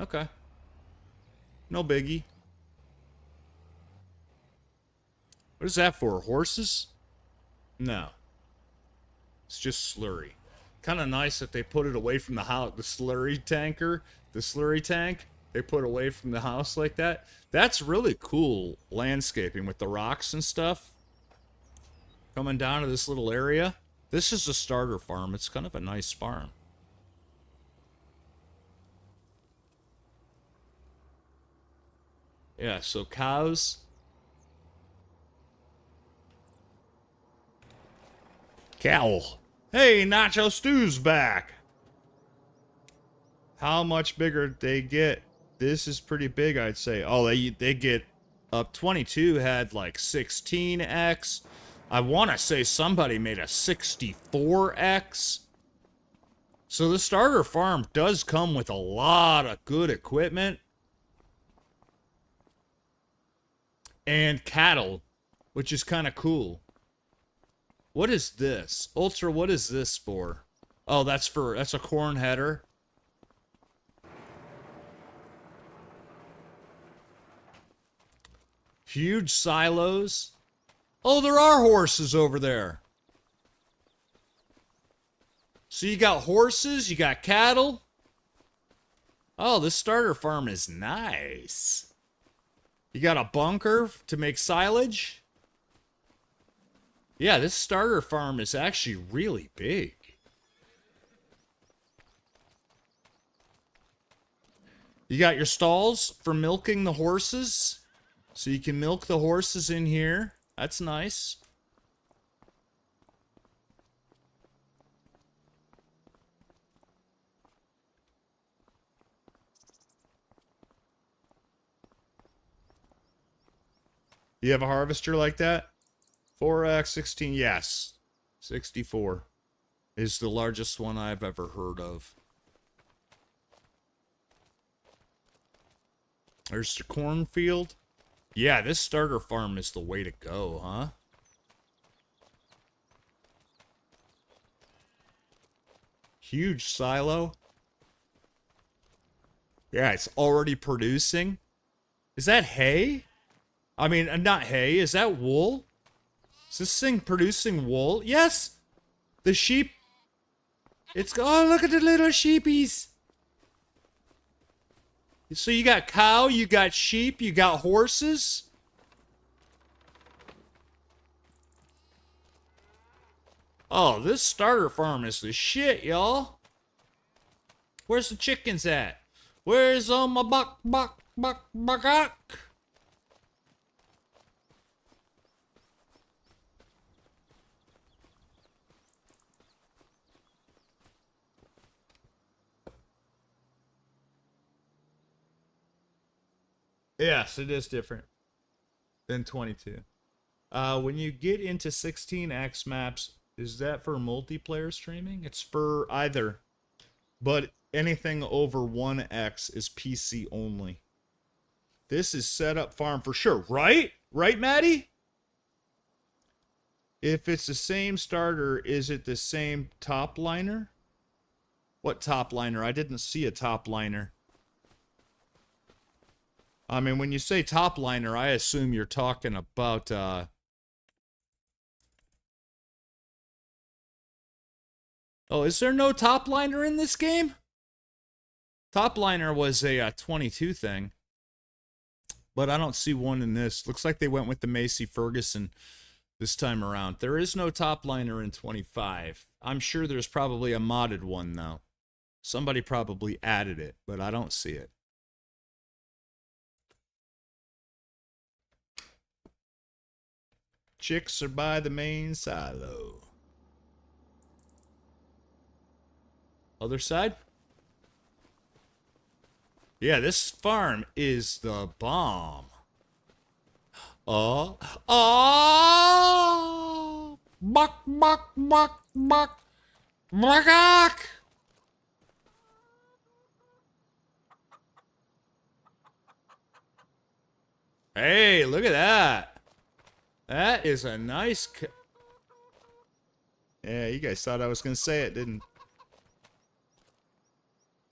Okay. No biggie. What is that for? Horses? No. It's just slurry. Kind of nice that they put it away from the house. The slurry tanker, the slurry tank, they put away from the house like that. That's really cool landscaping with the rocks and stuff. Coming down to this little area. This is a starter farm. It's kind of a nice farm. Yeah, so cows. Cow. Hey, Nacho Stew's back. How much bigger did they get? This is pretty big, I'd say. Oh, they get up. 22 had like 16x. I want to say somebody made a 64x. So the starter farm does come with a lot of good equipment. And cattle, which is kind of cool. What is this? Ultra, what is this for? Oh, that's a corn header. Huge silos. Oh, there are horses over there. So you got horses, you got cattle. Oh, this starter farm is nice. You got a bunker to make silage. Yeah, this starter farm is actually really big. You got your stalls for milking the horses. So you can milk the horses in here. That's nice. You have a harvester like that? 4x, 16, yes. 64 is the largest one I've ever heard of. There's the cornfield. Yeah, this starter farm is the way to go, huh? Huge silo. Yeah, it's already producing. Is that hay? I mean, not hay. Is that wool? Is this thing producing wool? Yes! The sheep. It's... Oh, look at the little sheepies. So you got cow, you got sheep, you got horses. Oh, this starter farm is the shit, y'all. Where's the chickens at? Where's all my buck? Yes, it is different than 22. When you get into 16x maps, is that for multiplayer streaming? It's for either, but anything over 1x is PC only. This is setup farm for sure, right? Right, Maddie? If it's the same starter, is it the same top liner? What top liner? I didn't see a top liner. I mean, when you say top liner, I assume you're talking about, Oh, is there no top liner in this game? Top liner was a 22 thing. But I don't see one in this. Looks like they went with the Macy Ferguson this time around. There is no top liner in 25. I'm sure there's probably a modded one, though. Somebody probably added it, but I don't see it. Chicks are by the main silo. Other side? Yeah, this farm is the bomb. Oh. Buck, buck, buck, buck. Buck. Hey, look at that. That is a nice... Yeah, you guys thought I was going to say it, didn't?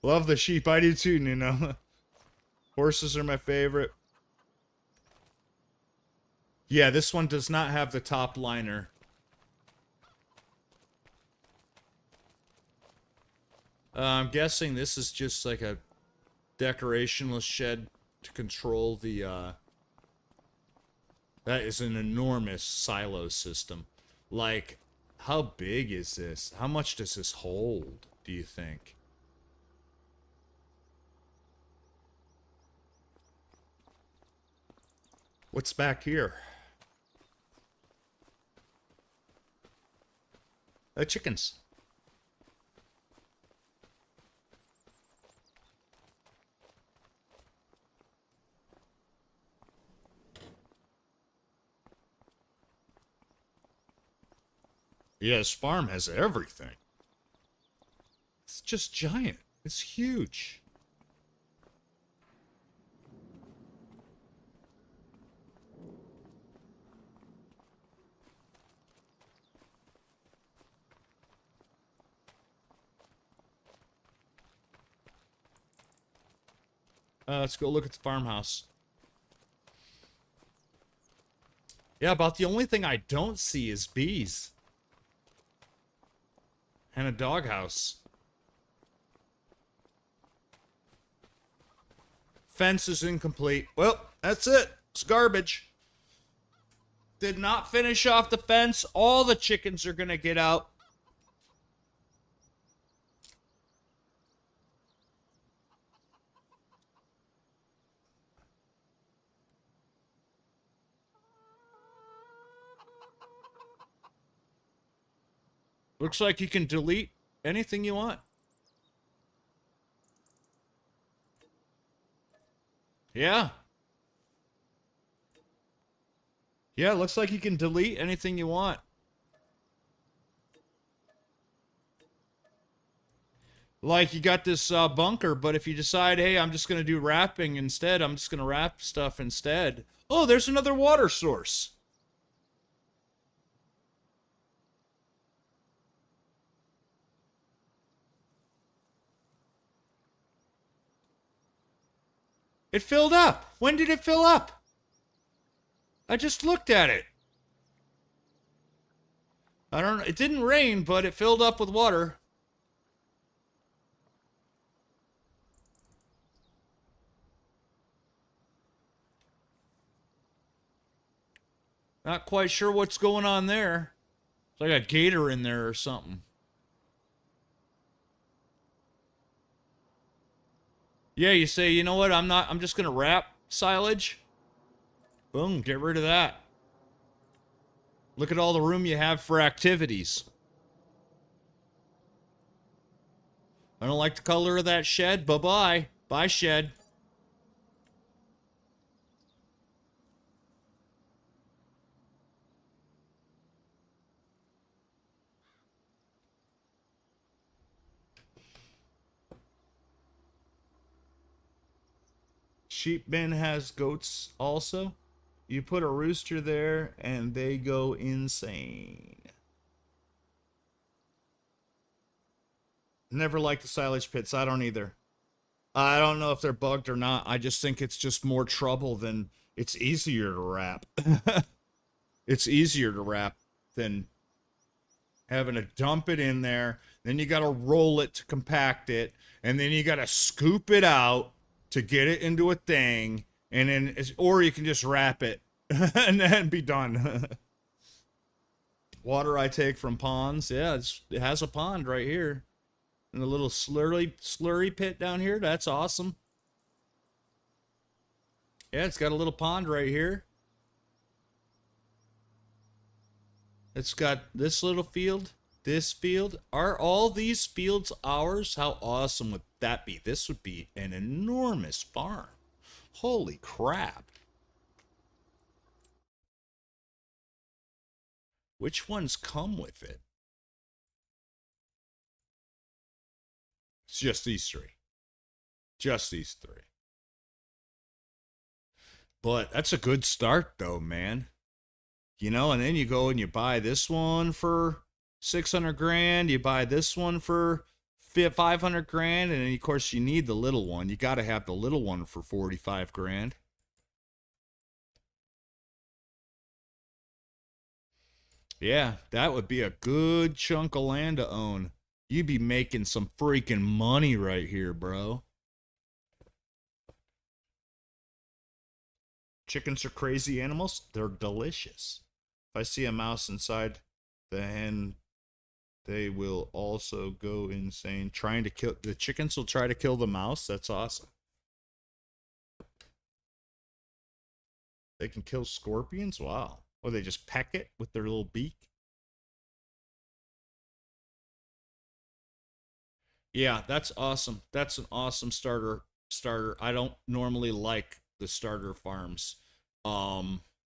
Love the sheep. I do too, you know. Horses are my favorite. Yeah, this one does not have the top liner. I'm guessing this is just like a decorationless shed to control the, That is an enormous silo system. Like, how big is this? How much does this hold, do you think? What's back here? Chickens. Yeah, this farm has everything. It's just giant. It's huge. Let's go look at the farmhouse. Yeah, about the only thing I don't see is bees. And a doghouse. Fence is incomplete. Well, that's it. It's garbage. Did not finish off the fence. All the chickens are gonna get out. Looks like you can delete anything you want. Yeah. Yeah, looks like you can delete anything you want. Like, you got this bunker, but if you decide, hey, I'm just going to do wrapping instead, I'm just going to wrap stuff instead. Oh, there's another water source. It filled up. When did it fill up? I just looked at it. I don't know. It didn't rain, but it filled up with water. Not quite sure what's going on there. It's like a gator in there or something. Yeah, you say, you know what, I'm just gonna wrap silage. Boom, get rid of that. Look at all the room you have for activities. I don't like the color of that shed. Bye-bye. Bye, shed. Sheep bin has goats also. You put a rooster there and they go insane. Never liked the silage pits. I don't either. I don't know if they're bugged or not. I just think it's just more trouble than it's easier to wrap. It's easier to wrap than having to dump it in there. Then you got to roll it to compact it. And then you got to scoop it out to get it into a thing. And then, or you can just wrap it and then be done. Water I take from ponds. Yeah, it has a pond right here. And a little slurry pit down here. That's awesome. Yeah, it's got a little pond right here. It's got this little field, this field. Are all these fields ours? How awesome would that be? This would be an enormous farm. Holy crap. Which ones come with it? It's just these three. Just these three. But that's a good start, though, man. You know, and then you go and you buy this one for 600 grand. You buy this one for 500 grand. And then, of course, you need the little one. You got to have the little one for 45 grand. Yeah, that would be a good chunk of land to own. You'd be making some freaking money right here, bro. Chickens are crazy animals. They're delicious. If I see a mouse inside the hen, they will also go insane. Trying to kill the chickens will try to kill the mouse. That's awesome. They can kill scorpions? Wow. Or they just peck it with their little beak? Yeah, that's awesome. That's an awesome starter. I don't normally like the starter farms.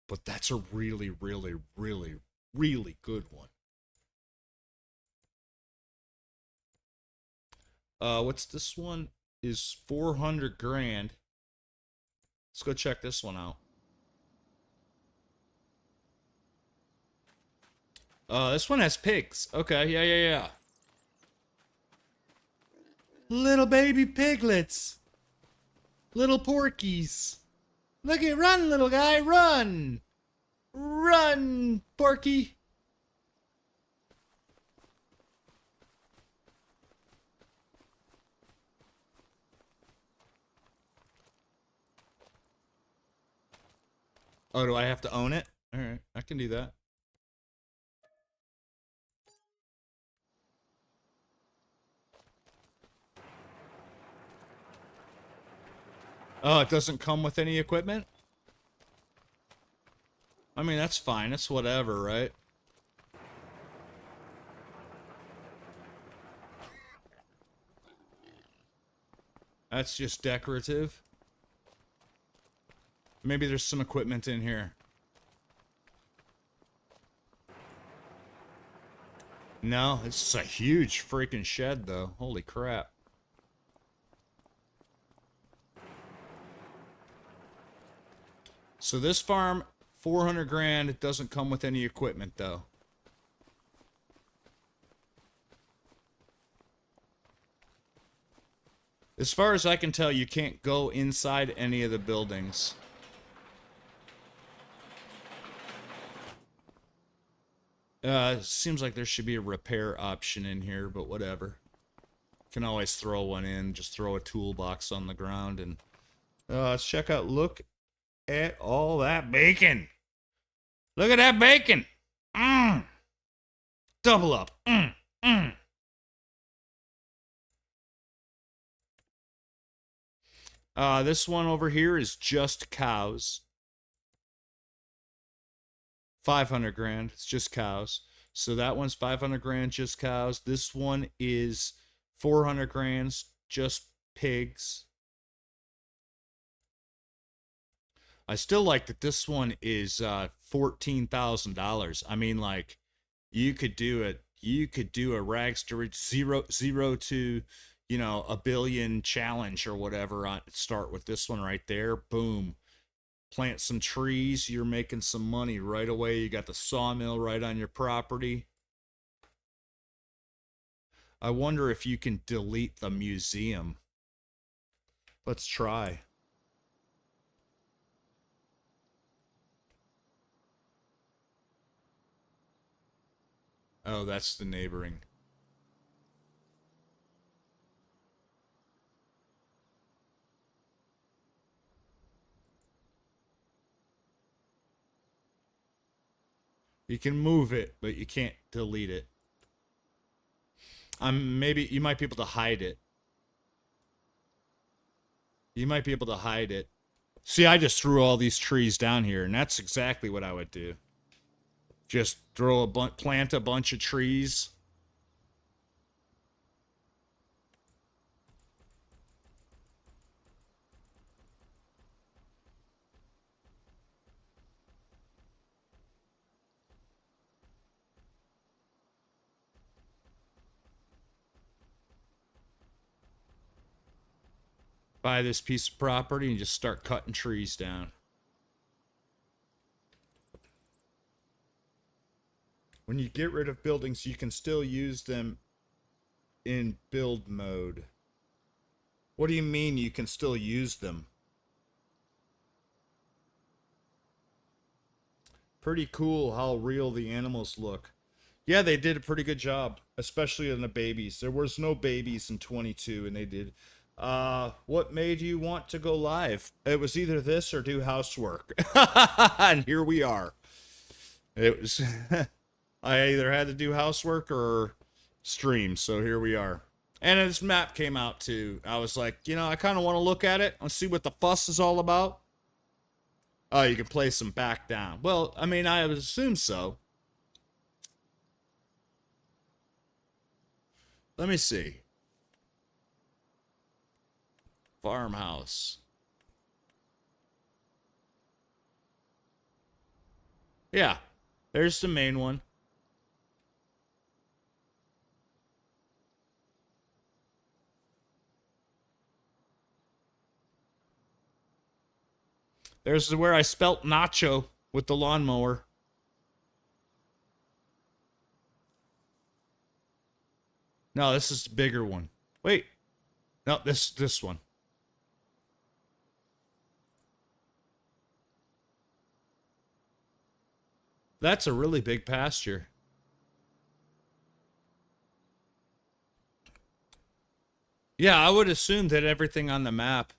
But that's a really, really, really, really good one. What's this one? Is 400 grand. Let's go check this one out. This one has pigs. Okay, yeah. Little baby piglets. Little porkies. Look at, run, little guy, run! Run, Porky! Oh, do I have to own it? Alright, I can do that. Oh, it doesn't come with any equipment? I mean, that's fine. It's whatever, right? That's just decorative. Maybe there's some equipment in here. No, it's a huge freaking shed, though. Holy crap. So this farm, 400 grand. It doesn't come with any equipment, though. As far as I can tell, you can't go inside any of the buildings. Seems like there should be a repair option in here, but whatever. Can always throw one in, just throw a toolbox on the ground and... let's check out, look at all that bacon. Look at that bacon. Double up. This one over here is just cows. 500 grand. It's just cows. So that one's 500 grand, just cows. This one is 400 grand, just pigs. I still like that this one is $14,000. I mean, like, you could do it. You could do a rags to rich 0 to, you know, a billion challenge or whatever. Start with this one right there. Boom. Plant some trees. You're making some money right away. You got the sawmill right on your property. I wonder if you can delete the museum. Let's try. Oh, that's the neighboring. You can move it, but you can't delete it. Maybe you might be able to hide it. You might be able to hide it. See, I just threw all these trees down here, and that's exactly what I would do. Just plant a bunch of trees. Buy this piece of property and just start cutting trees down. When you get rid of buildings, you can still use them in build mode. What do you mean you can still use them? Pretty cool how real the animals look. Yeah, they did a pretty good job, especially in the babies. There was no babies in 22, and they did. What made you want to go live? It was either this or do housework. And here we are. It was... I either had to do housework or stream, so here we are. And this map came out too. I was like, you know, I kind of want to look at it and see what the fuss is all about. Oh, you can place them back down. Well, I mean, I would assume so. Let me see. Farmhouse. Yeah, there's the main one. There's where I spelt nacho with the lawnmower. No, this is the bigger one. Wait. No, this one. That's a really big pasture. Yeah, I would assume that everything on the map,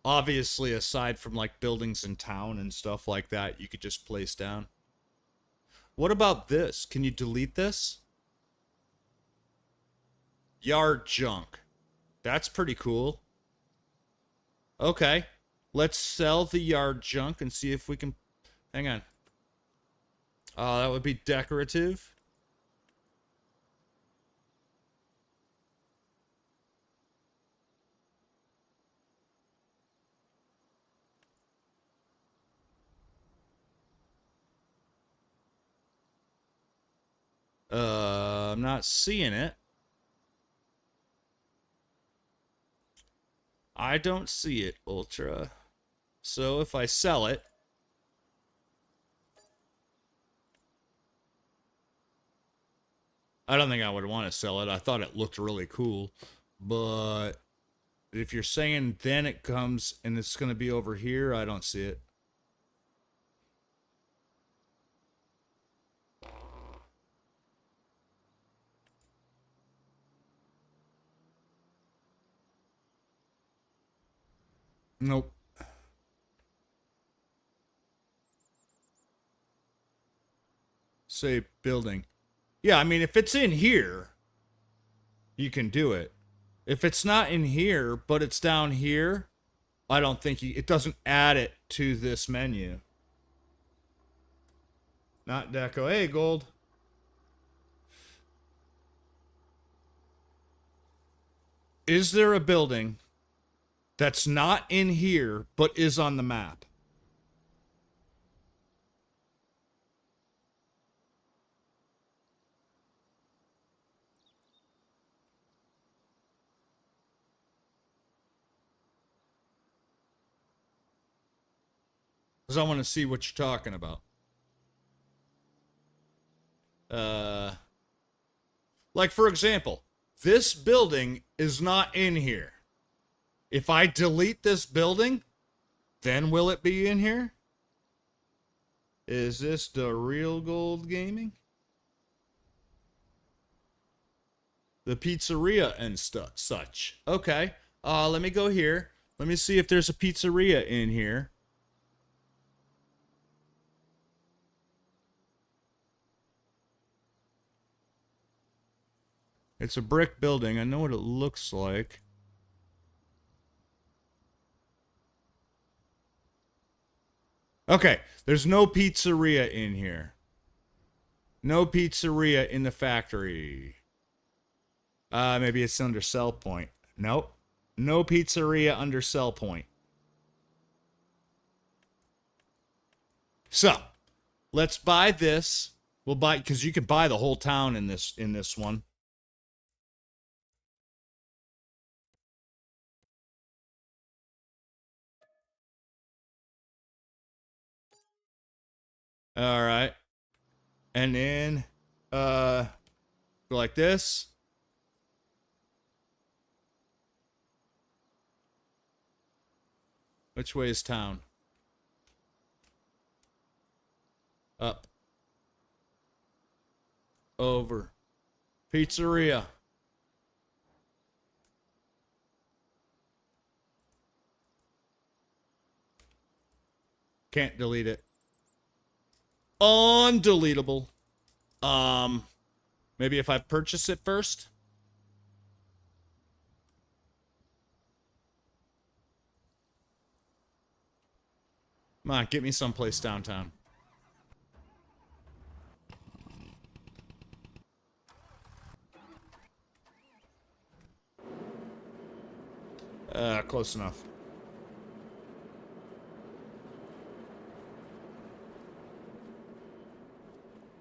obviously aside from like buildings in town and stuff like that, you could just place down. What about this? Can you delete this? Yard junk. That's pretty cool. Okay. Let's sell the yard junk and see if we can... Hang on. Oh, that would be decorative. I'm not seeing it. I don't see it, Ultra. So if I sell it... I don't think I would want to sell it. I thought it looked really cool. But if you're saying then it comes and it's going to be over here, I don't see it. Nope. Say building. Yeah, I mean, if it's in here, you can do it. If it's not in here, but it's down here, I don't think it doesn't add it to this menu. Not deco. Hey, gold. Is there a building that's not in here, but is on the map? Because I want to see what you're talking about. Like, for example, this building is not in here. If I delete this building, then will it be in here? Is this the real gold gaming? The pizzeria and such. Okay. Let me go here. Let me see if there's a pizzeria in here. It's a brick building. I know what it looks like. Okay, there's no pizzeria in here. No pizzeria in the factory. Maybe it's under sell point. Nope. No pizzeria under sell point. So, let's buy this. We'll buy, because you can buy the whole town in this one. All right. And then, go like this. Which way is town? Up. Over. Pizzeria. Can't delete it. Undeletable. Maybe if I purchase it first? Come on, get me someplace downtown. Close enough.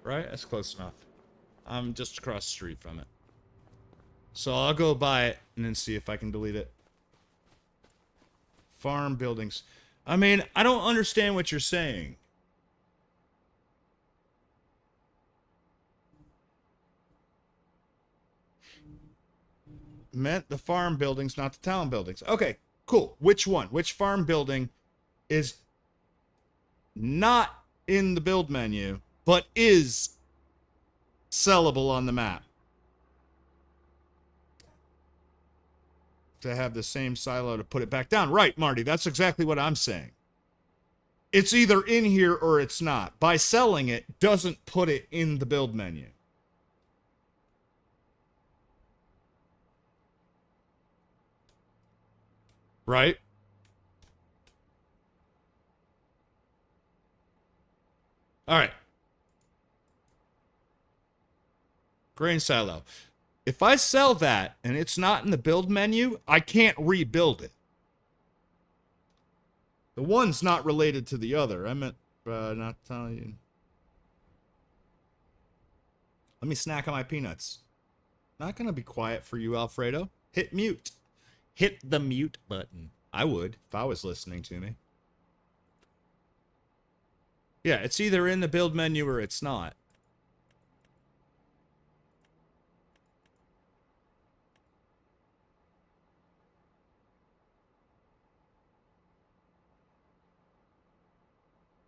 Right? That's close enough. I'm just across the street from it. So I'll go buy it and then see if I can delete it. Farm buildings. I mean, I don't understand what you're saying. Meant the farm buildings, not the town buildings. Okay, cool. Which one? Which farm building is not in the build menu, but is sellable on the map? To have the same silo to put it back down. Right, Marty, that's exactly what I'm saying. It's either in here or it's not. By selling it, doesn't put it in the build menu. Right? All right. Grain silo. If I sell that and it's not in the build menu, I can't rebuild it. The one's not related to the other. I meant not telling you. Let me snack on my peanuts. Not gonna be quiet for you, Alfredo. Hit mute. Hit the mute button. I would if I was listening to me. Yeah, it's either in the build menu or it's not.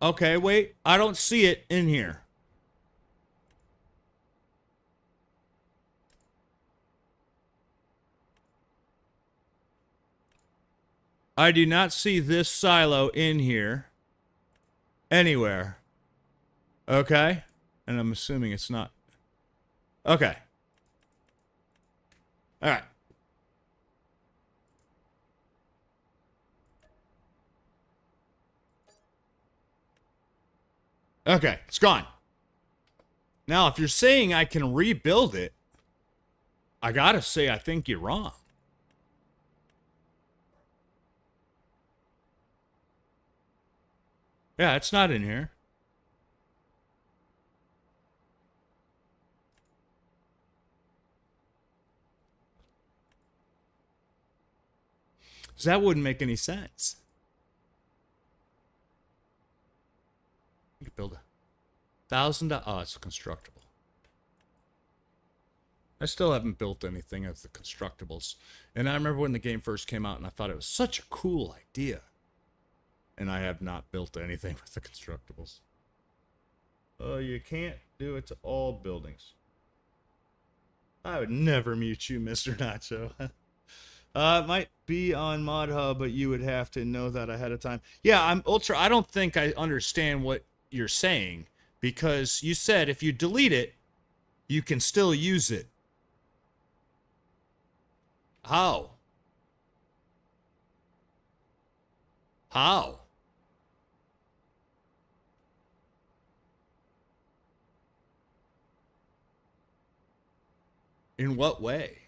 Okay, wait. I don't see it in here. I do not see this silo in here anywhere. Okay? And I'm assuming it's not. Okay. All right. Okay, it's gone. Now, if you're saying I can rebuild it, I gotta say I think you're wrong. Yeah, it's not in here. So that wouldn't make any sense. build a $1,000. Oh, it's a constructible. I still haven't built anything of the constructibles. And I remember when the game first came out and I thought it was such a cool idea. And I have not built anything with the constructibles. Oh, you can't do it to all buildings. I would never mute you, Mr. Nacho. It might be on Mod Hub, but you would have to know that ahead of time. Yeah, I don't think I understand what you're saying, because you said if you delete it, you can still use it. How? How? In what way?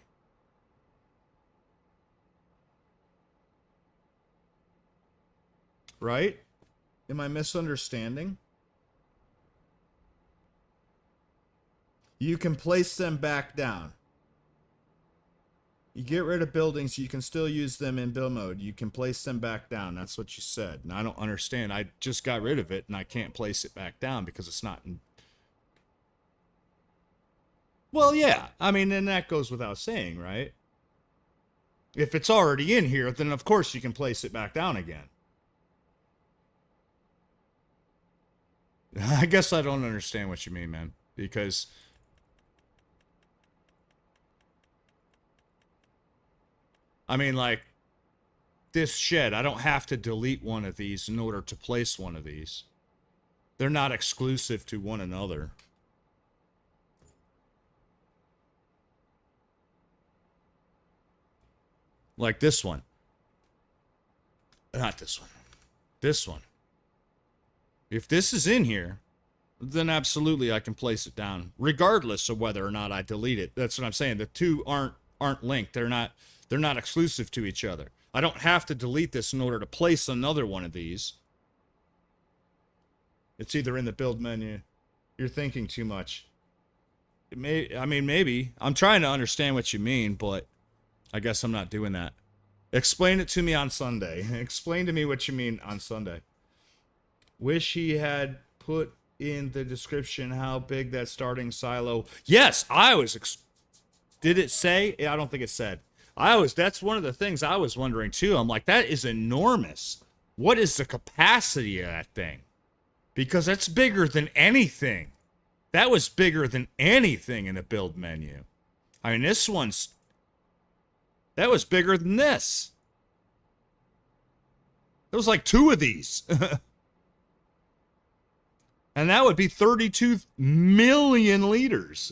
Right? Am I misunderstanding? You can place them back down. You get rid of buildings, you can still use them in build mode. You can place them back down. That's what you said. And I don't understand. I just got rid of it, and I can't place it back down because it's not in... Well, yeah. I mean, then that goes without saying, right? If it's already in here, then of course you can place it back down again. I guess I don't understand what you mean, man. Because... I mean, like, this shed, I don't have to delete one of these in order to place one of these. They're not exclusive to one another. Like this one. Not this one. This one. If this is in here, then absolutely I can place it down, regardless of whether or not I delete it. That's what I'm saying. The two aren't linked. They're not exclusive to each other. I don't have to delete this in order to place another one of these. It's either in the build menu. You're thinking too much. I mean, maybe. I'm trying to understand what you mean, but I guess I'm not doing that. Explain it to me on Sunday. Explain to me what you mean on Sunday. Wish he had put in the description how big that starting silo... Yes, I was... Did it say? I don't think it said. That's one of the things I was wondering too. I'm like, that is enormous. What is the capacity of that thing? Because that's bigger than anything. That was bigger than anything in the build menu. I mean, that was bigger than this. It was like 2 of these. And that would be 32 million liters.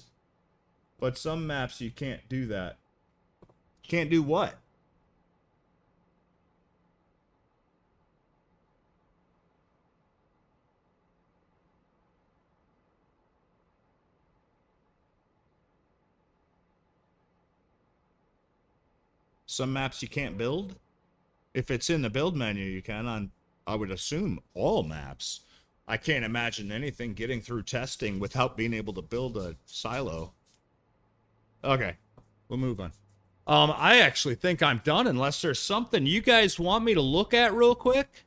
But some maps you can't do that. Can't do what? Some maps you can't build? If it's in the build menu, you can. I would assume all maps. I can't imagine anything getting through testing without being able to build a silo. Okay, we'll move on. I actually think I'm done unless there's something you guys want me to look at real quick.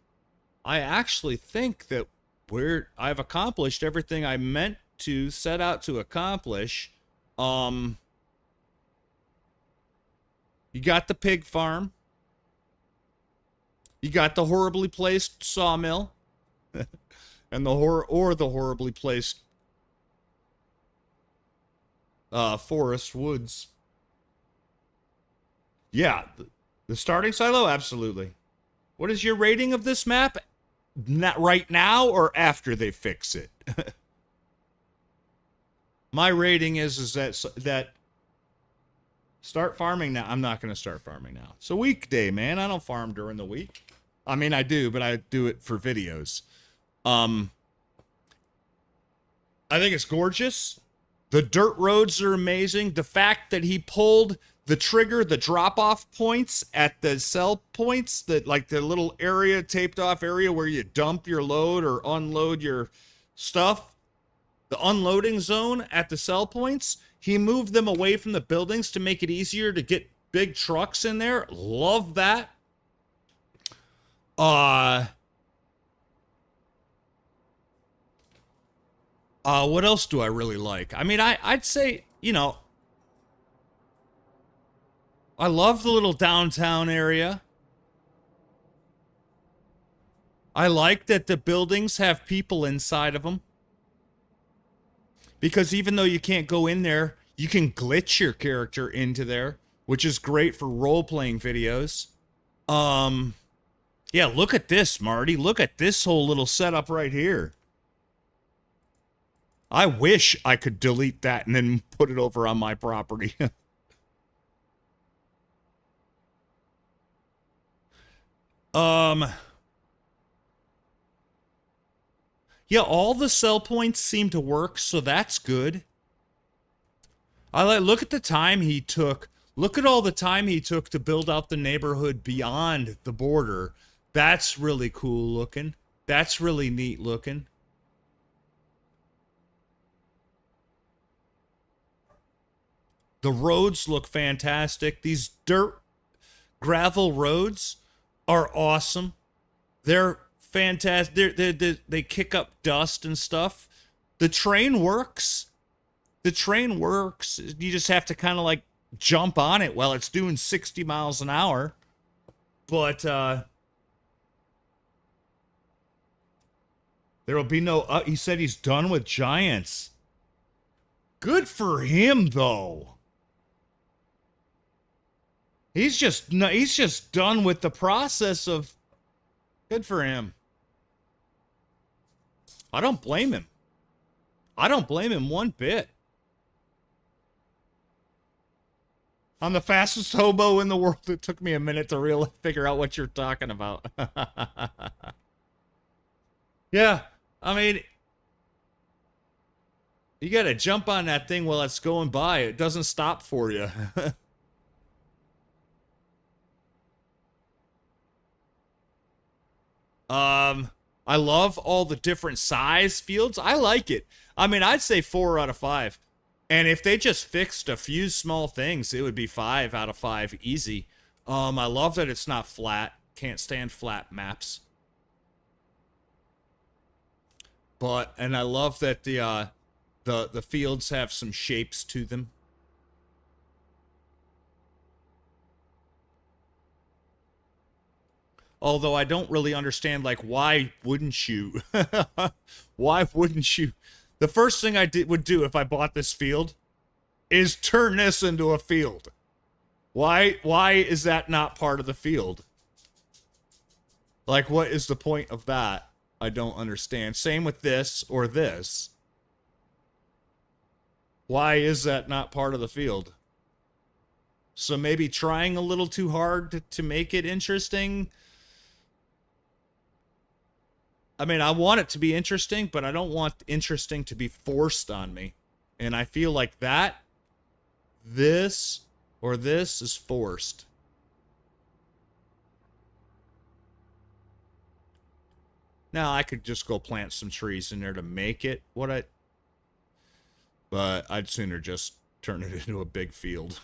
I actually think that I've accomplished everything I meant to set out to accomplish. You got the pig farm. You got the horribly placed sawmill. And the horribly placed forest woods. Yeah, the starting silo, absolutely. What is your rating of this map? Not right now or after they fix it? My rating is that start farming now. I'm not going to start farming now. It's a weekday, man. I don't farm during the week. I mean, I do, but I do it for videos. I think it's gorgeous. The dirt roads are amazing. The fact that he pulled the trigger, the drop-off points at the sell points, that like the little area, taped off area where you dump your load or unload your stuff, the unloading zone at the sell points, he moved them away from the buildings to make it easier to get big trucks in there. Love that. What else do I really like? I mean, I'd say, you know, I love the little downtown area. I like that the buildings have people inside of them. Because even though you can't go in there, you can glitch your character into there, which is great for role-playing videos. Yeah, look at this, Marty. Look at this whole little setup right here. I wish I could delete that and then put it over on my property. Yeah, all the sell points seem to work, so that's good. Look at the time he took. Look at all the time he took to build out the neighborhood beyond the border. That's really cool looking. That's really neat looking. The roads look fantastic. These dirt gravel roads are awesome. They're fantastic. They kick up dust and stuff. The train works. The train works. You just have to kind of like jump on it while it's doing 60 miles an hour. But there will be no... he said he's done with Giants. Good for him, though. He's just done with the process of... Good for him. I don't blame him. I don't blame him one bit. I'm the fastest hobo in the world. It took me a minute to really figure out what you're talking about. Yeah, I mean, you gotta jump on that thing while it's going by. It doesn't stop for you. I love all the different size fields. I like it. I mean, I'd say 4 out of 5. And if they just fixed a few small things, it would be 5 out of 5 easy. I love that it's not flat. Can't stand flat maps. And I love that the fields have some shapes to them. Although I don't really understand, like, why wouldn't you? Why wouldn't you? The first thing I would do if I bought this field is turn this into a field. Why is that not part of the field? Like, what is the point of that? I don't understand. Same with this or this. Why is that not part of the field? So maybe trying a little too hard to make it interesting. I mean, I want it to be interesting, but I don't want interesting to be forced on me. And I feel like this is forced. Now, I could just go plant some trees in there to make it but I'd sooner just turn it into a big field.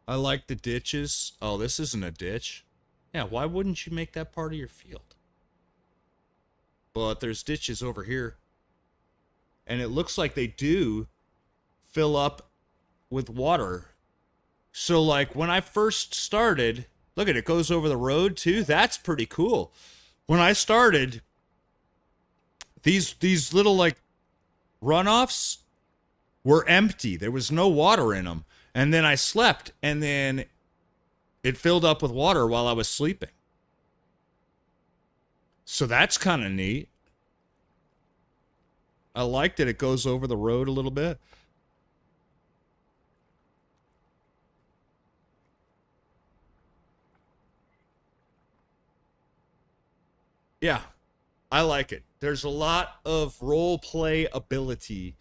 I like the ditches. Oh, this isn't a ditch. Yeah, why wouldn't you make that part of your field? But there's ditches over here. And it looks like they do fill up with water. So, like, when I first started... Look at it, goes over the road, too. That's pretty cool. When I started, these little, like, runoffs were empty. There was no water in them. And then I slept, and then it filled up with water while I was sleeping. So that's kind of neat. I like that it goes over the road a little bit. Yeah, I like it. There's a lot of role play ability.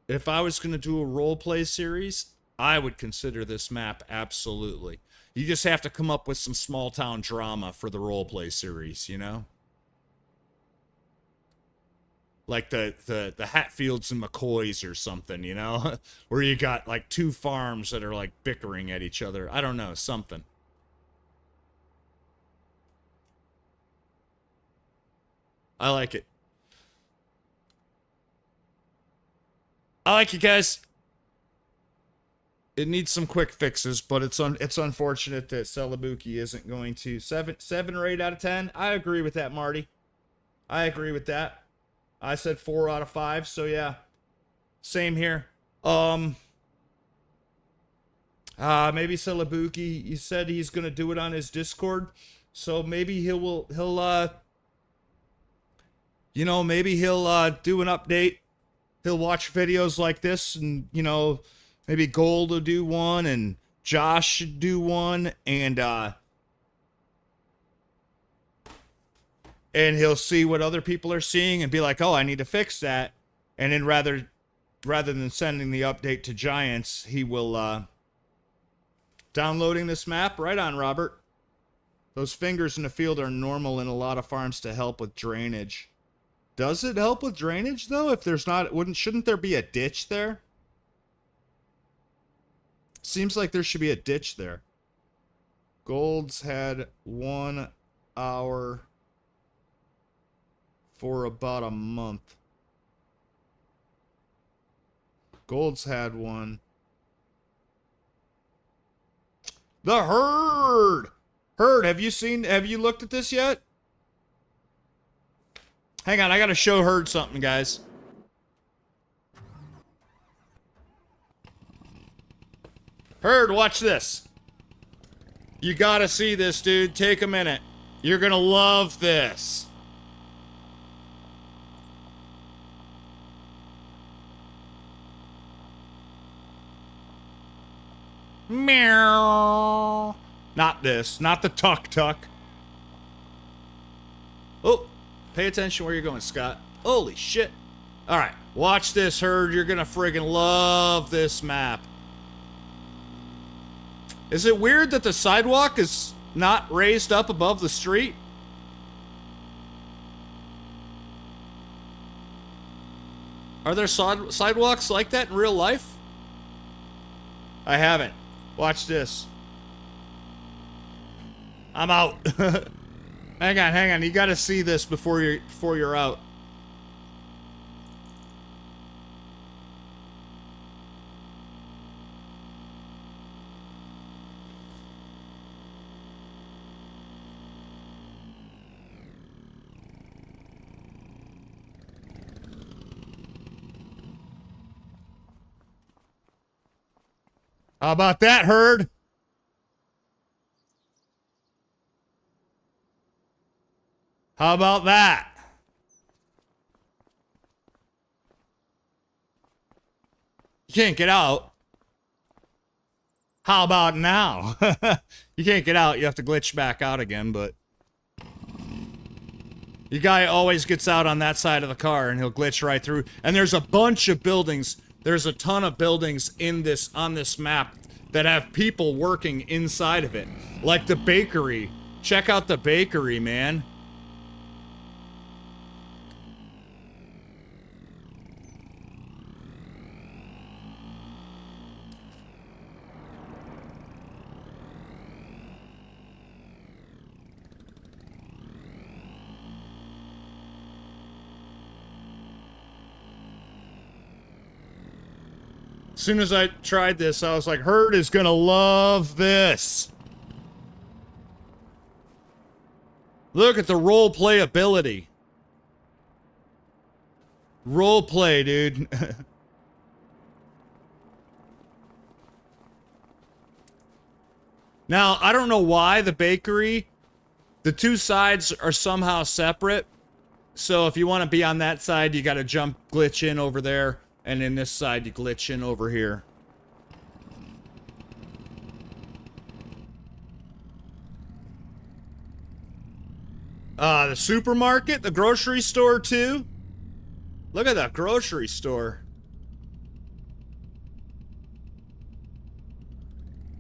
If I was going to do a role play series, I would consider this map absolutely. You just have to come up with some small town drama for the role play series, you know? Like the Hatfields and McCoys or something, you know? Where you got like 2 farms that are like bickering at each other. I don't know, something. I like it. I like it, guys. It needs some quick fixes, but it's unfortunate that Celebuki isn't going to 7 or 8 out of 10. I agree with that, Marty. I agree with that. I said 4 out of 5, so yeah. Same here. Maybe Celebuki, he said he's gonna do it on his Discord, so maybe he'll you know, maybe he'll do an update. He'll watch videos like this, and you know, maybe Gold will do one, and Josh should do one, and he'll see what other people are seeing and be like, oh, I need to fix that. And then rather than sending the update to Giants, he will downloading this map. Right on, Robert. Those fingers in the field are normal in a lot of farms to help with drainage. Does it help with drainage though? If there's not, shouldn't there be a ditch there? Seems like there should be a ditch there. Gold's had 1 hour for about a month. Gold's had one. The herd! Herd, have you looked at this yet? Hang on, I gotta show Herd something, guys. Herd, watch this. You gotta see this, dude. Take a minute. You're gonna love this. Meow. Not this. Not the tuck. Oh, pay attention where you're going, Scott. Holy shit. Alright, watch this, Herd. You're gonna friggin' love this map. Is it weird that the sidewalk is not raised up above the street? Are there sidewalks like that in real life? I haven't. Watch this. I'm out. Hang on. You gotta see this before you're out. How about that, Herd? How about that? You can't get out. How about now? You can't get out. You have to glitch back out again, but... your guy always gets out on that side of the car, and he'll glitch right through. And there's a bunch of buildings. There's a ton of buildings on this map that have people working inside of it. Like the bakery. Check out the bakery, man. As soon as I tried this, I was like, Herd is gonna love this. Look at the role play ability. Role play, dude. Now, I don't know why the bakery, the two sides are somehow separate. So if you want to be on that side, you got to glitch in over there. And in this side, you glitch in over here. The supermarket, the grocery store too. Look at that grocery store.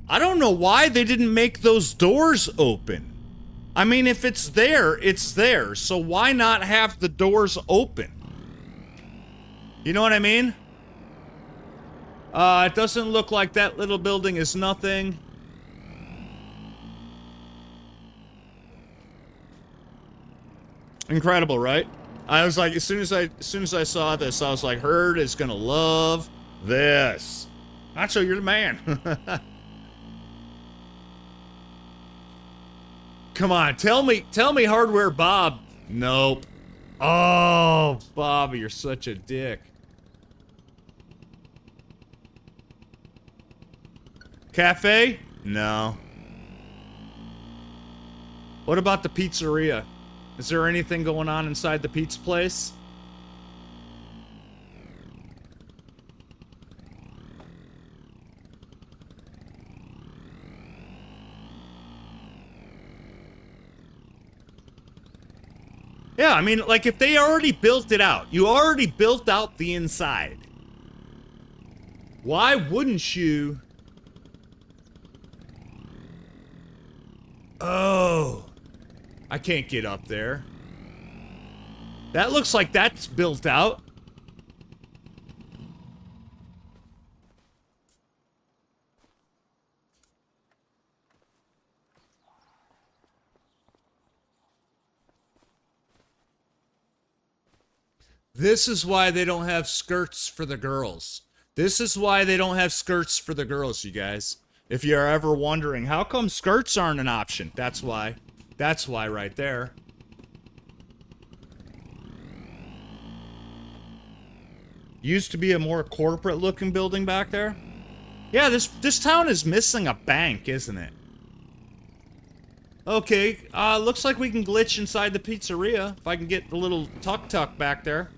I don't know why they didn't make those doors open. I mean, if it's there, it's there. So why not have the doors open? You know what I mean? It doesn't look like that little building is nothing. Incredible, right? I was like, as soon as I saw this, I was like, Herd is gonna love this. Nacho, you're the man. Come on, tell me, Hardware Bob. Nope. Oh, Bob, you're such a dick. Cafe? No. What about the pizzeria? Is there anything going on inside the pizza place? Yeah, I mean, like, if they already built it out, you already built out the inside. Why wouldn't you? Oh. I can't get up there. That looks like that's built out. This is why they don't have skirts for the girls. This is why they don't have skirts for the girls, you guys. If you're ever wondering, how come skirts aren't an option? That's why. That's why right there. Used to be a more corporate looking building back there. Yeah, this town is missing a bank, isn't it? Okay, looks like we can glitch inside the pizzeria. If I can get the little tuk-tuk back there.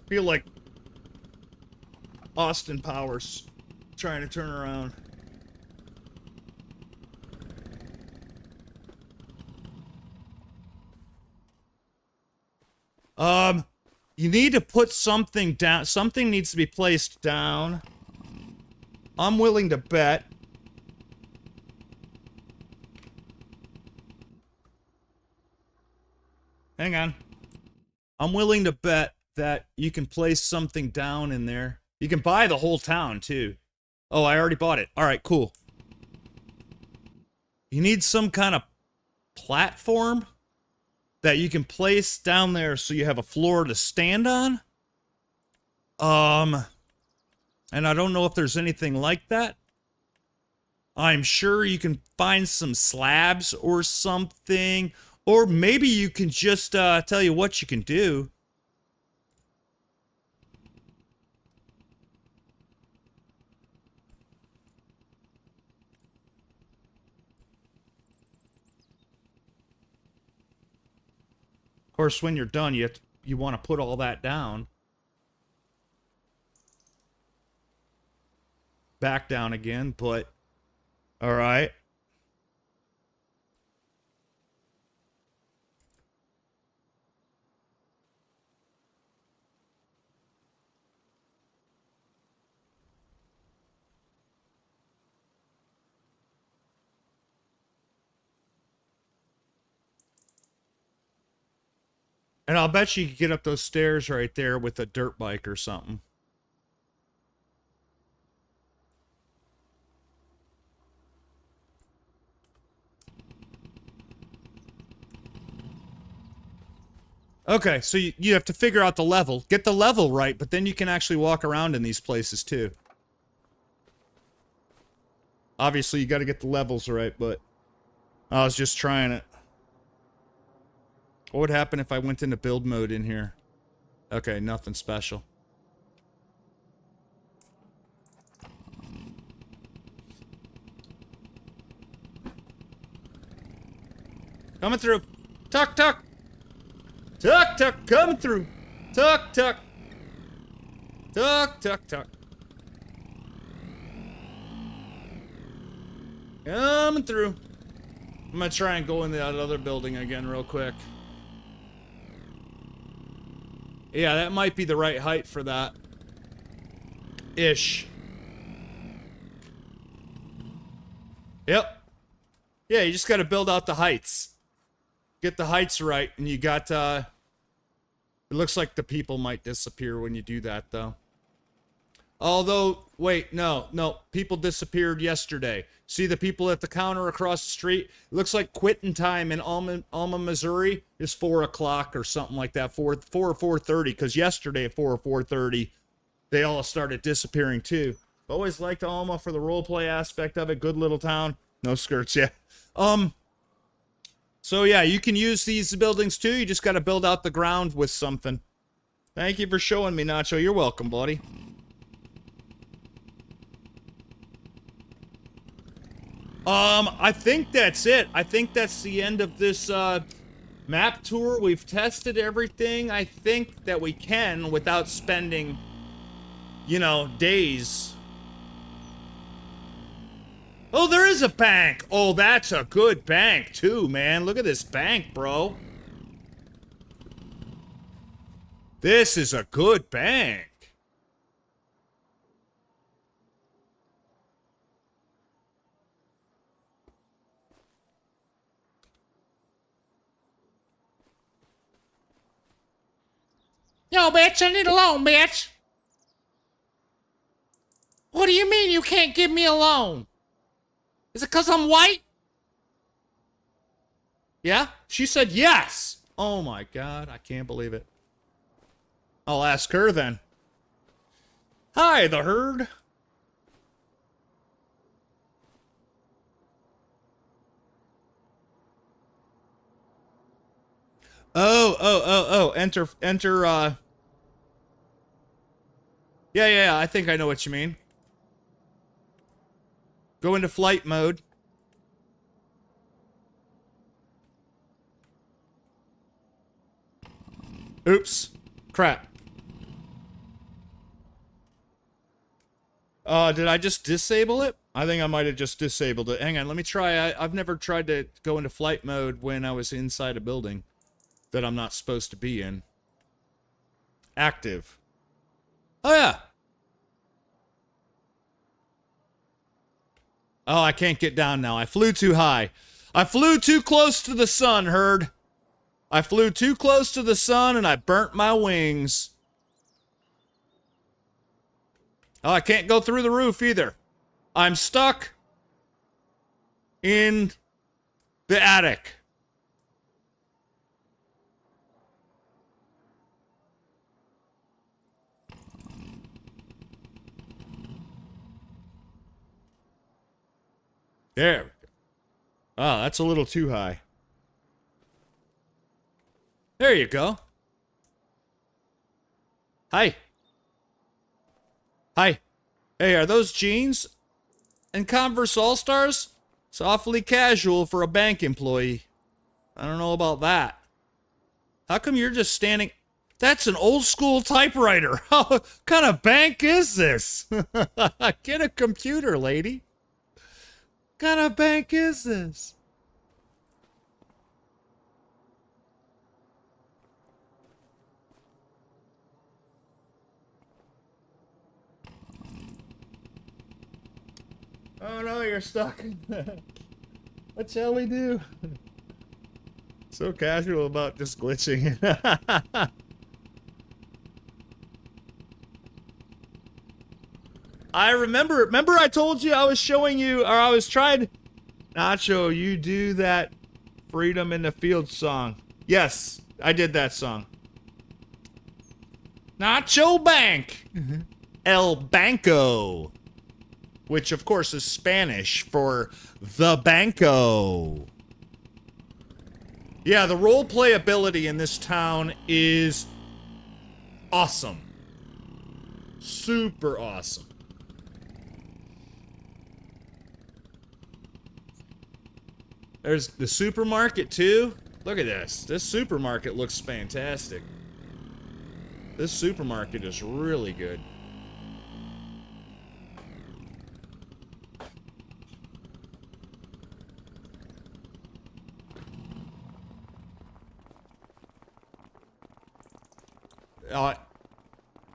Feel like Austin Powers trying to turn around. You need to put something down. Something needs to be placed down. I'm willing to bet. Hang on. I'm willing to bet that you can place something down in there. You can buy the whole town, too. Oh, I already bought it. Alright, cool. You need some kind of platform that you can place down there so you have a floor to stand on. And I don't know if there's anything like that. I'm sure you can find some slabs or something. Or maybe you can just tell you what you can do. Of course, when you're done, you want to put all that down. Back down again, but... Alright. And I'll bet you could get up those stairs right there with a dirt bike or something. Okay, so you have to figure out the level. Get the level right, but then you can actually walk around in these places too. Obviously, you got to get the levels right, but I was just trying it. What would happen if I went into build mode in here? Okay, nothing special. Coming through. Tuck, tuck. Tuck, tuck, coming through. Tuck, tuck. Tuck, tuck, tuck. Coming through. I'm gonna try and go in that other building again real quick. Yeah, that might be the right height for that. Ish. Yep. Yeah, you just gotta build out the heights. Get the heights right, and you got, it It looks like the people might disappear when you do that, though. Although, wait, no. People disappeared yesterday. See the people at the counter across the street? It looks like quitting time in Alma, Missouri is 4 o'clock or something like that. 4 or 4:30, because yesterday at 4 or 4:30, they all started disappearing too. Always liked Alma for the roleplay aspect of it. Good little town. No skirts, yeah. So yeah, you can use these buildings too. You just got to build out the ground with something. Thank you for showing me, Nacho. You're welcome, buddy. I think that's it. I think that's the end of this map tour. We've tested everything. I think that we can without spending, you know, days. Oh, there is a bank. Oh, that's a good bank too, man. Look at this bank, bro. This is a good bank. Yo, bitch, I need a loan, bitch. What do you mean you can't give me a loan? Is it because I'm white? Yeah? She said yes. Oh my God, I can't believe it. I'll ask her then. Hi, the herd. Oh. Enter, Yeah, I think I know what you mean. Go into flight mode. Oops. Crap. Did I just disable it? I think I might have just disabled it. Hang on, let me try. I've never tried to go into flight mode when I was inside a building that I'm not supposed to be in. Active. Oh, yeah. Oh, I can't get down now. I flew too high. I flew too close to the sun, herd. I flew too close to the sun and I burnt my wings. Oh, I can't go through the roof either. I'm stuck in the attic. There we go. Oh, that's a little too high. There you go. Hi. Hi. Hey, are those jeans and Converse All-Stars? It's awfully casual for a bank employee. I don't know about that. How come you're just standing... That's an old-school typewriter. What kind of bank is this? Get a computer, lady. What kind of bank is this? Oh no, you're stuck. What shall we do? So casual about just glitching. I remember I told you I was showing you, or I was trying. Nacho, you do that Freedom in the Field song. Yes, I did that song. Nacho Bank. El Banco. Which, of course, is Spanish for the Banco. Yeah, the roleplay ability in this town is awesome. Super awesome. There's the supermarket, too. Look at this. This supermarket looks fantastic. This supermarket is really good.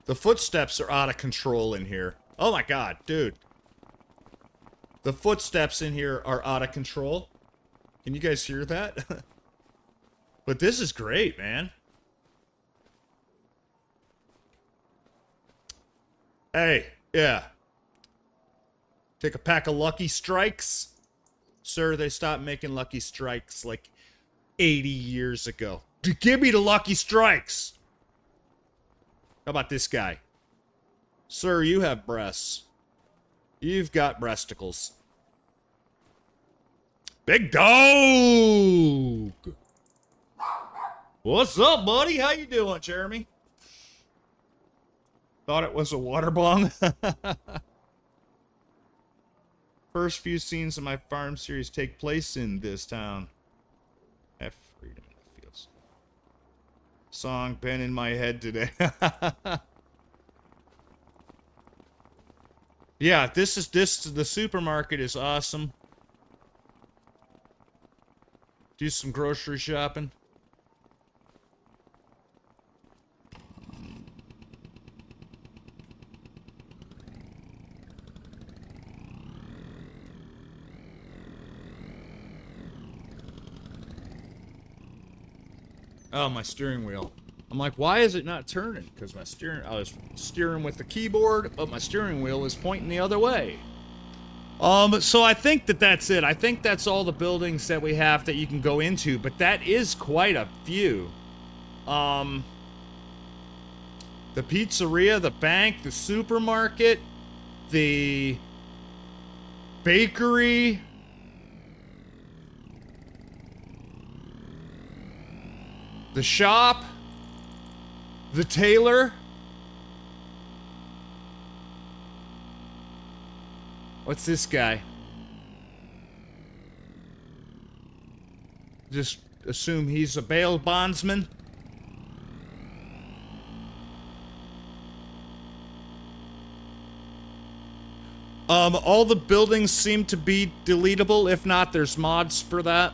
The footsteps are out of control in here. Oh my god, dude. The footsteps in here are out of control. Can you guys hear that? But this is great, man. Hey, yeah. Take a pack of Lucky Strikes. Sir, they stopped making Lucky Strikes like 80 years ago. Give me the Lucky Strikes. How about this guy? Sir, you have breasts. You've got breasticles. Big dog! What's up, buddy? How you doing, Jeremy? Thought it was a water bong. First few scenes of my farm series take place in this town. Have freedom in the fields. Song been in my head today. Yeah, the supermarket is awesome. Do some grocery shopping. Oh, my steering wheel. I'm like, why is it not turning? Because I was steering with the keyboard, but my steering wheel is pointing the other way. So I think that's it. I think that's all the buildings that we have that you can go into, but that is quite a few. The pizzeria, the bank, the supermarket, the bakery, the shop, the tailor. What's this guy? Just assume he's a bail bondsman. All the buildings seem to be deletable. If not, there's mods for that.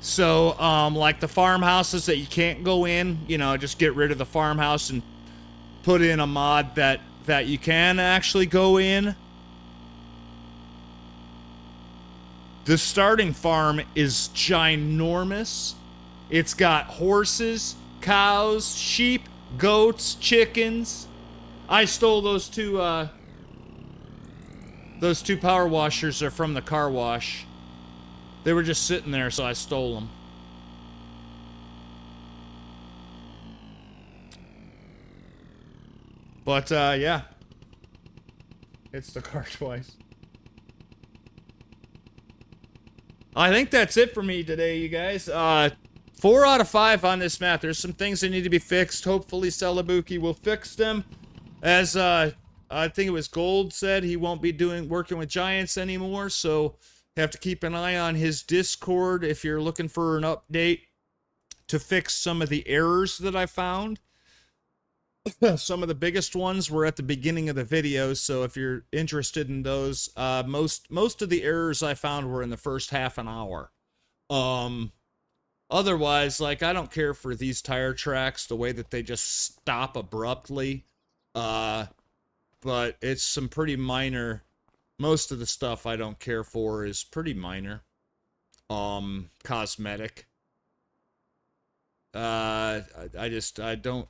So, like the farmhouses that you can't go in, you know, just get rid of the farmhouse and put in a mod that you can actually go in. The starting farm is ginormous. It's got horses, cows, sheep, goats, chickens. I stole those two power washers are from the car wash. They were just sitting there, so I stole them. But, yeah. It's the car twice. I think that's it for me today, you guys. 4 out of 5 on this map. There's some things that need to be fixed. Hopefully Celebuki will fix them. As, I think it was Gold said, he won't be working with Giants anymore, so have to keep an eye on his Discord if you're looking for an update to fix some of the errors that I found. Some of the biggest ones were at the beginning of the video, so if you're interested in those, most of the errors I found were in the first half an hour. Otherwise, like, I don't care for these tire tracks, the way that they just stop abruptly. But it's some pretty minor. Most of the stuff I don't care for is pretty minor. Cosmetic. I don't.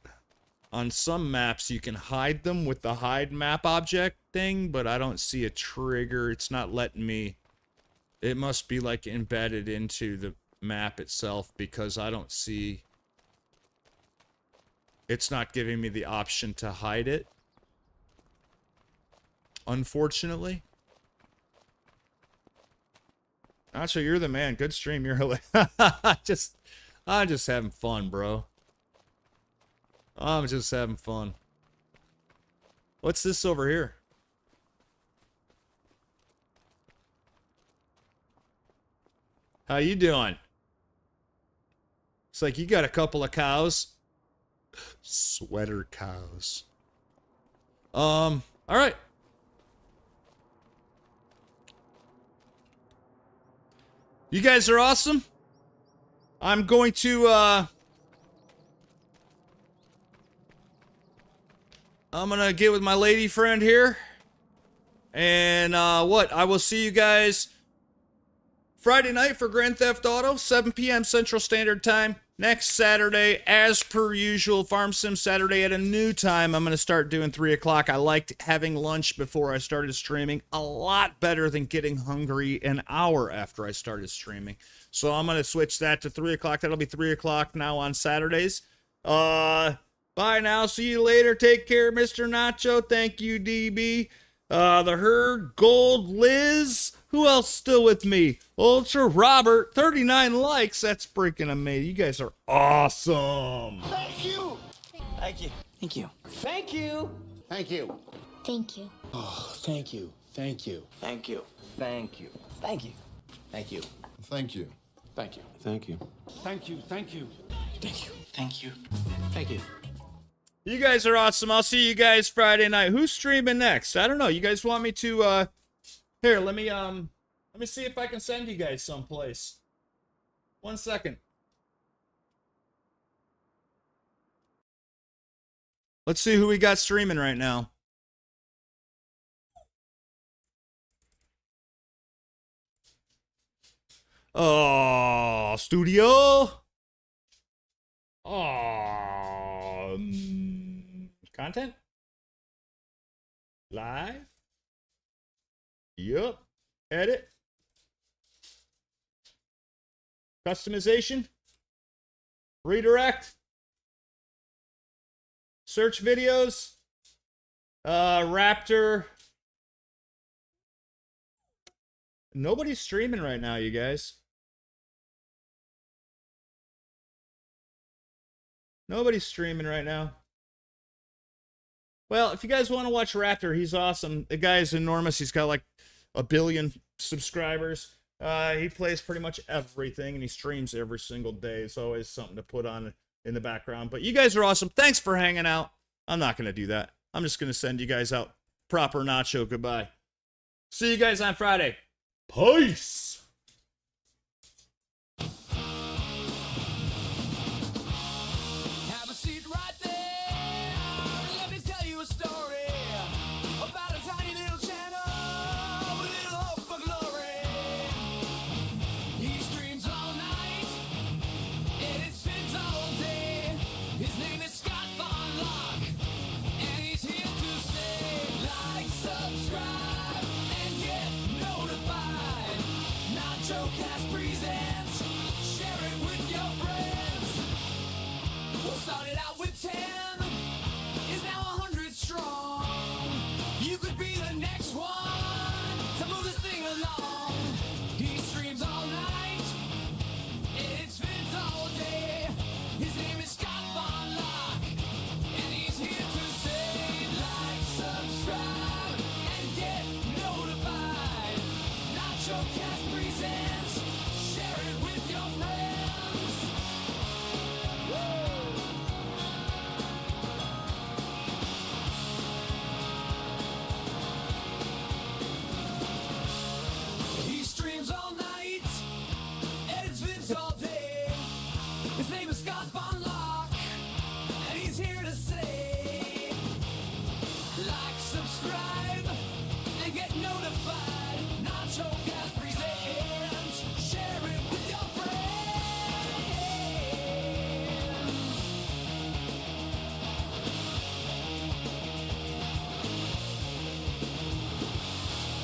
On some maps, you can hide them with the hide map object thing, but I don't see a trigger. It's not letting me. It must be like embedded into the map itself because I don't see. It's not giving me the option to hide it. Unfortunately. Nacho, you're the man. Good stream. You're hilarious. I'm just having fun, bro. I'm just having fun. What's this over here? How you doing? It's like you got a couple of cows. Sweater cows. All right. You guys are awesome. I'm going to, I'm gonna get with my lady friend here. And, I will see you guys Friday night for Grand Theft Auto, 7 p.m. Central Standard Time. Next Saturday, as per usual, Farm Sim Saturday at a new time. I'm going to start doing 3 o'clock. I liked having lunch before I started streaming a lot better than getting hungry an hour after I started streaming. So I'm going to switch that to 3 o'clock. That'll be 3 o'clock now on Saturdays. Bye now. See you later. Take care, Mr. Nacho. Thank you, DB. The Herd, Gold, Liz. Who else still with me? Ultra Robert, 39 likes. That's freaking amazing. You guys are awesome. Thank you. Thank you. Thank you. Thank you. Thank you. Thank you. Oh, thank you. Thank you. Thank you. Thank you. Thank you. Thank you. Thank you. Thank you. Thank you. Thank you. Thank you. Thank you. Thank you. Thank you. You guys are awesome. I'll see you guys Friday night. Who's streaming next? I don't know. You guys want me to, here, let me see if I can send you guys someplace. 1 second. Let's see who we got streaming right now. Oh, studio. Oh, content. Live. Yup. Edit. Customization. Redirect. Search videos. Raptor. Nobody's streaming right now, you guys. Nobody's streaming right now. Well, if you guys want to watch Raptor, he's awesome. The guy is enormous. He's got like 1 billion subscribers. He plays pretty much everything, and he streams every single day. It's always something to put on in the background. But you guys are awesome. Thanks for hanging out. I'm not going to do that. I'm just going to send you guys out proper nacho goodbye. See you guys on Friday. Peace. Have a seat right there. Let me tell you a story about a tiny little channel with little hope for glory. He streams all night and it spins all day. His name is Scott Von Lock, and he's here to say, like, subscribe, and get notified. NachoCast presents. Share it with your friends. What started out with 10 is now 100 strong. You could be the next one to move this thing along. He streams all night and it spins all day. His name is Scott Von Lock, and he's here to say, like, subscribe, and get notified. NachoCast presents. Share it with your friends. Woo! He streams all night and it spins all day. His name is Scott Von Lock, and he's here to say, like, subscribe, and get notified. NachoCast presents. Share it with your friends.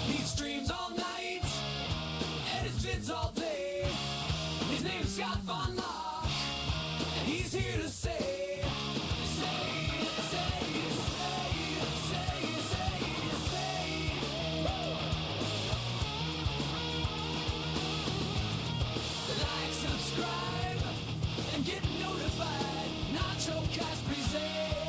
He streams all night and it spins all day. His name is Scott Von Lock, and he's here to say, like, subscribe, and get notified. NachoCast presents.